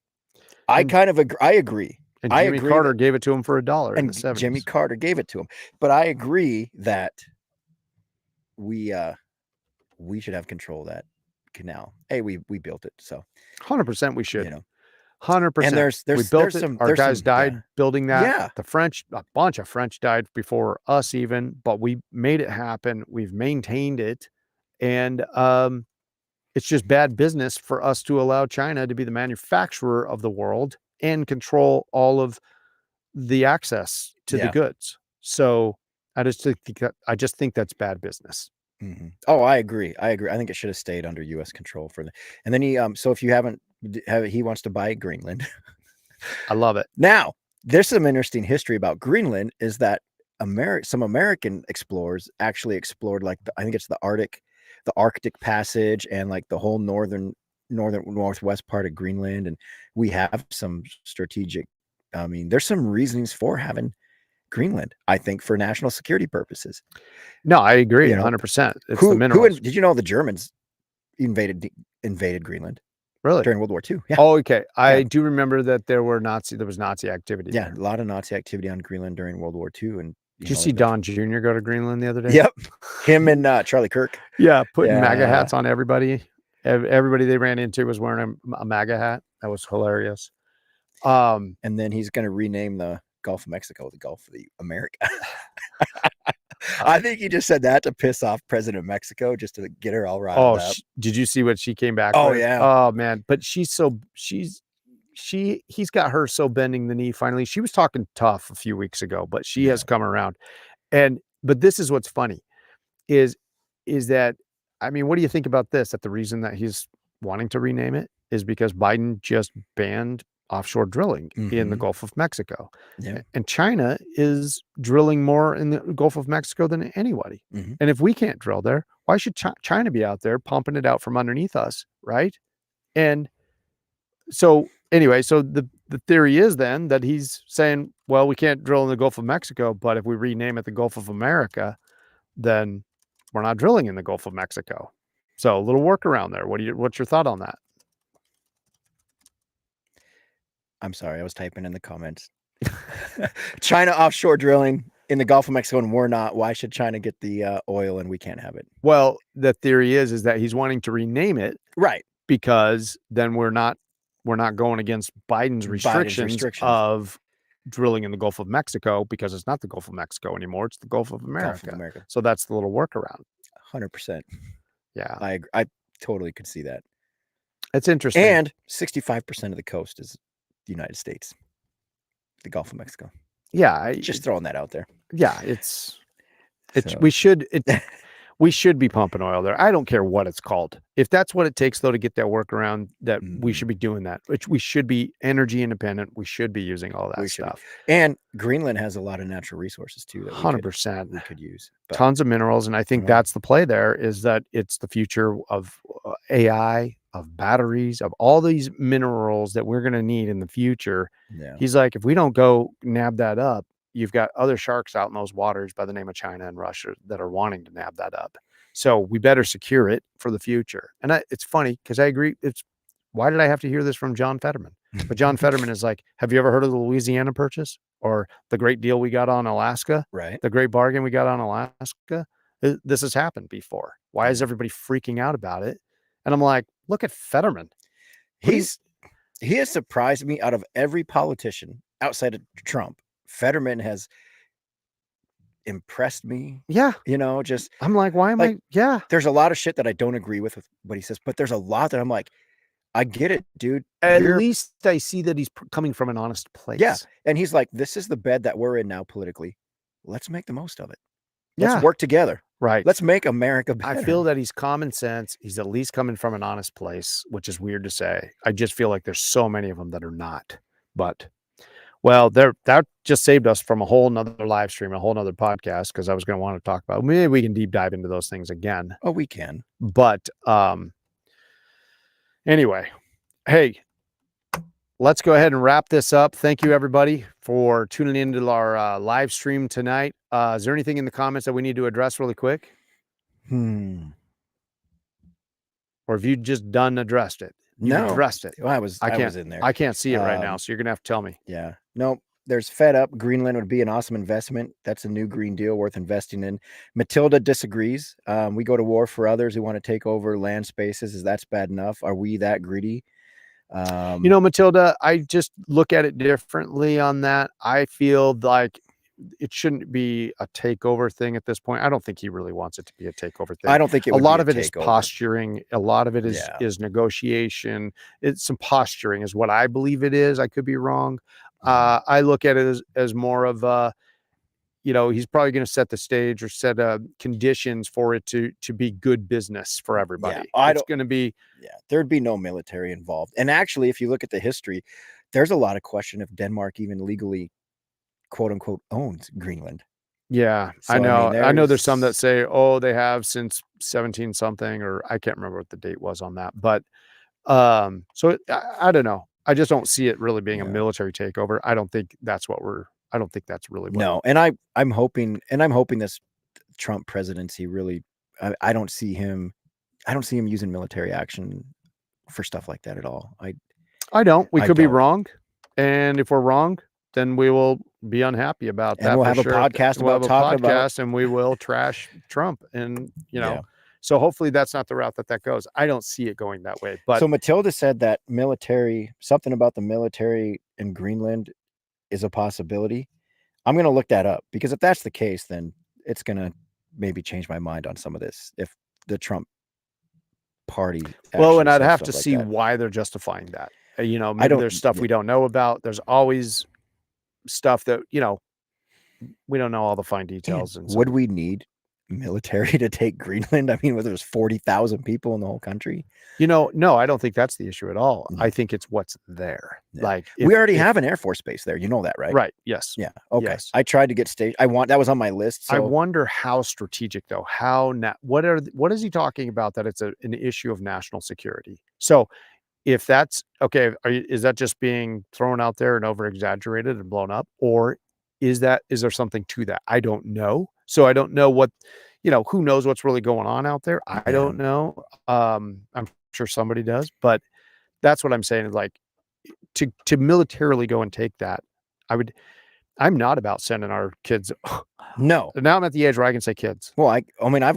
Speaker 2: I agree.
Speaker 1: And Jimmy Carter gave it to him for $1 in the 70s.
Speaker 2: Jimmy Carter gave it to him. But I agree that we should have control of that canal. Hey, we built it, so
Speaker 1: 100% we should. 100%.
Speaker 2: And
Speaker 1: we built it. Our guys died building that.
Speaker 2: Yeah.
Speaker 1: A bunch of French died before us even, but we made it happen. We've maintained it, and it's just bad business for us to allow China to be the manufacturer of the world and control all of the access to the goods. So I just think that's bad business.
Speaker 2: Mm-hmm. Oh, I agree. I think it should have stayed under U.S. control for and then he so if you haven't he wants to buy Greenland.
Speaker 1: I love it.
Speaker 2: Now, there's some interesting history about Greenland, is that some American explorers actually explored I think it's the Arctic Passage, and like the whole northwest part of Greenland, and we have some strategic, there's some reasons for having Greenland, I think, for national security purposes.
Speaker 1: No, I agree 100%. It's the minerals.
Speaker 2: Did you know the Germans invaded Greenland?
Speaker 1: Really?
Speaker 2: During World War II. Yeah.
Speaker 1: Oh, okay. I do remember that there was Nazi activity.
Speaker 2: Yeah, a lot of Nazi activity on Greenland during World War II. And
Speaker 1: did you see Don Jr. go to Greenland the other day?
Speaker 2: Yep. Him and Charlie Kirk.
Speaker 1: Yeah, putting MAGA hats on everybody. Everybody they ran into was wearing a MAGA hat. That was hilarious.
Speaker 2: And then he's going to rename the Gulf of Mexico the Gulf of America. I think he just said that to piss off President of Mexico, just to get her all riled up.
Speaker 1: Did you see what she came back with?
Speaker 2: Oh, yeah.
Speaker 1: Oh, man. But he's got her so bending the knee finally. She was talking tough a few weeks ago, but she has come around. But this is what's funny is that, what do you think about this? That the reason that he's wanting to rename it is because Biden just banned offshore drilling in the Gulf of Mexico.
Speaker 2: Yeah.
Speaker 1: And China is drilling more in the Gulf of Mexico than anybody. And if we can't drill there, why should China be out there pumping it out from underneath us, right? And so anyway, so the theory is then that he's saying, well, we can't drill in the Gulf of Mexico, but if we rename it the Gulf of America, then we're not drilling in the Gulf of Mexico. So a little workaround there. What's your thought on that?
Speaker 2: I'm sorry, I was typing in the comments. China offshore drilling in the Gulf of Mexico, and we're not. Why should China get the oil and we can't have it?
Speaker 1: Well, the theory is that he's wanting to rename it,
Speaker 2: right?
Speaker 1: Because then we're not we're not going against Biden's restrictions of drilling in the Gulf of Mexico, because it's not the Gulf of Mexico anymore. It's the Gulf of America. So that's the little workaround.
Speaker 2: 100%.
Speaker 1: Yeah.
Speaker 2: I totally could see that.
Speaker 1: It's interesting.
Speaker 2: And 65% of the coast is the United States, the Gulf of Mexico.
Speaker 1: Yeah.
Speaker 2: Just throwing that out there.
Speaker 1: Yeah. We should be pumping oil there. I don't care what it's called. If that's what it takes, though, to get that workaround, that we should be doing that. Which we should be energy independent. We should be using all that stuff.
Speaker 2: And Greenland has a lot of natural resources too. That
Speaker 1: 100%
Speaker 2: we could use.
Speaker 1: Tons of minerals, and I think that's the play. There is that it's the future of AI, of batteries, of all these minerals that we're going to need in the future.
Speaker 2: Yeah.
Speaker 1: He's like, if we don't go nab that up, you've got other sharks out in those waters by the name of China and Russia that are wanting to nab that up. So we better secure it for the future. And it's funny because I agree. Why did I have to hear this from John Fetterman? But John Fetterman is like, have you ever heard of the Louisiana Purchase or the great deal we got on Alaska?
Speaker 2: Right.
Speaker 1: The great bargain we got on Alaska? This has happened before. Why is everybody freaking out about it? And I'm like, look at Fetterman.
Speaker 2: He has surprised me. Out of every politician outside of Trump, Fetterman has impressed me.
Speaker 1: Yeah.
Speaker 2: I'm
Speaker 1: like, why am I? Yeah.
Speaker 2: There's a lot of shit that I don't agree with what he says, but there's a lot that I'm like, I get it, dude.
Speaker 1: At least I see that he's coming from an honest place.
Speaker 2: Yeah. And he's like, this is the bed that we're in now politically. Let's make the most of it. Let's work together.
Speaker 1: Right.
Speaker 2: Let's make America better.
Speaker 1: I feel that he's common sense. He's at least coming from an honest place, which is weird to say. I just feel like there's so many of them that are not. But well, that just saved us from a whole nother live stream, a whole nother podcast, because I was going to want to talk about, maybe we can deep dive into those things again.
Speaker 2: Oh, we can.
Speaker 1: But anyway, hey, let's go ahead and wrap this up. Thank you, everybody, for tuning into our live stream tonight. Is there anything in the comments that we need to address really quick? Or have you just addressed it?
Speaker 2: No,
Speaker 1: addressed it.
Speaker 2: Well, I was in there.
Speaker 1: I can't see it right now, so you're gonna have to tell me.
Speaker 2: Yeah. No, there's Fed Up. Greenland would be an awesome investment. That's a new green deal worth investing in. Matilda disagrees. We go to war for others who want to take over land spaces. Is that's bad enough? Are we that greedy?
Speaker 1: Matilda, I just look at it differently on that. I feel like it shouldn't be a takeover thing at this point. I don't think he really wants it to be a takeover thing.
Speaker 2: I don't think
Speaker 1: a lot of it is posturing. A lot of it is negotiation. It's some posturing is what I believe it is. I could be wrong. I look at it as more of he's probably going to set the stage or set conditions for it to be good business for everybody.
Speaker 2: Yeah,
Speaker 1: it's going to be.
Speaker 2: Yeah, there'd be no military involved. And actually, if you look at the history, there's a lot of question if Denmark even legally, quote unquote, owns Greenland.
Speaker 1: Yeah, so, I know. I know there's some that say, oh, they have since 17 something, or I can't remember what the date was on that. But so I don't know. I just don't see it really being a military takeover. I don't think that's really what.
Speaker 2: No, and I'm hoping this Trump presidency really, I don't see him using military action for stuff like that at all.
Speaker 1: I don't. We could be wrong, and if we're wrong, then we will be unhappy about that.
Speaker 2: And we'll have a podcast
Speaker 1: about
Speaker 2: talking about,
Speaker 1: and we will trash Trump, and So hopefully that's not the route that goes. I don't see it going that way. But
Speaker 2: so Matilda said that something about the military in Greenland is a possibility. I'm going to look that up, because if that's the case, then it's going to maybe change my mind on some of this. If the Trump party.
Speaker 1: Well, and I'd have to see why they're justifying that. Maybe there's stuff we don't know about. There's always stuff that, we don't know all the fine details. And
Speaker 2: would we need military to take Greenland? I mean, whether there's 40,000 people in the whole country.
Speaker 1: No, I don't think that's the issue at all. I think it's what's there. Yeah. Like
Speaker 2: we already have an Air Force base there. You know that, right?
Speaker 1: Right. Yes.
Speaker 2: Yeah. Okay.
Speaker 1: Yes.
Speaker 2: I tried to get that was on my list. So.
Speaker 1: I wonder how strategic though. What is he talking about? That it's an issue of national security. So if that's okay, is that just being thrown out there and over exaggerated and blown up, or is there something to that? I don't know. So I don't know what, who knows what's really going on out there. I don't know. I'm sure somebody does, but that's what I'm saying is like to militarily go and take that. I'm not about sending our kids.
Speaker 2: No.
Speaker 1: Now I'm at the age where I can say kids.
Speaker 2: Well, I've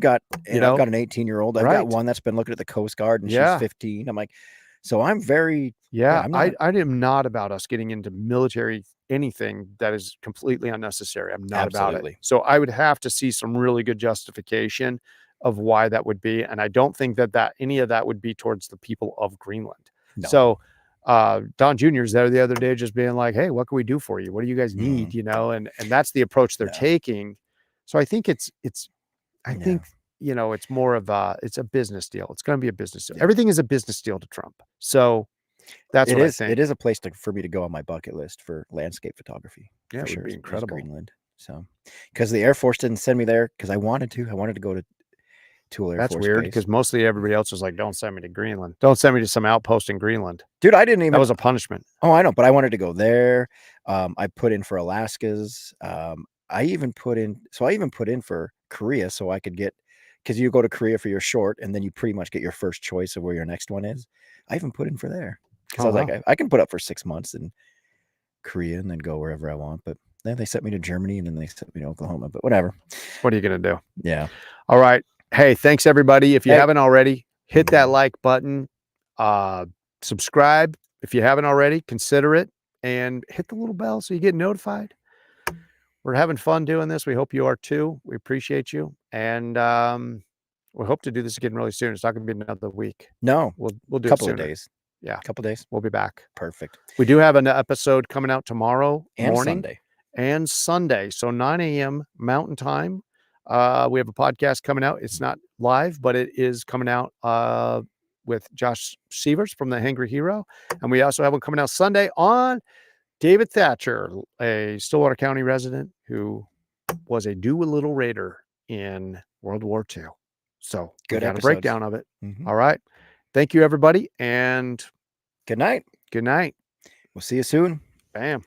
Speaker 2: got an 18-year-old. I've got one that's been looking at the Coast Guard and she's 15. I'm like, So I'm very
Speaker 1: Yeah,
Speaker 2: I'm not,
Speaker 1: I am not about us getting into military anything that is completely unnecessary. I'm not about it.
Speaker 2: Absolutely.
Speaker 1: So I would have to see some really good justification of why that would be, and I don't think that any of that would be towards the people of Greenland.
Speaker 2: No.
Speaker 1: So Don Jr.'s there the other day just being like, "Hey, what can we do for you? What do you guys
Speaker 2: Mm-hmm.
Speaker 1: need?" You know, and that's the approach they're taking. So I think I think it's more of it's a business deal. It's going to be a business deal. Everything is a business deal to Trump. So that's what I think.
Speaker 2: It is a place for me to go on my bucket list for landscape photography.
Speaker 1: Yeah,
Speaker 2: for
Speaker 1: it
Speaker 2: sure.
Speaker 1: would be
Speaker 2: is
Speaker 1: incredible.
Speaker 2: Greenland. So, because the Air Force didn't send me there because I wanted to go to Tool Air
Speaker 1: That's
Speaker 2: Force
Speaker 1: weird
Speaker 2: Base.
Speaker 1: because mostly everybody else was like, "Don't send me to Greenland. Don't send me to some outpost in Greenland."
Speaker 2: Dude, I didn't even.
Speaker 1: That was a punishment.
Speaker 2: Oh, I know, but I wanted to go there. I put in for Alaska's. I even put in for Korea so I could get, because you go to Korea for your short and then you pretty much get your first choice of where your next one is. I even put in for there because I was like, I can put up for 6 months in Korea and then go wherever I want. But then they sent me to Germany and then they sent me to Oklahoma. But whatever.
Speaker 1: What are you going to do?
Speaker 2: Yeah.
Speaker 1: All right. Hey, thanks everybody. If you haven't already, hit that like button. Subscribe if you haven't already. Consider it and hit the little bell so you get notified. We're having fun doing this. We hope you are too. We appreciate you, and we hope to do this again really soon. It's not going to be another week.
Speaker 2: No,
Speaker 1: we'll do
Speaker 2: a couple
Speaker 1: it
Speaker 2: of
Speaker 1: sooner.
Speaker 2: days.
Speaker 1: Yeah,
Speaker 2: a couple days.
Speaker 1: We'll be back.
Speaker 2: Perfect.
Speaker 1: We do have an episode coming out tomorrow
Speaker 2: and
Speaker 1: morning and Sunday. So 9 a.m. Mountain Time. We have a podcast coming out. It's not live, but it is coming out with Josh Sievers from the Hangry Hero. And we also have one coming out Sunday on David Thatcher, a Stillwater County resident who was a Doolittle Raider in World War II. So we got a breakdown of it.
Speaker 2: Mm-hmm.
Speaker 1: All right. Thank you, everybody. And
Speaker 2: good night.
Speaker 1: Good night.
Speaker 2: We'll see you soon.
Speaker 1: Bam.